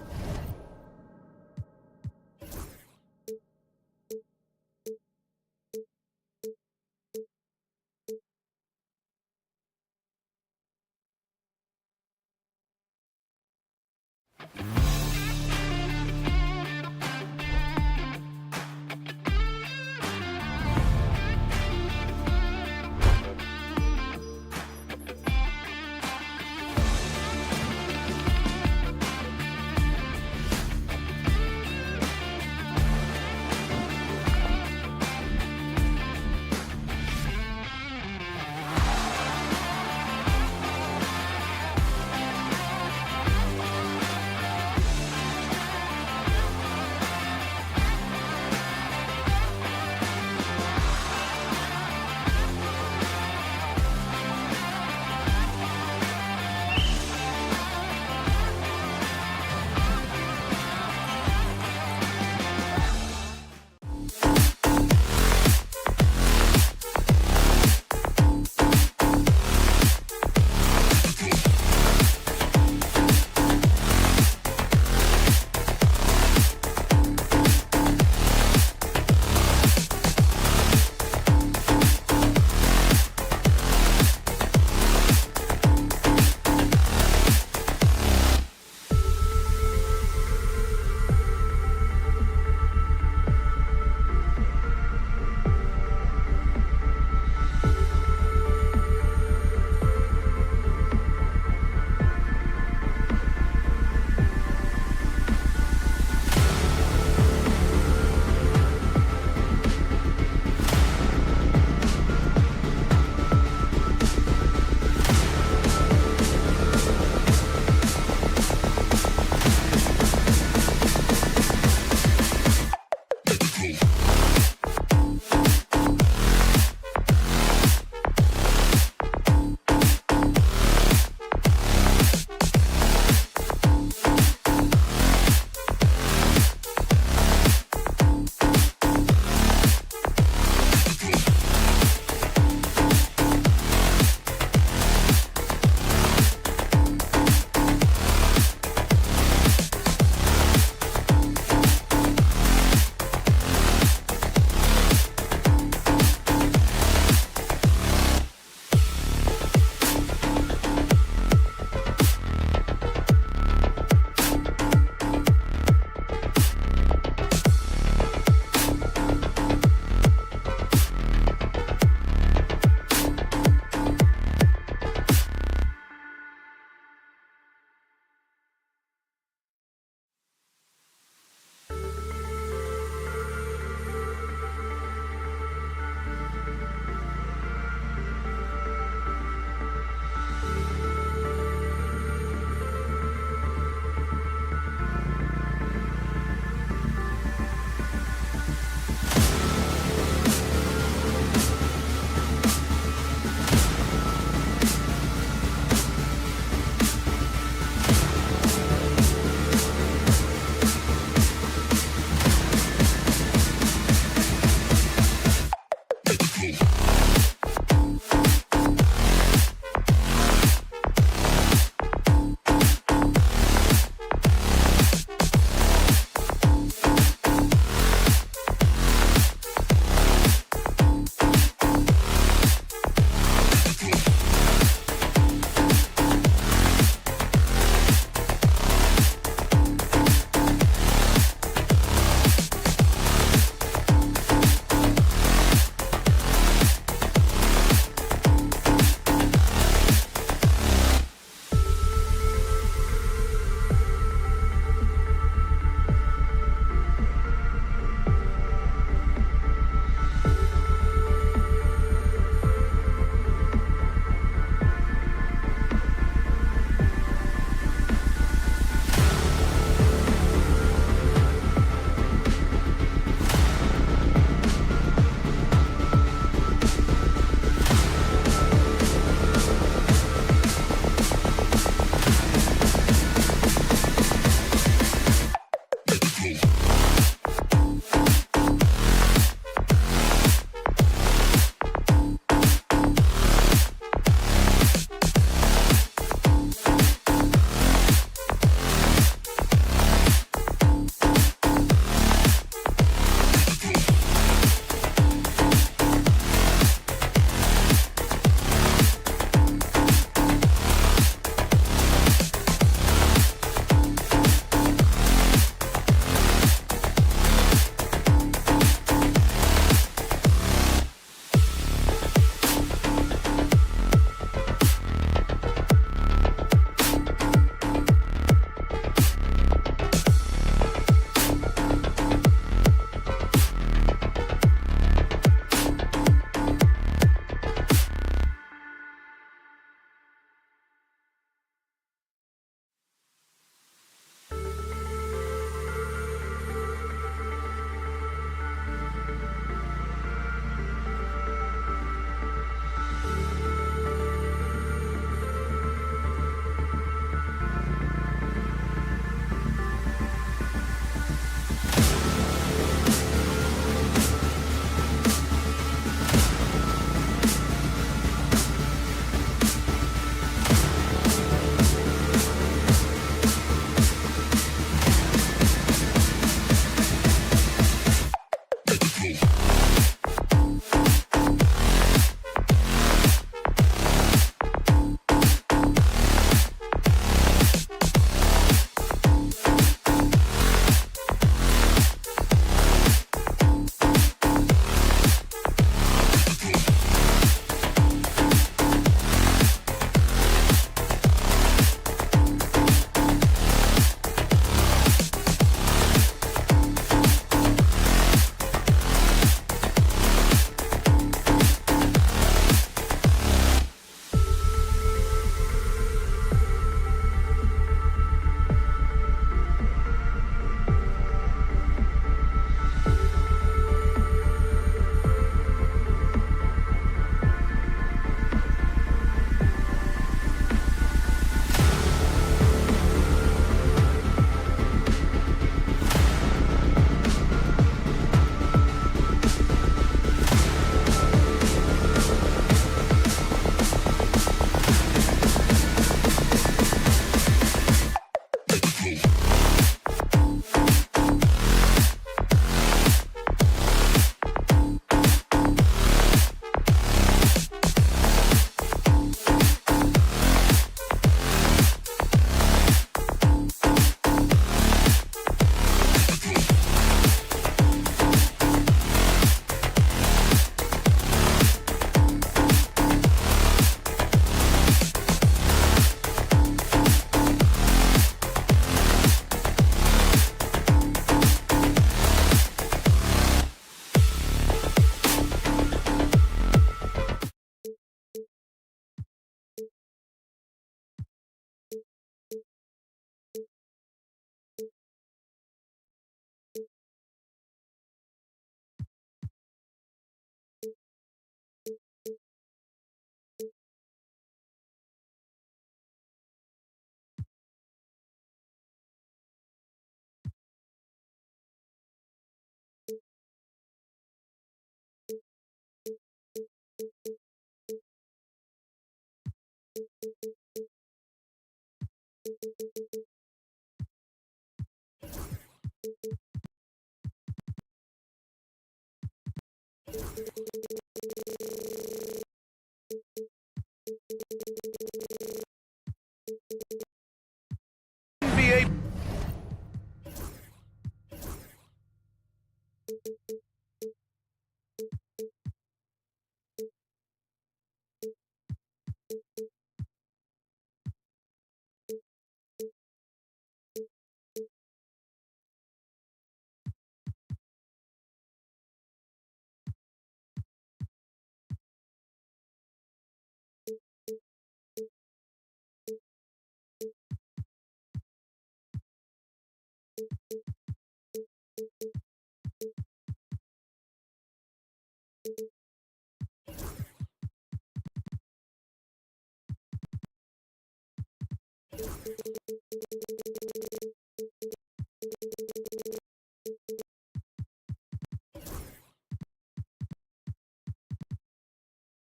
NBA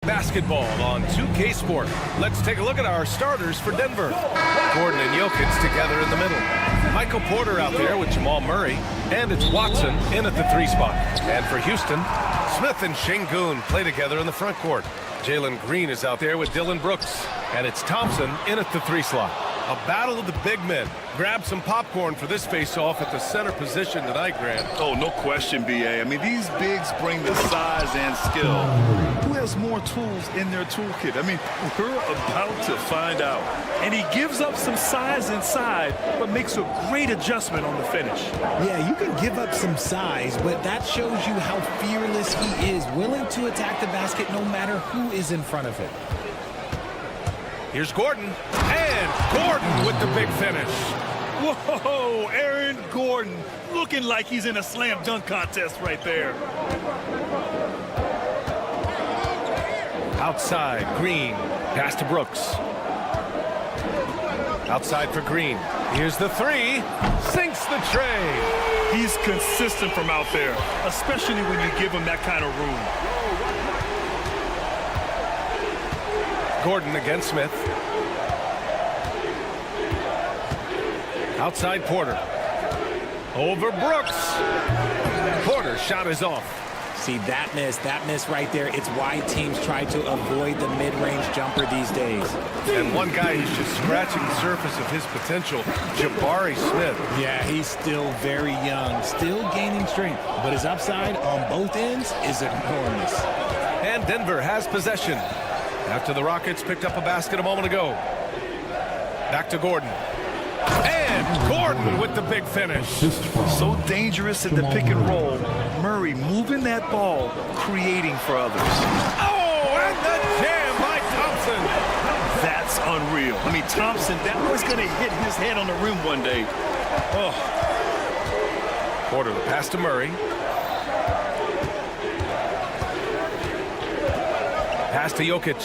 Basketball on 2K Sport. Let's take a look at our starters for Denver. Gordon and Jokic together in the middle. Michael Porter out there with Jamal Murray. And it's Watson in at the 3 spot. And for Houston, Smith and Şengün play together in the front court. Jalen Green is out there with Dillon Brooks. And it's Thompson in at the 3 slot. A battle of the big men. Grab some popcorn for this face-off at the center position tonight, Grant. Oh, no question, B.A. I mean, these bigs bring the size and skill. Who has more tools in their toolkit? I mean, we're about to find out. And he gives up some size inside, but makes a great adjustment on the finish. Yeah, you can give up some size, but that shows you how fearless he is, willing to attack the basket no matter who is in front of him. Here's Gordon, and Gordon with the big finish. Whoa, Aaron Gordon looking like he's in a slam dunk contest right there. Outside, Green, pass to Brooks. Outside for Green. Here's the 3, sinks the tray. He's consistent from out there, especially when you give him that kind of room. Gordon against Smith. Outside Porter. Over Brooks. Porter's shot is off. See, that miss right there, it's why teams try to avoid the mid-range jumper these days. And one guy who's just scratching the surface of his potential, Jabari Smith. Yeah, he's still very young, still gaining strength, but his upside on both ends is enormous. And Denver has possession after the Rockets picked up a basket a moment ago. Back to Gordon. And Gordon with the big finish. So dangerous in the pick and roll. Murray moving that ball, creating for others. Oh, and the jam by Thompson. That's unreal. I mean, Thompson, that was going to hit his head on the rim one day. Oh. Porter, the pass to Murray. Pass to Jokic.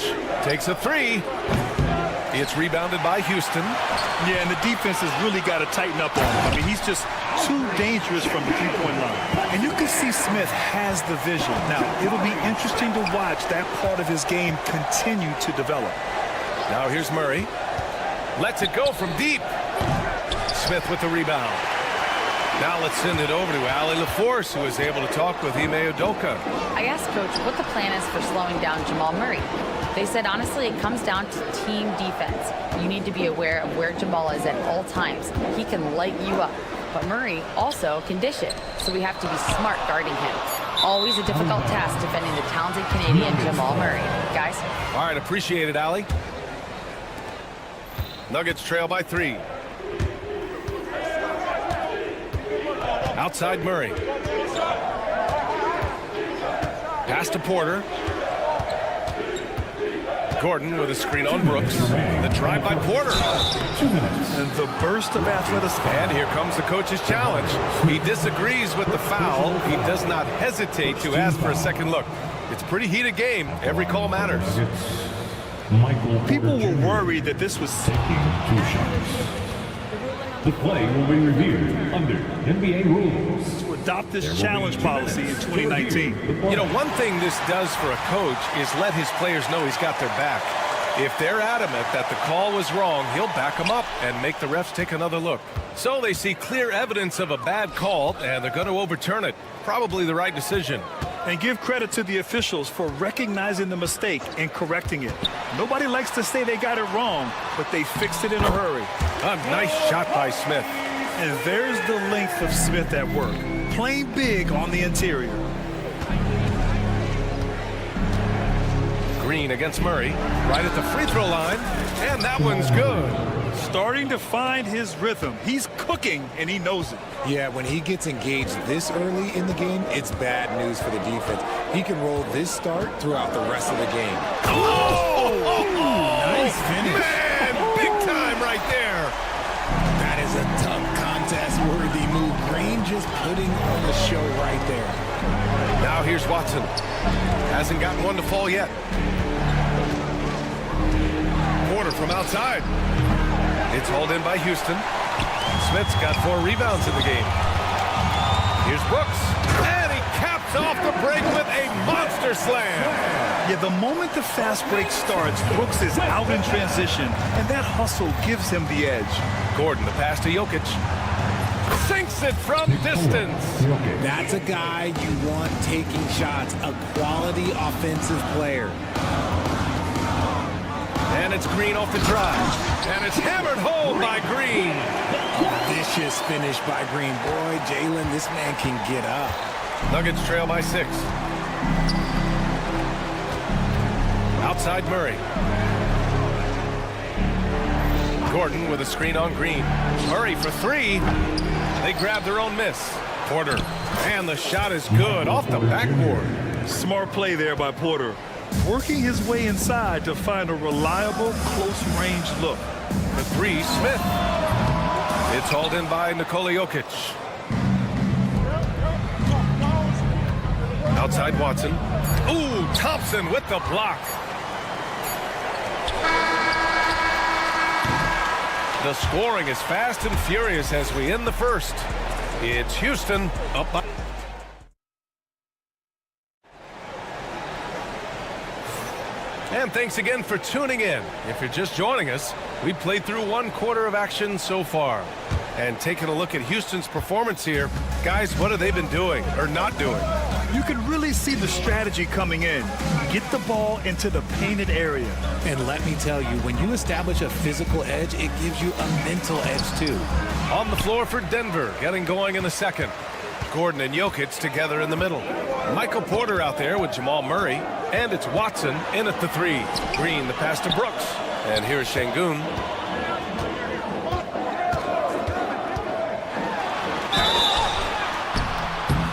Takes a 3. It's rebounded by Houston. Yeah, and the defense has really got to tighten up on him. I mean, he's just too dangerous from the three-point line. And you can see Smith has the vision. Now, it'll be interesting to watch that part of his game continue to develop. Now here's Murray. Lets it go from deep. Smith with the rebound. Now let's send it over to Ali LaForce, who is able to talk with Ime Udoka. I asked Coach what the plan is for slowing down Jamal Murray. They said, honestly, it comes down to team defense. You need to be aware of where Jamal is at all times. He can light you up, but Murray also can dish it, so we have to be smart guarding him. Always a difficult task defending the talented Canadian Jamal Murray. Guys? All right, appreciate it, Ali. Nuggets trail by 3. Outside Murray. Pass to Porter. Gordon with a screen on Brooks. The drive by Porter. And the burst of athleticism. And here comes the coach's challenge. He disagrees with the foul. He does not hesitate to ask for a second look. It's a pretty heated game. Every call matters. People were worried that this was... Taking 2 shots. The play will be reviewed under NBA rules. to adopt this challenge policy in 2019. You know, one thing this does for a coach is let his players know he's got their back. If they're adamant that the call was wrong, he'll back them up and make the refs take another look. So they see clear evidence of a bad call, and they're going to overturn it. Probably the right decision. And give credit to the officials for recognizing the mistake and correcting it. Nobody likes to say they got it wrong, but they fixed it in a hurry. A nice shot by Smith. And there's the length of Smith at work, playing big on the interior. Green against Murray, right at the free throw line, and that one's good. Starting to find his rhythm. He's cooking, and he knows it. Yeah, when he gets engaged this early in the game, it's bad news for the defense. He can roll this start throughout the rest of the game. Nice finish. Man, big time right there. That is a tough contest-worthy move. Green just putting on the show right there. Now here's Watson. Hasn't gotten one to fall yet. Porter from outside. It's hauled in by Houston. Smith's got 4 rebounds in the game. Here's Brooks. And he caps off the break with a monster slam. Yeah, the moment the fast break starts, Brooks is out in transition, and that hustle gives him the edge. Gordon, the pass to Jokic. Sinks it from distance. That's a guy you want taking shots, a quality offensive player. And it's Green off the drive. And it's hammered home by Green. A vicious finish by Green. Boy, Jalen, this man can get up. Nuggets trail by 6. Outside Murray. Gordon with a screen on Green. Murray for 3. They grab their own miss. Porter. And the shot is good off the backboard. Smart play there by Porter. Working his way inside to find a reliable, close-range look. The 3, Smith. It's hauled in by Nikola Jokic. Outside Watson. Ooh, Thompson with the block. The scoring is fast and furious as we end the first. It's Houston up by... And thanks again for tuning in. If you're just joining us, we played through 1 quarter of action so far. And taking a look at Houston's performance here, guys, what have they been doing or not doing? You can really see the strategy coming in. Get the ball into the painted area. And let me tell you, when you establish a physical edge, it gives you a mental edge too. On the floor for Denver, getting going in the second. Gordon and Jokic together in the middle. Michael Porter out there with Jamal Murray. And it's Watson in at the 3. Green, the pass to Brooks. And here's Şengün.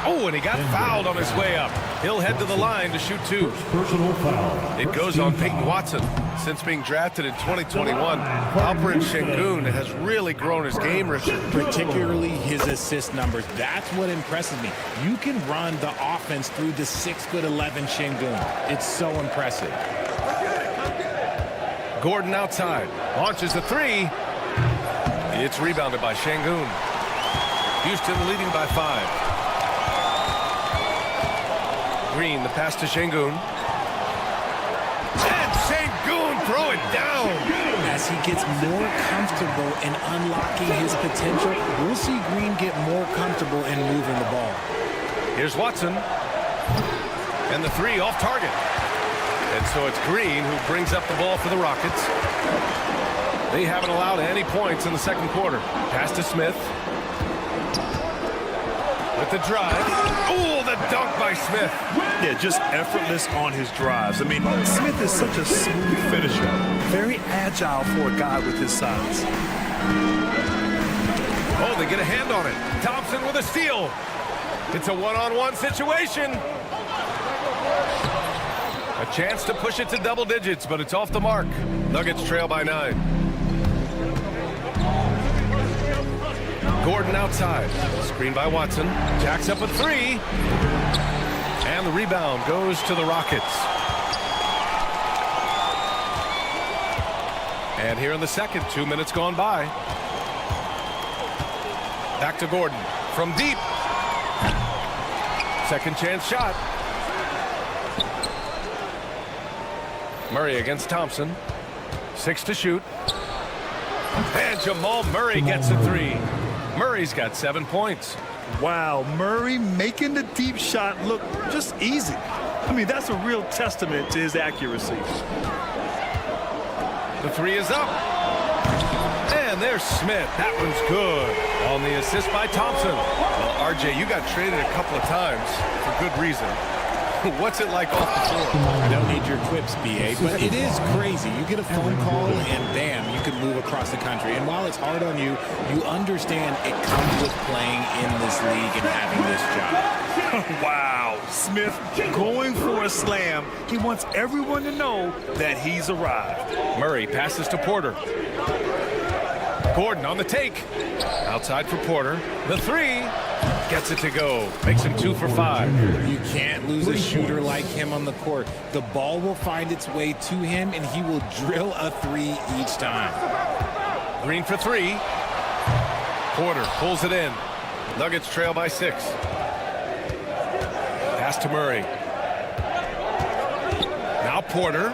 Oh, and he got fouled on his way up. He'll head to the line to shoot 2. Personal foul. It goes on Peyton Watson. Since being drafted in 2021, Alperen Şengün has really grown his game, Richard. Particularly his assist numbers. That's what impresses me. You can run the offense through the 6'11" Şengün. It's so impressive. Gordon outside. Launches a 3. It's rebounded by Şengün. Houston leading by 5. Green, the pass to Şengün. And Şengün throw it down. As he gets more comfortable in unlocking his potential, we'll see Green get more comfortable in moving the ball. Here's Watson. And the 3 off target. And so it's Green who brings up the ball for the Rockets. They haven't allowed any points in the second quarter. Pass to Smith. With the drive. Oh, the dunk by Smith. Yeah, just effortless on his drives. I mean, Smith is such a smooth finisher. Very agile for a guy with his size. Oh, they get a hand on it. Thompson with a steal. It's a one-on-one situation. A chance to push it to double digits, but it's off the mark. Nuggets trail by 9. Gordon outside. Screen by Watson. Jacks up a 3. And the rebound goes to the Rockets. And here in the second, 2 minutes gone by. Back to Gordon. From deep. Second chance shot. Murray against Thompson. 6 to shoot. And Jamal Murray gets a 3. Murray's got 7 points. Wow, Murray making the deep shot look just easy. I mean, that's a real testament to his accuracy. The 3 is up. And there's Smith. That one's good. On the assist by Thompson. Well, RJ, you got traded a couple of times for good reason. What's it like off the floor? I don't need your quips, BA, but it is crazy. You get a phone call and bam, you can move across the country. And while it's hard on you, you understand it comes with playing in this league and having this job. Wow, Smith going for a slam. He wants everyone to know that he's arrived. Murray passes to Porter. Gordon on the take. Outside for Porter. The 3. Gets it to go. Makes him 2 for 5. You can't lose a shooter like him on the court. The ball will find its way to him, and he will drill a 3 each time. Green for 3. Porter pulls it in. Nuggets trail by 6. Pass to Murray. Porter.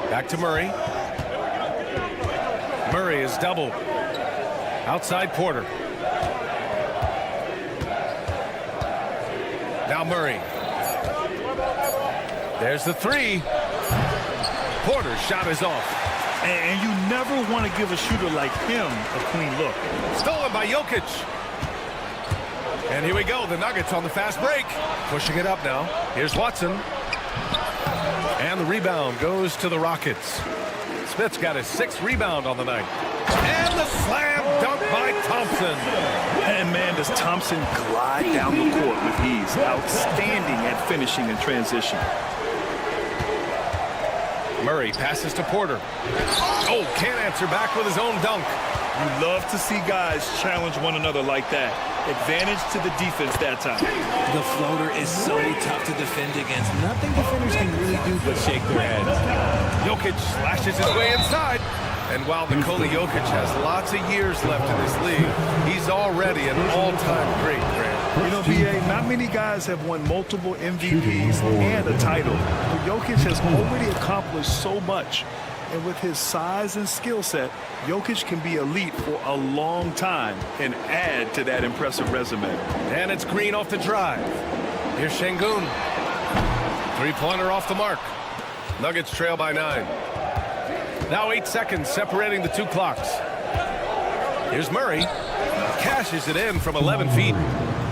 Back to Murray. Murray is doubled. Outside Porter. Now Murray. There's the three. Porter's shot is off. And you never want to give a shooter like him a clean look. Stolen by Jokic. And here we go. The Nuggets on the fast break. Pushing it up now. Here's Watson. And the rebound goes to the Rockets. Smith's got his 6th rebound on the night. And the slam dunk by Thompson. And man, does Thompson glide down the court with ease. Outstanding at finishing in transition. Murray passes to Porter. Oh, can't answer back with his own dunk. You love to see guys challenge one another like that. Advantage to the defense that time. The floater is so tough to defend against. Nothing defenders can really do but shake their heads. Jokic slashes his way inside. And while Nikola Jokic has lots of years left in this league, he's already an all-time great, Grant. You know, BA, not many guys have won multiple MVPs and a title. But Jokic has already accomplished so much. And with his size and skill set, Jokic can be elite for a long time and add to that impressive resume. And it's Green off the drive. Here's Şengün. Three-pointer off the mark. Nuggets trail by 9. Now 8 seconds separating the two clocks. Here's Murray. Cashes it in from 11 feet.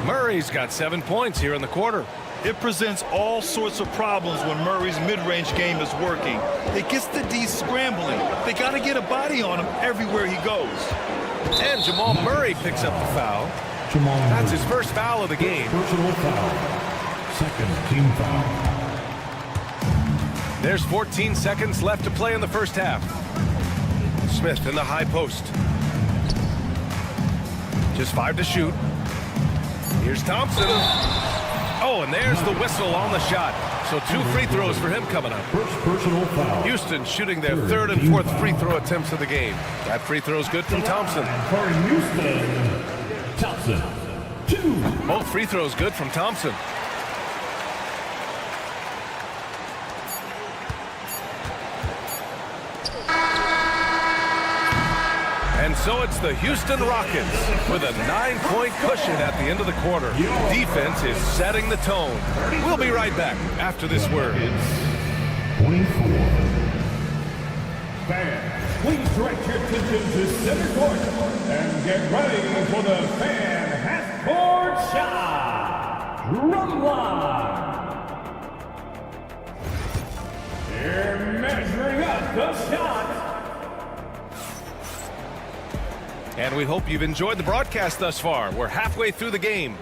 Murray's got 7 points here in the quarter. It presents all sorts of problems when Murray's mid-range game is working. It gets the D scrambling. They got to get a body on him everywhere he goes. And Jamal Murray picks up the foul. That's his first foul of the game. Personal foul. Second team foul. There's 14 seconds left to play in the first half. Smith in the high post. Just 5 to shoot. Here's Thompson. Oh, and there's the whistle on the shot. So 2 free throws for him coming up. First personal foul. Houston shooting their 3rd and 4th free throw attempts of the game. That free throw's good from Thompson. For Houston, Thompson. 2. Both free throws good from Thompson. And so it's the Houston Rockets with a 9-point cushion at the end of the quarter. Defense is setting the tone. We'll be right back after this word. 24. Fans, please direct your attention to center court and get ready for the fan half-court shot. Drum line. They're measuring up the shot. And we hope you've enjoyed the broadcast thus far. We're halfway through the game.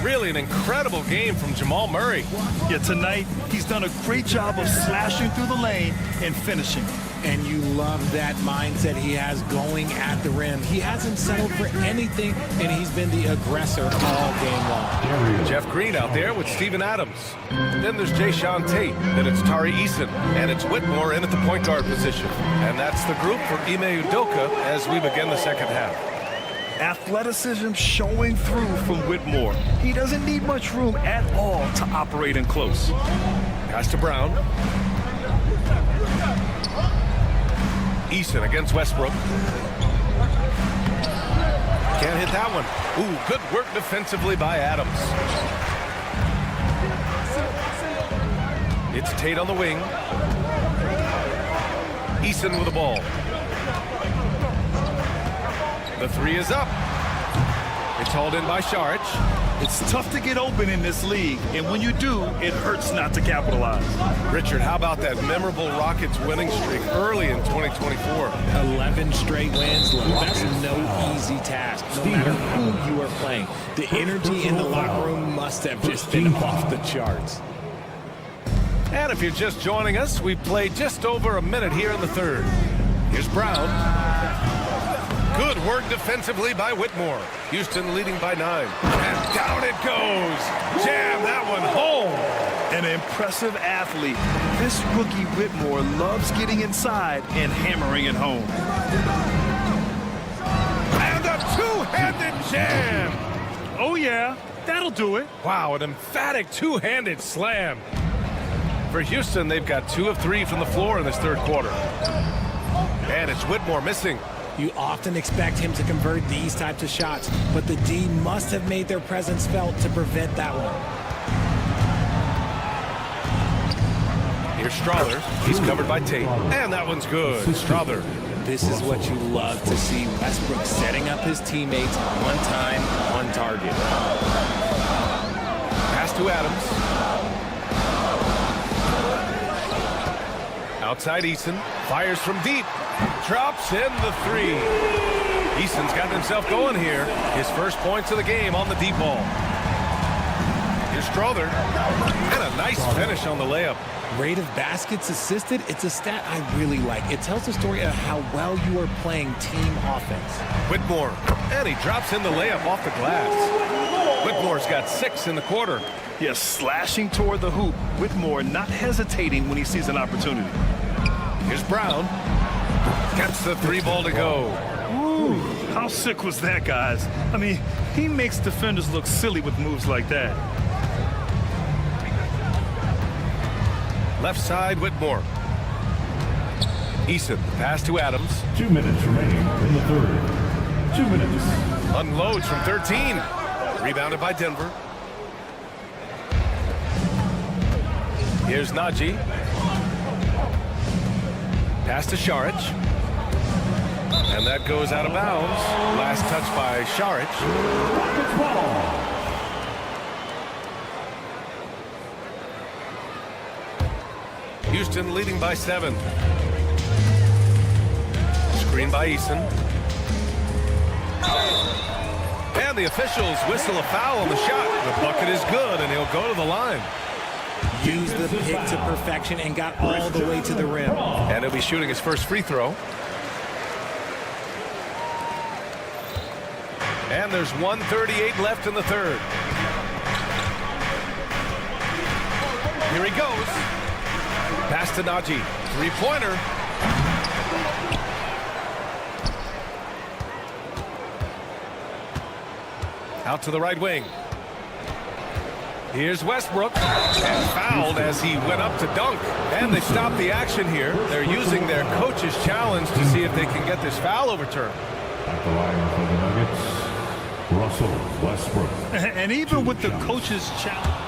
Really an incredible game from Jamal Murray. Yeah, tonight he's done a great job of slashing through the lane and finishing. And you love that mindset he has going at the rim. He hasn't settled for anything, and he's been the aggressor all game long. Jeff Green out there with Steven Adams. Then there's Jayshawn Tate. Then it's Tari Eason. And it's Whitmore in at the point guard position. And that's the group for Ime Udoka as we begin the second half. Athleticism showing through from Whitmore. He doesn't need much room at all to operate in close. Pass to Brown. Eason against Westbrook. Can't hit that one. Ooh, good work defensively by Adams. It's Tate on the wing. Eason with the ball. The 3 is up. It's hauled in by Saric. It's tough to get open in this league, and when you do, it hurts not to capitalize. Richard, how about that memorable Rockets winning streak early in 2024? 11 straight wins, Lou. That's no easy task, no matter who you are playing. The energy in the locker room must have just been off the charts. And if you're just joining us, we've played just over a minute here in the third. Here's Brown. Good work defensively by Whitmore. Houston leading by 9. And down it goes. Jam that one home. An impressive athlete. This rookie Whitmore loves getting inside and hammering it home. And a two-handed jam. Oh, yeah. That'll do it. Wow, an emphatic two-handed slam. For Houston, they've got 2 of 3 from the floor in this third quarter. And it's Whitmore missing. You often expect him to convert these types of shots, but the D must have made their presence felt to prevent that one. Here's Strother. He's covered by Tate. And that one's good. Strother. This is what you love to see. Westbrook setting up his teammates one time, on target. Pass to Adams. Outside Eason. Fires from deep. Drops in the 3. Eason's gotten himself going here. His first points of the game on the deep ball. Here's Strother. And a nice finish on the layup. Rate of baskets assisted, it's a stat I really like. It tells the story of how well you are playing team offense. Whitmore, and he drops in the layup off the glass. Whitmore's got 6 in the quarter. Yes, slashing toward the hoop. Whitmore not hesitating when he sees an opportunity. Here's Brown. Gets the 3 ball to go. Ooh, how sick was that, guys? I mean, he makes defenders look silly with moves like that. Left side, Whitmore. Eason, pass to Adams. 2 minutes remaining in the third. 2 minutes. Unloads from 13. Rebounded by Denver. Here's Najee. Pass to Šarić. And that goes out of bounds. Last touch by Šarić. Rockets ball. Houston leading by 7. Screen by Eason. And the officials whistle a foul on the shot. The bucket is good, and he'll go to the line. Used the pick to perfection and got all the way to the rim. And he'll be shooting his first free throw. And there's 1:38 left in the third. Here he goes. Pass to Najee. 3-pointer. Out to the right wing. Here's Westbrook. And fouled as he went up to dunk. And they stopped the action here. They're using their coach's challenge to see if they can get this foul overturned. At the line for the Nuggets, Russell Westbrook. And even with the coach's challenge,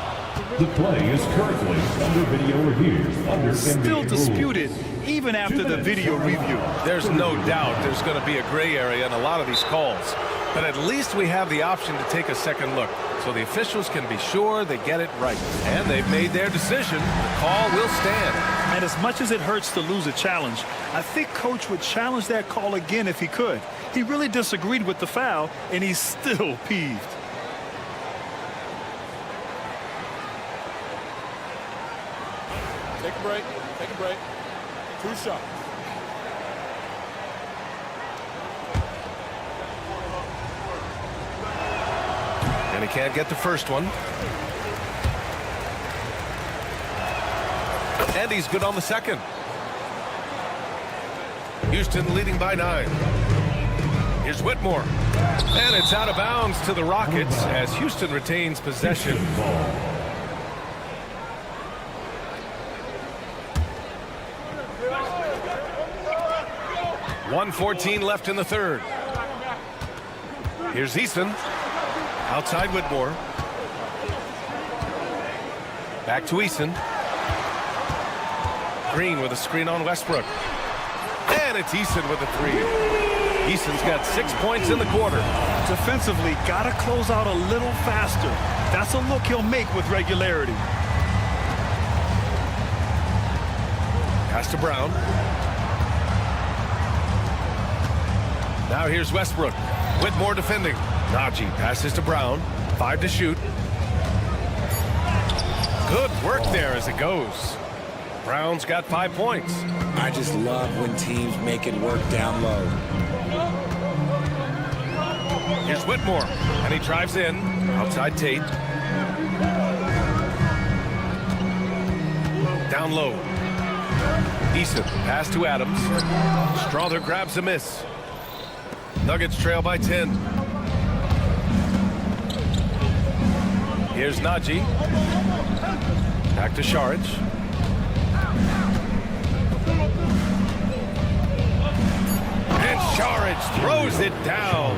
the play is currently under video review. Still disputed, even after the video review. There's no doubt there's going to be a gray area in a lot of these calls. But at least we have the option to take a second look, so the officials can be sure they get it right. And they've made their decision. The call will stand. And as much as it hurts to lose a challenge, I think Coach would challenge that call again if he could. He really disagreed with the foul, and he's still peeved. Take a break. Take a break. 2 shots. And he can't get the first one. And he's good on the second. Houston leading by 9. Here's Whitmore. And it's out of bounds to the Rockets as Houston retains possession. 1:14 left in the third. Here's Eason. Outside Whitmore. Back to Eason. Green with a screen on Westbrook. And it's Eason with a 3. Eason's got 6 points in the quarter. Defensively, got to close out a little faster. That's a look he'll make with regularity. Pass to Brown. Now here's Westbrook. Whitmore defending. Najee passes to Brown. 5 to shoot. Good work there as it goes. Brown's got 5 points. I just love when teams make it work down low. Here's Whitmore, and he drives in. Outside Tate. Down low. Eason, pass to Adams. Strother grabs a miss. Nuggets trail by 10. Here's Najee. Back to Šarić. Saric throws it down.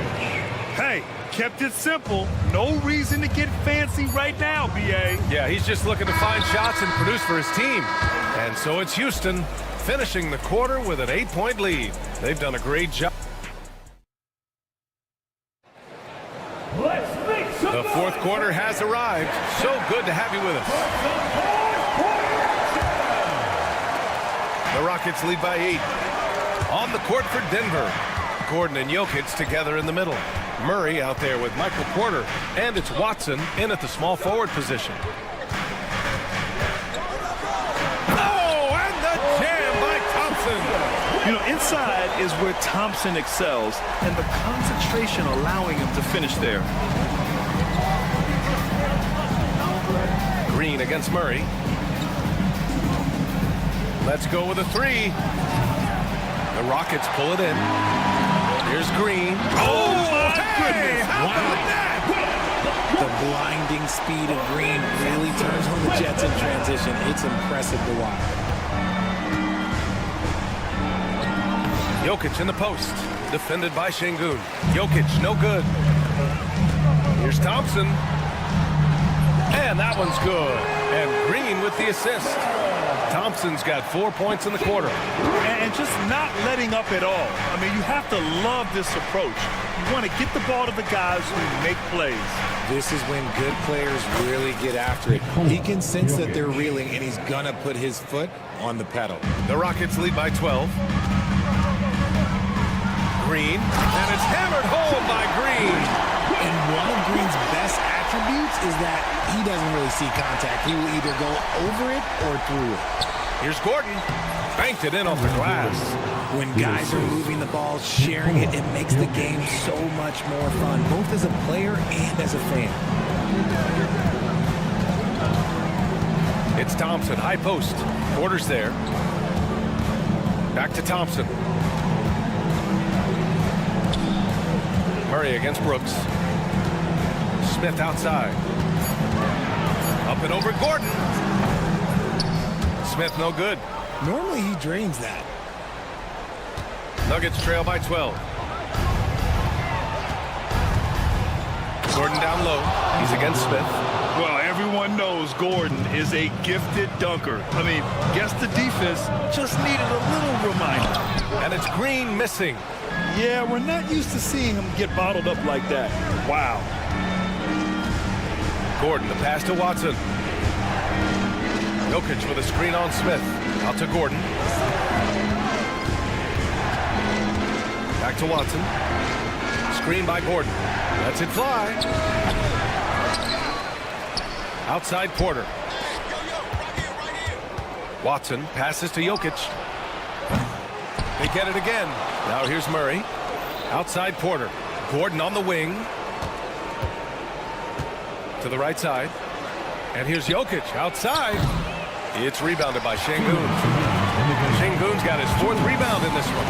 Hey, kept it simple. No reason to get fancy right now, B.A. Yeah, he's just looking to find shots and produce for his team. And so it's Houston finishing the quarter with an 8-point lead. They've done a great job. The fourth quarter has arrived. So good to have you with us. The Rockets lead by 8. On the court for Denver. Gordon and Jokic together in the middle. Murray out there with Michael Porter. And it's Watson in at the small forward position. Oh, and the jam by Thompson. You know, inside is where Thompson excels, and the concentration allowing him to finish there. Green against Murray. Let's go with a 3. The Rockets pull it in. Here's Green. Oh, my goodness. How about that? The blinding speed of Green really turns on the Jets in transition. It's impressive to watch. Jokic in the post. Defended by Şengün. Jokic, no good. Here's Thompson. And that one's good. And Green with the assist. Thompson's got 4 points in the quarter. And just not letting up at all. I mean, you have to love this approach. You want to get the ball to the guys who make plays. This is when good players really get after it. He can sense that they're reeling, and he's going to put his foot on the pedal. The Rockets lead by 12. Green. And it's hammered home by Green. And one of Green's best attributes is that he doesn't really see contact. He will either go over it or through it. Here's Gordon. Banked it in off the glass. When guys are moving the ball, sharing it, it makes the game so much more fun, both as a player and as a fan. It's Thompson, high post. Porter's there. Back to Thompson. Murray against Brooks. Smith outside. Up and over Gordon. Smith no good. Normally he drains that. Nuggets trail by 12. Gordon down low. He's against Smith. Well, everyone knows Gordon is a gifted dunker. I mean, guess the defense just needed a little reminder. And it's Green missing. Yeah, we're not used to seeing him get bottled up like that. Wow. Gordon, the pass to Watson. Jokic with a screen on Smith. Out to Gordon. Back to Watson. Screen by Gordon. Lets it fly. Outside Porter. Watson passes to Jokic. They get it again. Now here's Murray. Outside Porter. Gordon on the wing. To the right side. And here's Jokic outside. It's rebounded by Şengün. Şengün's got his 4th rebound in this one.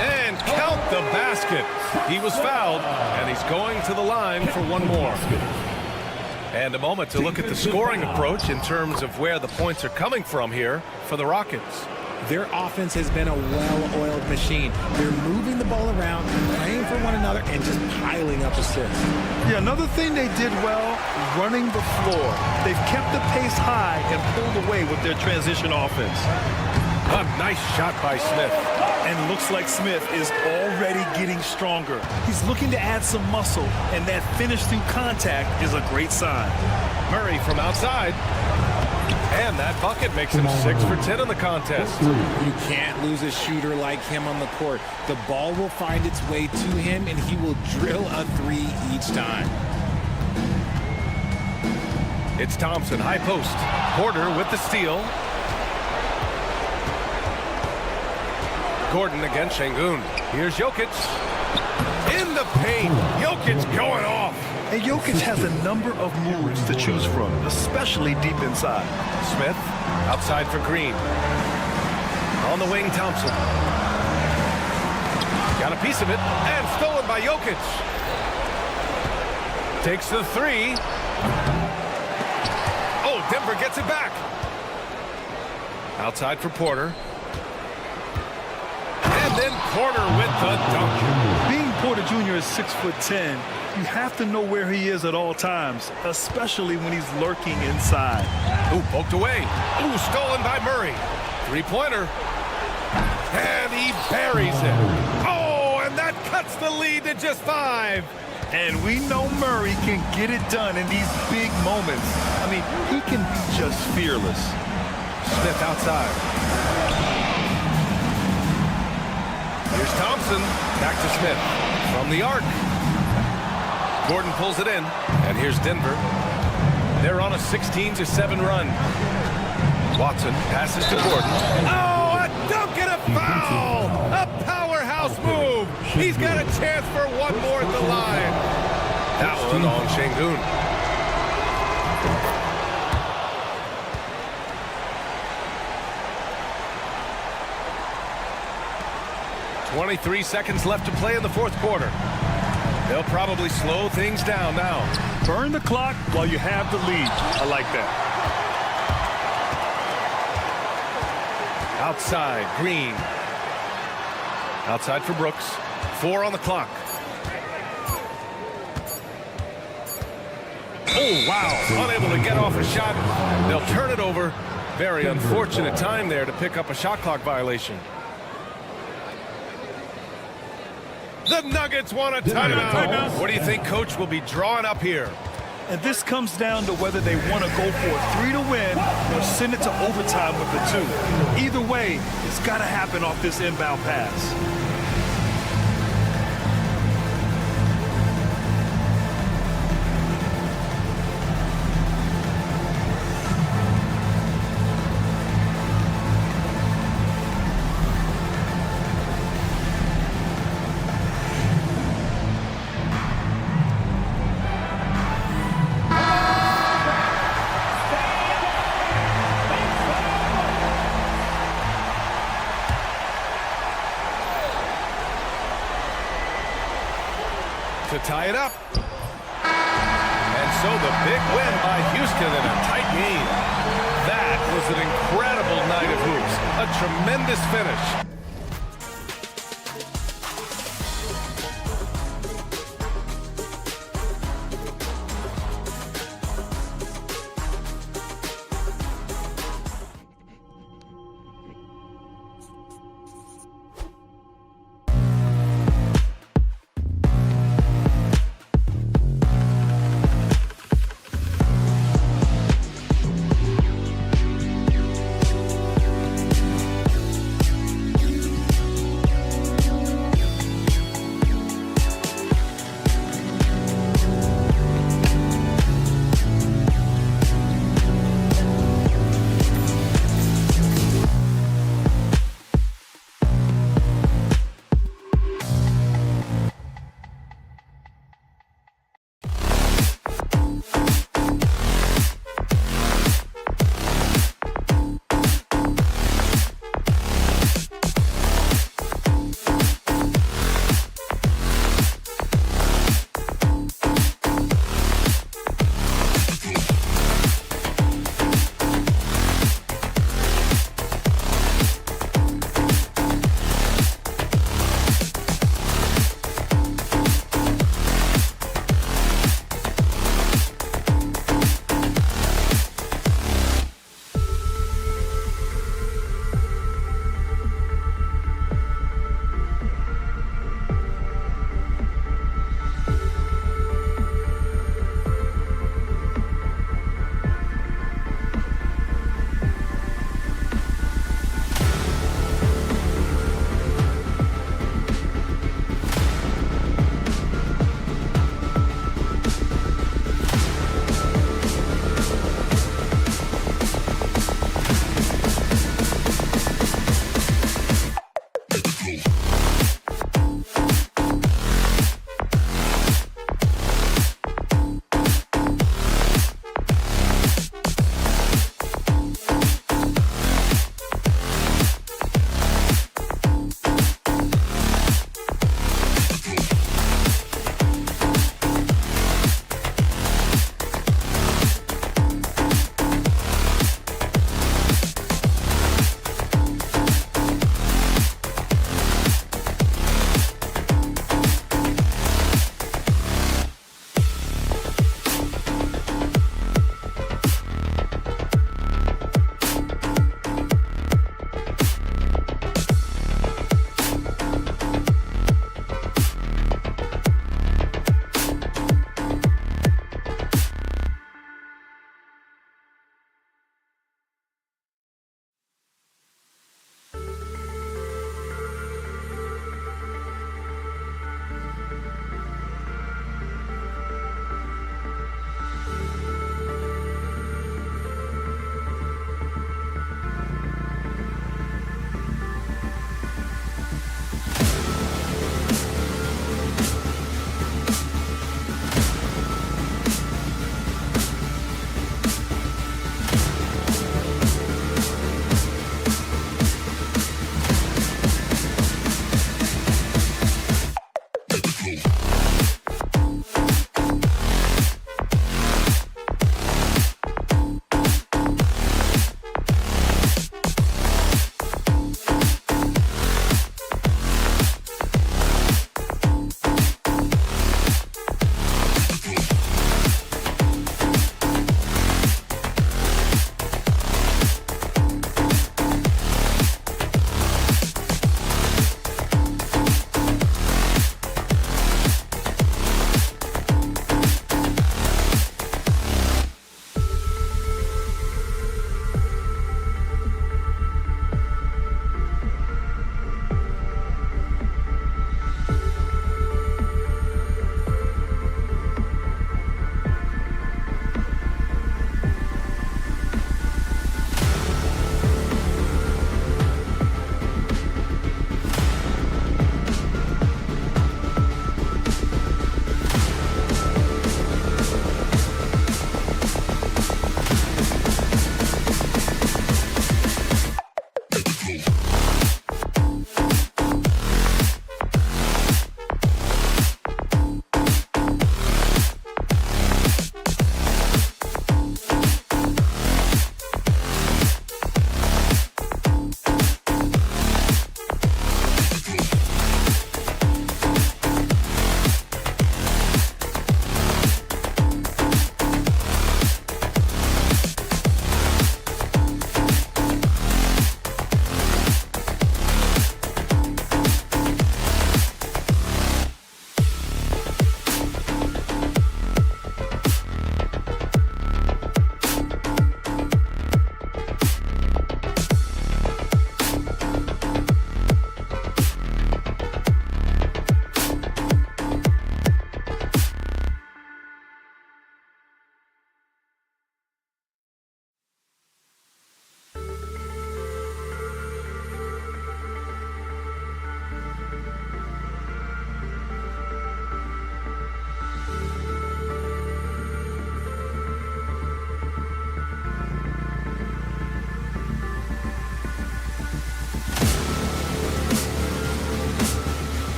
And count the basket. He was fouled, and he's going to the line for one more. And a moment to look at the scoring approach in terms of where the points are coming from here for the Rockets. Their offense has been a well-oiled machine. They're moving the ball around, playing for one another, and just piling up assists. Yeah, another thing they did well, running the floor. They've kept the pace high and pulled away with their transition offense. A nice shot by Smith. And looks like Smith is already getting stronger. He's looking to add some muscle, and that finish through contact is a great sign. Murray from outside. And that bucket makes him 6 for 10 in the contest. You can't lose a shooter like him on the court. The ball will find its way to him, and he will drill a 3 each time. It's Thompson, high post. Porter with the steal. Gordon against Şengün. Here's Jokic. In the paint. Jokic going off. And Jokic has a number of moves to choose from, especially deep inside. Smith outside for Green. On the wing, Thompson. Got a piece of it, and stolen by Jokic. Takes the 3. Oh, Denver gets it back. Outside for Porter. And then Porter with the dunk. Being Porter Jr. is 6'10", you have to know where he is at all times, especially when he's lurking inside. Ooh, poked away. Ooh, stolen by Murray. Three-pointer. And he buries it. Oh, and that cuts the lead to just 5. And we know Murray can get it done in these big moments. I mean, he can be just fearless. Smith outside. Here's Thompson. Back to Smith. From the arc. Gordon pulls it in. And here's Denver. They're on a 16-7 run. Watson passes to Gordon. Oh, a dunk and a foul! A powerhouse move. He's got a chance for one more at the line. That one on Şengün. .23 seconds left to play in the fourth quarter. They'll probably slow things down now. Burn the clock while you have the lead. I like that. Outside, Green. Outside for Brooks. 4 on the clock. Oh, wow. Unable to get off a shot. They'll turn it over. Very unfortunate time there to pick up a shot clock violation. The Nuggets want a timeout. What do you think Coach will be drawing up here? And this comes down to whether they want to go for a 3 to win or send it to overtime with the 2. Either way, it's got to happen off this inbound pass. To tie it up. And so the big win by Houston in a tight game. That was an incredible night of hoops. A tremendous finish.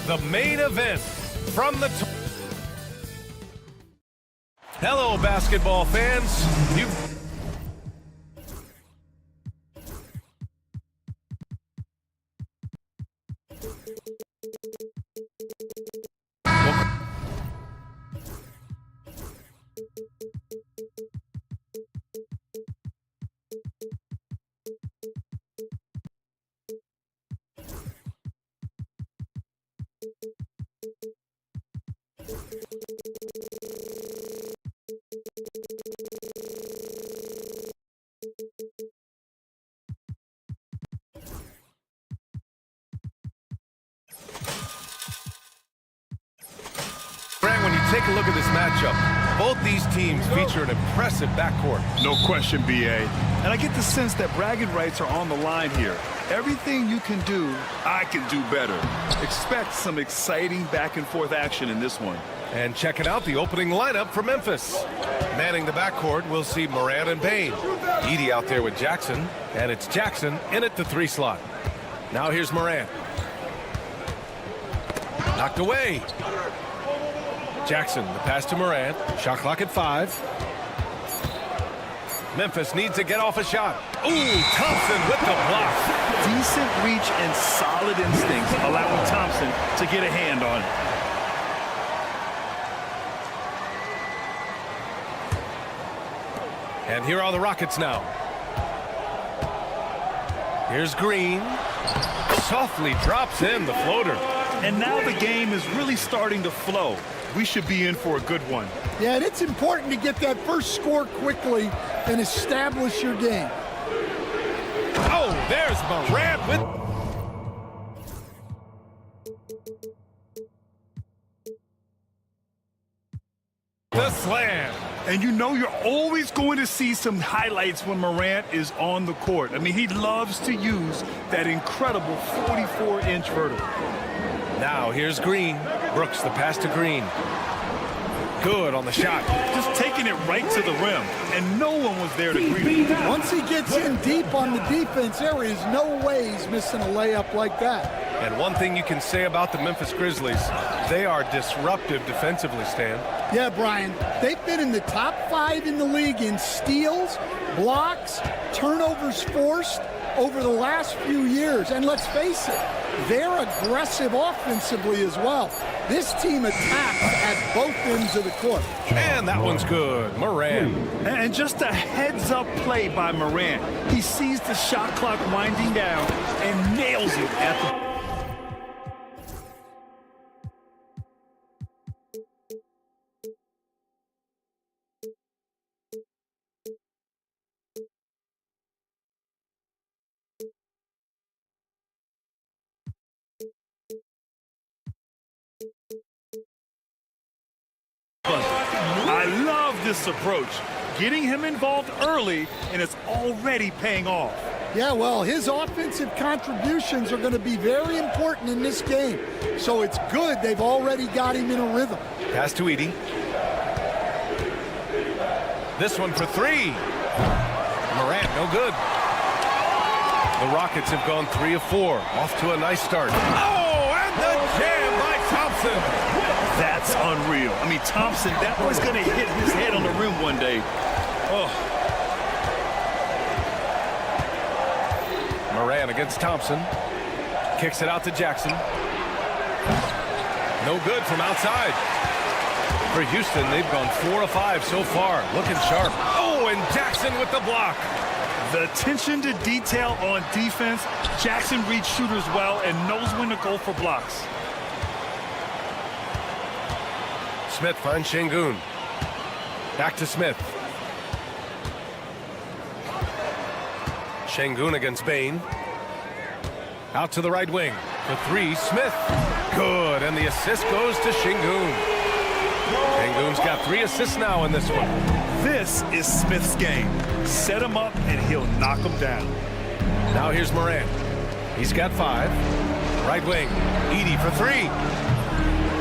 the main event from the... Hello, basketball fans. When you take a look at this matchup, both these teams feature an impressive backcourt. No question, B.A. And I get the sense that bragging rights are on the line here. Everything you can do, I can do better. Expect some exciting back-and-forth action in this one. And checking out the opening lineup for Memphis. Manning the backcourt, we'll see Morant and Bane. Edey out there with Jackson, and it's Jackson in at the 3 slot. Now here's Morant. Knocked away. Jackson, the pass to Morant. Shot clock at 5. Memphis needs to get off a shot. Ooh, Thompson with the block. Decent reach and solid instincts, allowing Thompson to get a hand on it. And here are the Rockets now. Here's Green. Softly drops in the floater. And now the game is really starting to flow. We should be in for a good one. Yeah, and it's important to get that first score quickly and establish your game. Oh, there's Morant with... the slam. And you know you're always going to see some highlights when Morant is on the court. I mean, he loves to use that incredible 44-inch vertical. Now here's Green. Brooks, the pass to Green. Good on the shot. Just taking it right to the rim, and no one was there to greet him. Once he gets in deep on the defense, there is no way he's missing a layup like that. And one thing you can say about the Memphis Grizzlies, they are disruptive defensively, Stan. Yeah, Brian, they've been in the top 5 in the league in steals, blocks, turnovers forced over the last few years. And let's face it, they're aggressive offensively as well. This team attacks at both ends of the court. And that one's good. Morant. And just a heads-up play by Morant. He sees the shot clock winding down and nails it at the... I love this approach. Getting him involved early, and it's already paying off. Yeah, well, his offensive contributions are going to be very important in this game. So it's good they've already got him in a rhythm. Pass to Edey. This one for 3. Morant, no good. The Rockets have gone 3 of 4. Off to a nice start. Oh, and the jam by Thompson. That's unreal. I mean, Thompson, that was going to hit his head on the rim one day. Oh. Morant against Thompson. Kicks it out to Jackson. No good from outside. For Houston, they've gone 4 of 5 so far. Looking sharp. Oh, and Jackson with the block. The attention to detail on defense. Jackson reads shooters well and knows when to go for blocks. Smith finds Şengün. Back to Smith. Şengün against Bane. Out to the right wing. For 3, Smith. Good, and the assist goes to Şengün. Şengün's got 3 assists now in this one. This is Smith's game. Set him up, and he'll knock him down. Now here's Morant. He's got 5. Right wing. Edey for 3.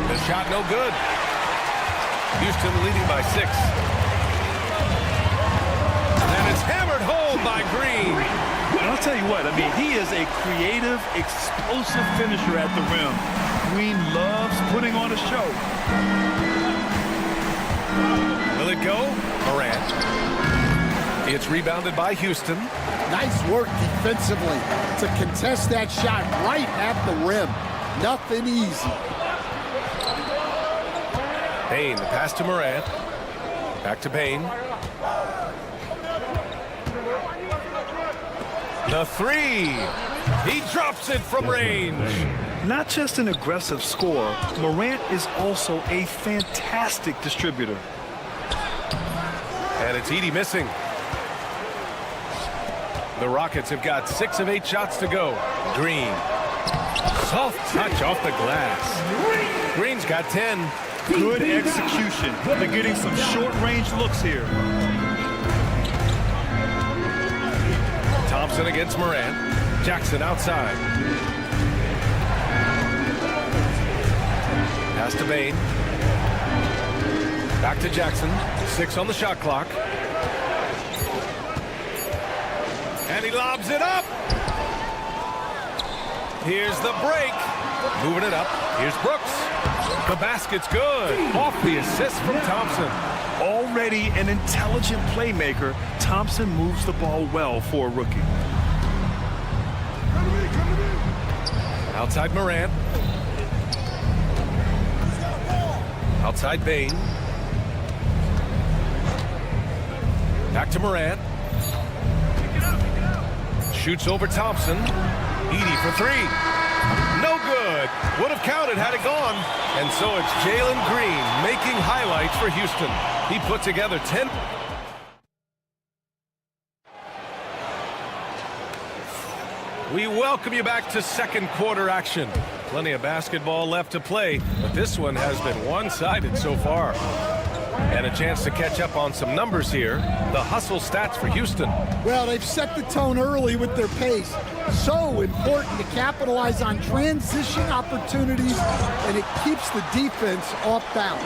The shot no good. Houston leading by 6. And it's hammered home by Green. And I'll tell you what, I mean, he is a creative, explosive finisher at the rim. Green loves putting on a show. Will it go? Morant. It's rebounded by Houston. Nice work defensively to contest that shot right at the rim. Nothing easy. Bain, the pass to Morant. Back to Bain. The three. He drops it from range. Not just an aggressive scorer, Morant is also a fantastic distributor. And it's Edey missing. The Rockets have got 6 of 8 shots to go. Green. Soft touch off the glass. Green's got 10. Good execution. They're getting some short-range looks here. Thompson against Morant. Jackson outside. Pass to Bain. Back to Jackson. 6 on the shot clock. And he lobs it up. Here's the break. Moving it up. Here's Brooks. The basket's good. Off the assist from Thompson. Already an intelligent playmaker, Thompson moves the ball well for a rookie. Outside Morant. Outside Bain. Back to Morant. Shoots over Thompson. Edey for 3. No good. Would have counted had it gone. And so it's Jalen Green making highlights for Houston. He put together 10. We welcome you back to second quarter action. Plenty of basketball left to play, but this one has been one-sided so far. And a chance to catch up on some numbers here. The hustle stats for Houston. Well, they've set the tone early with their pace. So important to capitalize on transition opportunities, and it keeps the defense off balance.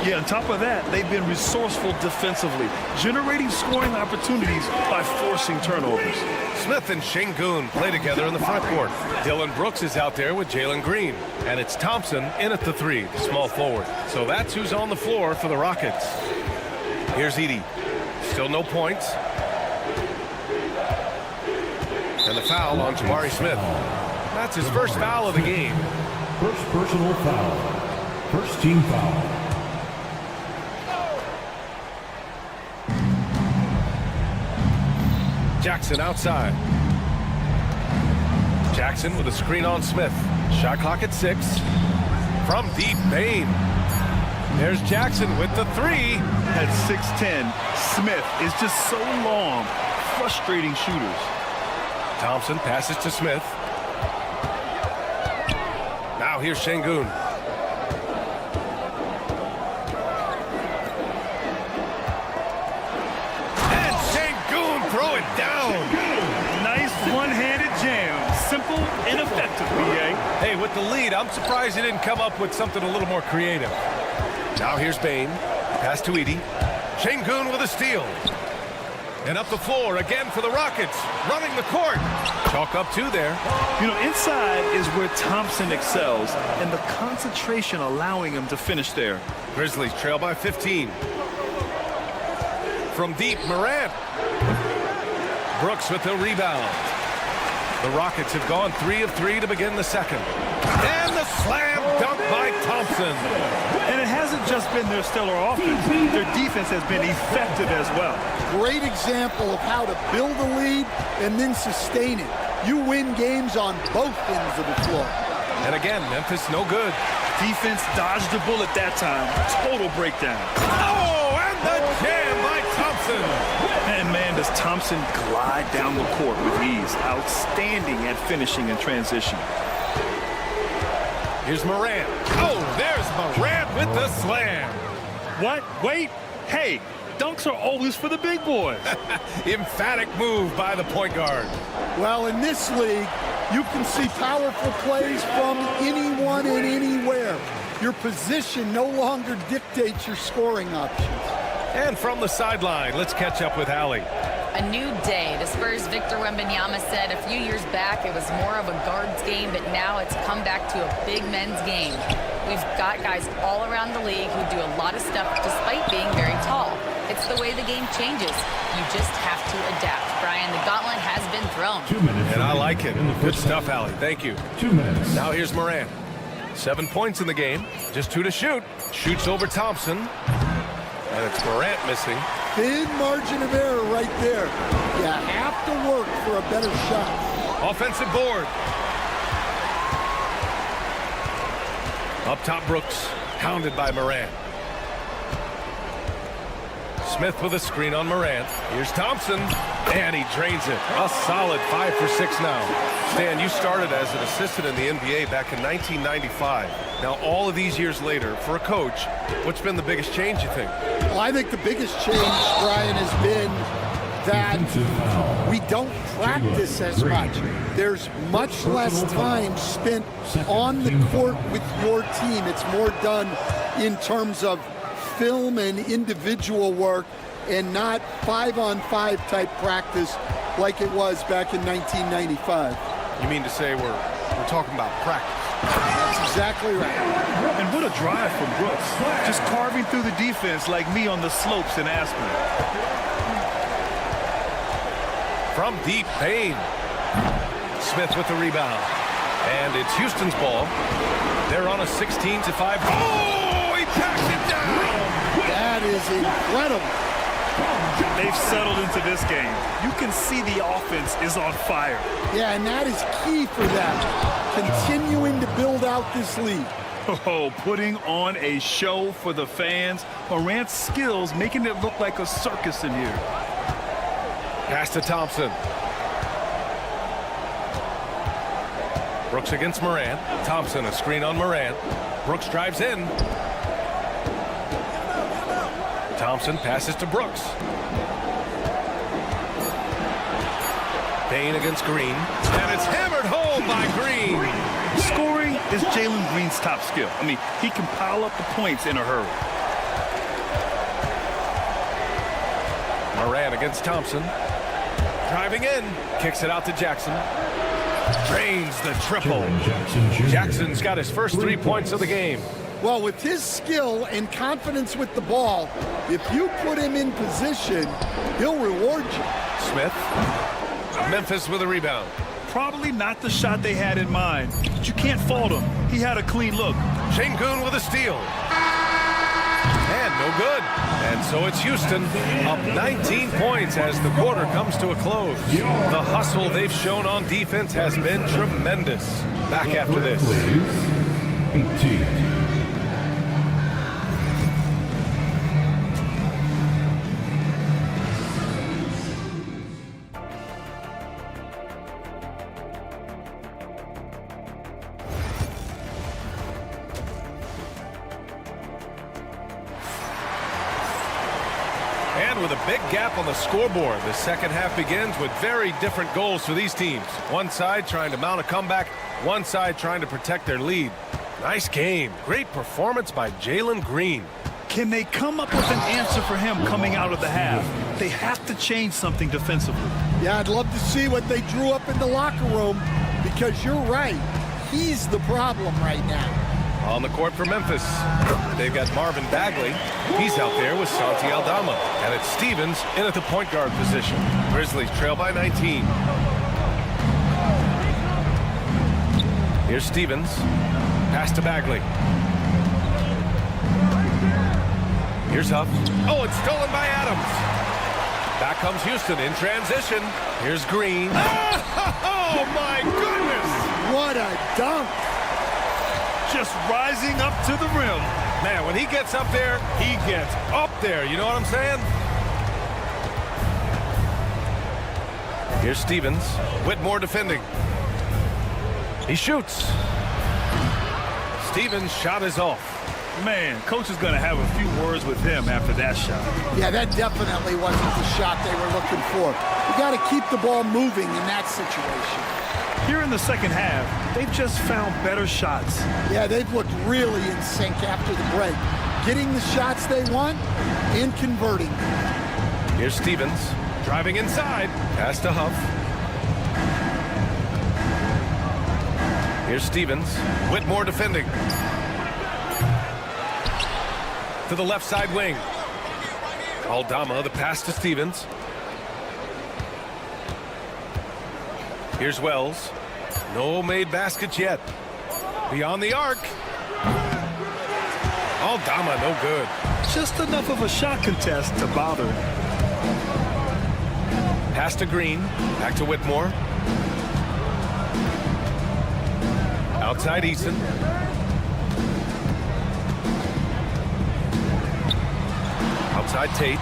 Yeah, on top of that, they've been resourceful defensively, generating scoring opportunities by forcing turnovers. Smith and Şengün play together in the front court. Dylan Brooks is out there with Jalen Green. And it's Thompson in at the 3, the small forward. So that's who's on the floor for the Rockets. Here's Edey. Still no points. And the foul on Jabari Smith. That's his first foul of the game. First personal foul. First team foul. Jackson outside. Jackson with a screen on Smith. Shot clock at 6. From deep, Bain. There's Jackson with the 3. At 6'10", Smith is just so long, frustrating shooters. Thompson passes to Smith. Now here's Şengün. And Şengün throw it down. Nice one-handed jam. Simple and effective, BA. Hey, with the lead, I'm surprised he didn't come up with something a little more creative. Now here's Bain. Pass to Edey. Şengün with a steal. And up the floor again for the Rockets. Running the court. Chalk up 2 there. You know, inside is where Thompson excels, and the concentration allowing him to finish there. Grizzlies trail by 15. From deep, Morant. Brooks with the rebound. The Rockets have gone 3 of 3 to begin the second. And the slam dunk by Thompson. And it hasn't just been their stellar offense. Their defense has been effective as well. Great example of how to build a lead and then sustain it. You win games on both ends of the floor. And again, Memphis no good. Defense dodged a bullet that time. Total breakdown. Oh, and the jam by Thompson. And man, does Thompson glide down the court with ease. Outstanding at finishing in transition. Here's Morant. Oh, there's Morant with the slam. What? Wait. Hey, dunks are always for the big boys. Emphatic move by the point guard. Well, in this league, you can see powerful plays from anyone and anywhere. Your position no longer dictates your scoring options. And from the sideline, let's catch up with Allie. A new day. The Spurs' Victor Wembanyama said a few years back it was more of a guards game, but now it's come back to a big men's game. We've got guys all around the league who do a lot of stuff despite being very tall. It's the way the game changes. You just have to adapt. Brian, the gauntlet has been thrown. 2 minutes. And I like it. Good stuff, Allie. Thank you. 2 minutes. Now here's Morant. 7 points in the game. Just 2 to shoot. Shoots over Thompson. And it's Morant missing. Thin margin of error right there. You have to work for a better shot. Offensive board. Up top, Brooks. Hounded by Morant. Smith with a screen on Morant. Here's Thompson. And he drains it. A solid 5 for 6 now. Stan, you started as an assistant in the NBA back in 1995. Now, all of these years later, for a coach, what's been the biggest change, you think? Well, I think the biggest change, Brian, has been that we don't practice as much. There's much less time spent on the court with your team. It's more done in terms of film and individual work and not 5-on-5 type practice like it was back in 1995. You mean to say we're talking about practice? That's exactly right. And what a drive from Brooks. Just carving through the defense like me on the slopes in Aspen. From deep, Payne. Smith with the rebound. And it's Houston's ball. They're on a 16-5. Oh, he packs it down! That is incredible. They've settled into this game. You can see the offense is on fire. Yeah, and that is key for them. Continuing to build out this lead. Oh, putting on a show for the fans. Morant's skills making it look like a circus in here. Pass to Thompson. Brooks against Morant. Thompson, a screen on Morant. Brooks drives in. Thompson passes to Brooks. Payne against Green. And it's hammered home by Green. Scoring is Jalen Green's top skill. I mean, he can pile up the points in a hurry. Morant against Thompson. Driving in. Kicks it out to Jackson. Drains the triple. Jackson's got his first 3 points of the game. Well, with his skill and confidence with the ball, if you put him in position, he'll reward you. Smith. Memphis with a rebound. Probably not the shot they had in mind, but you can't fault him. He had a clean look. Şengün with a steal. And no good. And so it's Houston up 19 points as the quarter comes to a close. The hustle they've shown on defense has been tremendous. Back after this. 18. And with a big gap on the scoreboard, the second half begins with very different goals for these teams. One side trying to mount a comeback, one side trying to protect their lead. Nice game. Great performance by Jalen Green. Can they come up with an answer for him coming out of the half? They have to change something defensively. Yeah, I'd love to see what they drew up in the locker room because you're right. He's the problem right now. On the court for Memphis, they've got Marvin Bagley. He's out there with Santi Aldama. And it's Stevens in at the point guard position. Grizzlies trail by 19. Here's Stevens. Pass to Bagley. Here's Huff. Oh, it's stolen by Adams. Back comes Houston in transition. Here's Green. Oh, my goodness! What a dunk! Just rising up to the rim. Man, when he gets up there, he gets up there. You know what I'm saying? Here's Stevens. Whitmore defending. He shoots. Stevens' shot is off. Man, coach is going to have a few words with him after that shot. Yeah, that definitely wasn't the shot they were looking for. You got to keep the ball moving in that situation. Here in the second half, they've just found better shots. Yeah, they've looked really in sync after the break. Getting the shots they want and converting. Here's Stevens. Driving inside. Pass to Huff. Here's Stevens. Whitmore defending. To the left side wing. Aldama, the pass to Stevens. Here's Wells. No made baskets yet. Beyond the arc. Aldama, no good. Just enough of a shot contest to bother him. Pass to Green. Back to Whitmore. Outside Eason. Outside Tate.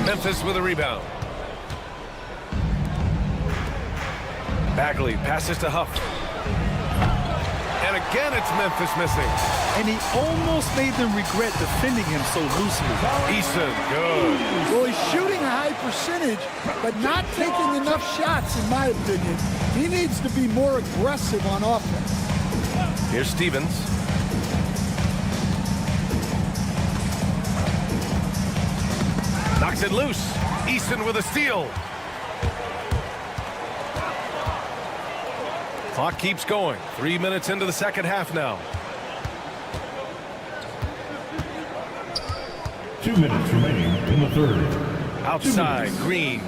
Memphis with a rebound. Bagley passes to Huff. And again it's Memphis missing. And he almost made them regret defending him so loosely. Eason, good. Well, he's shooting a high percentage, but not taking enough shots, in my opinion. He needs to be more aggressive on offense. Here's Stevens. Knocks it loose. Eason with a steal. Clock keeps going. 3 minutes into the second half now. 2 minutes remaining in the third. Outside, Green.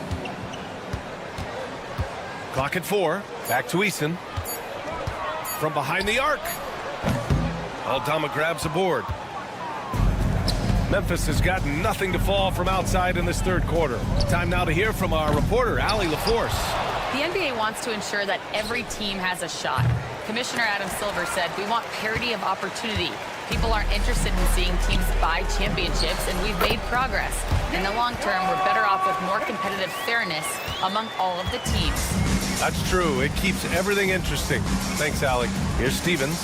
Clock at 4. Back to Eason. From behind the arc. Aldama grabs a board. Memphis has got nothing to fall from outside in this third quarter. Time now to hear from our reporter, Allie LaForce. The NBA wants to ensure that every team has a shot. Commissioner Adam Silver said, "We want parity of opportunity. People aren't interested in seeing teams buy championships, and we've made progress. In the long term, we're better off with more competitive fairness among all of the teams." That's true. It keeps everything interesting. Thanks, Allie. Here's Stevens.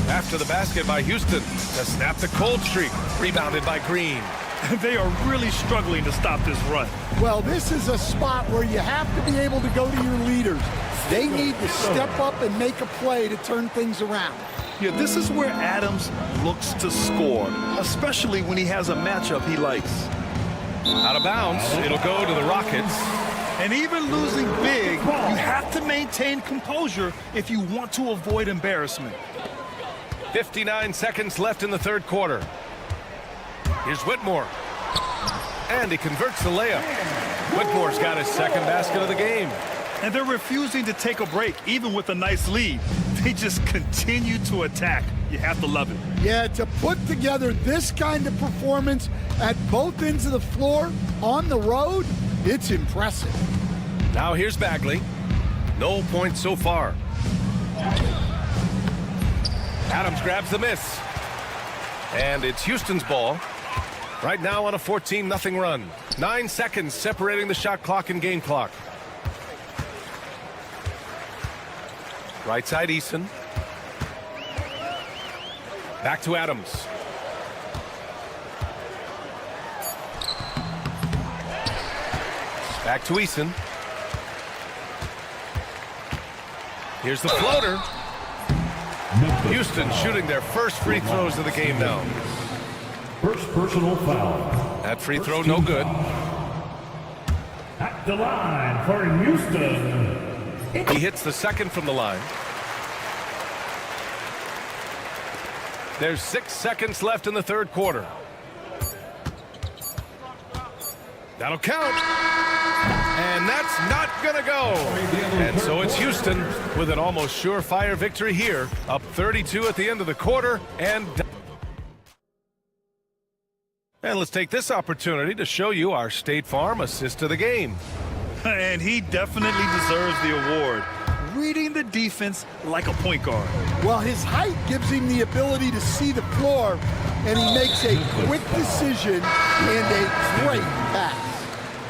After the basket by Houston to snap the cold streak. Rebounded by Green. They are really struggling to stop this run. Well, this is a spot where you have to be able to go to your leaders. They need to step up and make a play to turn things around. Yeah, this is where Adams looks to score, especially when he has a matchup he likes. Out of bounds. It'll go to the Rockets. And even losing big, you have to maintain composure if you want to avoid embarrassment. 59 seconds left in the third quarter. Here's Whitmore. And he converts the layup. Whitmore's got his second basket of the game. And they're refusing to take a break, even with a nice lead. They just continue to attack. You have to love it. Yeah, to put together this kind of performance at both ends of the floor on the road, it's impressive. Now here's Bagley. No points so far. Adams grabs the miss. And it's Houston's ball. Right now on a 14-0 run. 9 seconds separating the shot clock and game clock. Right side Eason. Back to Adams. Back to Eason. Here's the floater. Houston shooting their first free throws of the game now. First personal foul. That free throw no good. At the line for Houston. He hits the second from the line. There's 6 seconds left in the third quarter. That'll count. And that's not going to go. And so it's Houston with an almost surefire victory here. Up 32 at the end of the quarter. And let's take this opportunity to show you our State Farm assist of the game. And he definitely deserves the award. Reading the defense like a point guard. Well, his height gives him the ability to see the floor, and he makes a quick decision and a great pass.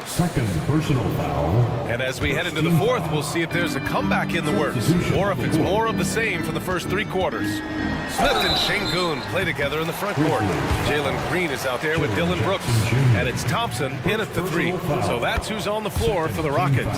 Second personal foul. And as we head into the fourth, we'll see if there's a comeback in the works or if it's more of the same for the first 3 quarters. Smith and Şengün play together in the front court. Jalen Green is out there with Dillon Brooks. And it's Thompson in at the 3. So that's who's on the floor for the Rockets.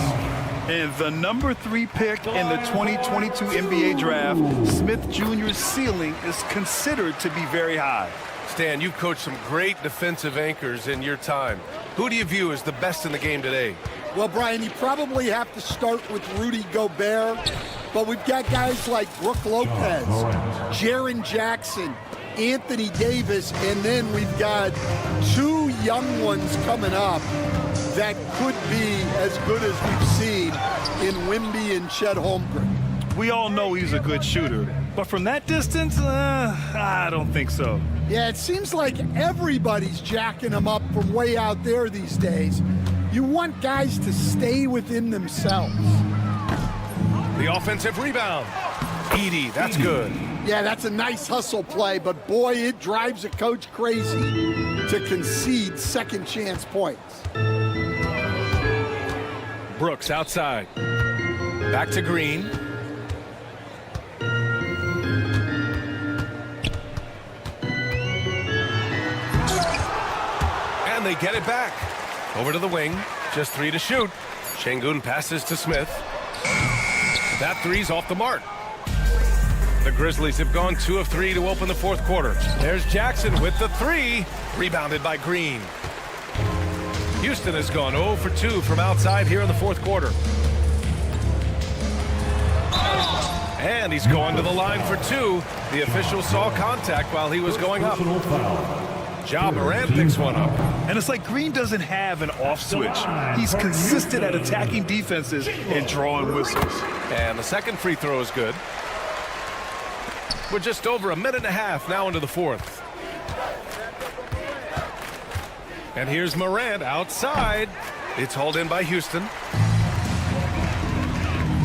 And the number 3 pick in the 2022 NBA draft, Smith Jr.'s ceiling is considered to be very high. Stan, you've coached some great defensive anchors in your time. Who do you view as the best in the game today? Well, Brian, you probably have to start with Rudy Gobert, but we've got guys like Brook Lopez, Jaren Jackson, Anthony Davis, and then we've got 2 young ones coming up that could be as good as we've seen in Wemby and Chet Holmgren. We all know he's a good shooter, but from that distance, I don't think so. Yeah, it seems like everybody's jacking him up from way out there these days. You want guys to stay within themselves. The offensive rebound. Edey, that's good. Yeah, that's a nice hustle play, but boy, it drives a coach crazy to concede second chance points. Brooks outside. Back to Green. And they get it back. Over to the wing. Just 3 to shoot. Şengün passes to Smith. That 3's off the mark. The Grizzlies have gone 2 of 3 to open the fourth quarter. There's Jackson with the 3. Rebounded by Green. Houston has gone 0 for 2 from outside here in the fourth quarter. And he's going to the line for 2. The official saw contact while he was going up. Ja Morant picks one up. And it's like Green doesn't have an off switch. He's consistent at attacking defenses and drawing whistles. And the second free throw is good. We're just over a minute and a half now into the fourth. And here's Morant outside. It's hauled in by Houston.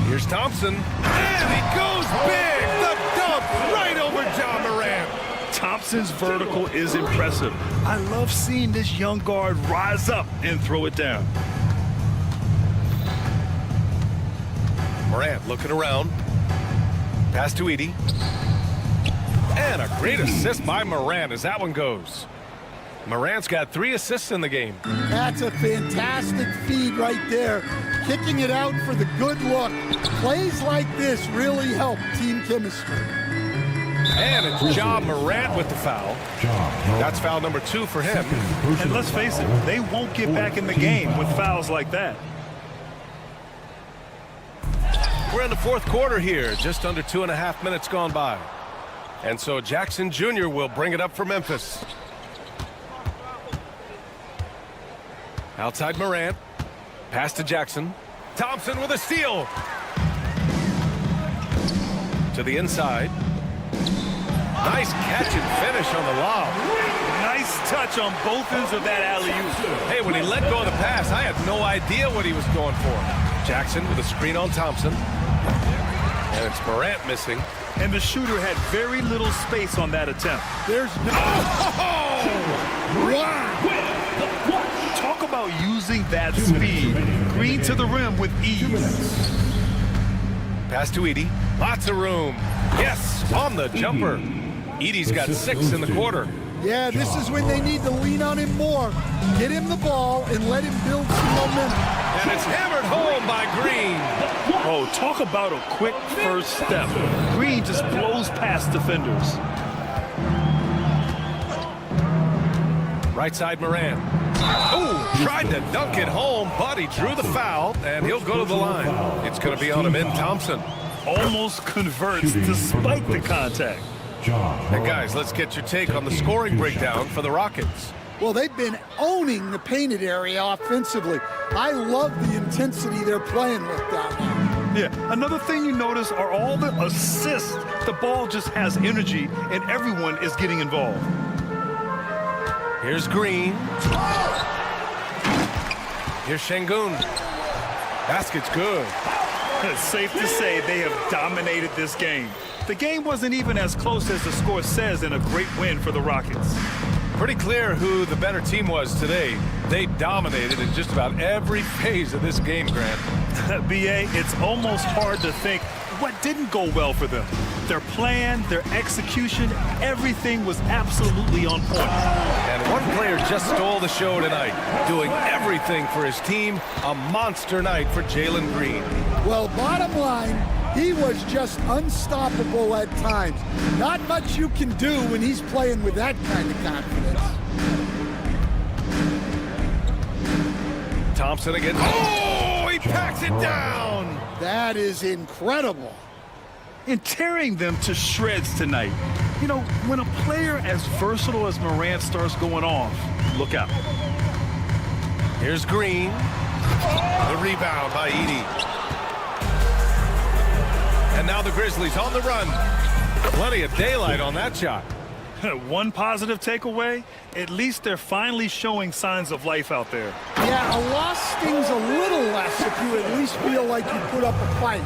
Here's Thompson. And he goes big. The dunk right over Ja Morant. Thompson's vertical is impressive. I love seeing this young guard rise up and throw it down. Morant looking around. Pass to Edey. And a great assist by Morant as that one goes. Morant's got 3 assists in the game. That's a fantastic feed right there. Kicking it out for the good look. Plays like this really help team chemistry. And it's Ja Morant with the foul. That's foul number 2 for him. And let's face it, they won't get back in the game with fouls like that. We're in the fourth quarter here, just under 2.5 minutes gone by. And so Jackson Jr. will bring it up for Memphis. Outside Morant. Pass to Jackson. Thompson with a steal. To the inside. Nice catch and finish on the lob. Nice touch on both ends of that alley-oop. Hey, when he let go of the pass, I had no idea what he was going for. Jackson with a screen on Thompson. And it's Morant missing. And the shooter had very little space on that attempt. There's no... Wow! Talk about using that speed. Green to the rim with ease. Pass to Edey. Lots of room. Yes, on the jumper. Edey's got 6 in the quarter. Yeah, this is when they need to lean on him more. Get him the ball and let him build some momentum. And it's hammered home by Green. Oh, talk about a quick first step. Green just blows past defenders. Right side Morant. Oh, tried to dunk it home, but he drew the foul, and he'll go to the line. It's going to be on him in Thompson. Almost converts despite the contact. And guys, let's get your take on the scoring breakdown for the Rockets. Well, they've been owning the painted area offensively. I love the intensity they're playing with down there. Yeah, another thing you notice are all the assists. The ball just has energy, and everyone is getting involved. Here's Green. Here's Şengün. Basket's good. It's safe to say they have dominated this game. The game wasn't even as close as the score says in a great win for the Rockets. Pretty clear who the better team was today. They dominated in just about every phase of this game, Grant. B.A., it's almost hard to think what didn't go well for them. Their plan, their execution, everything was absolutely on point. And one player just stole the show tonight, doing everything for his team. A monster night for Jalen Green. Well, bottom line, he was just unstoppable at times. Not much you can do when he's playing with that kind of confidence. Thompson again. Oh, he packs it down. That is incredible. And tearing them to shreds tonight. You know, when a player as versatile as Morant starts going off, look out. Here's Green. The rebound by Edey. And now the Grizzlies on the run. Plenty of daylight on that shot. One positive takeaway, at least they're finally showing signs of life out there. Yeah, a loss stings a little less if you at least feel like you put up a fight,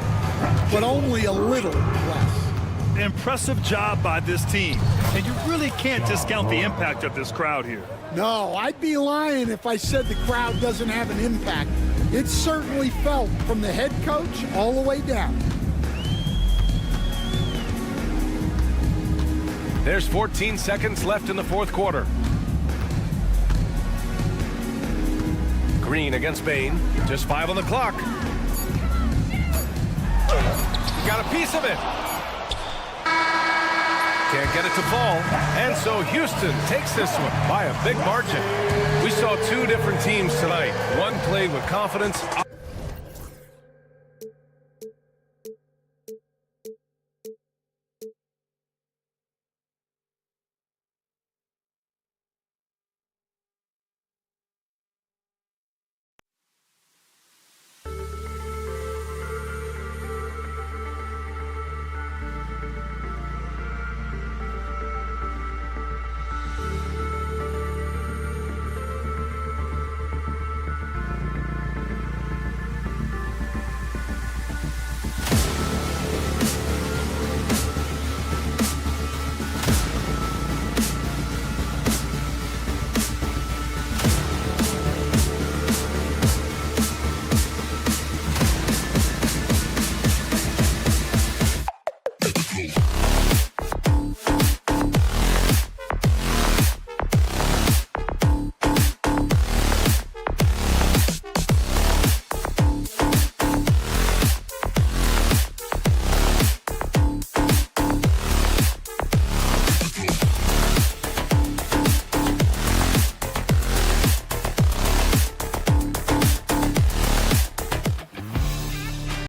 but only a little less. Impressive job by this team, and you really can't discount the impact of this crowd here. No, I'd be lying if I said the crowd doesn't have an impact. It's certainly felt from the head coach all the way down. There's 14 seconds left in the fourth quarter. Green against Bane. Just 5 on the clock. Got a piece of it. Can't get it to fall. And so Houston takes this one by a big margin. We saw two different teams tonight. One played with confidence.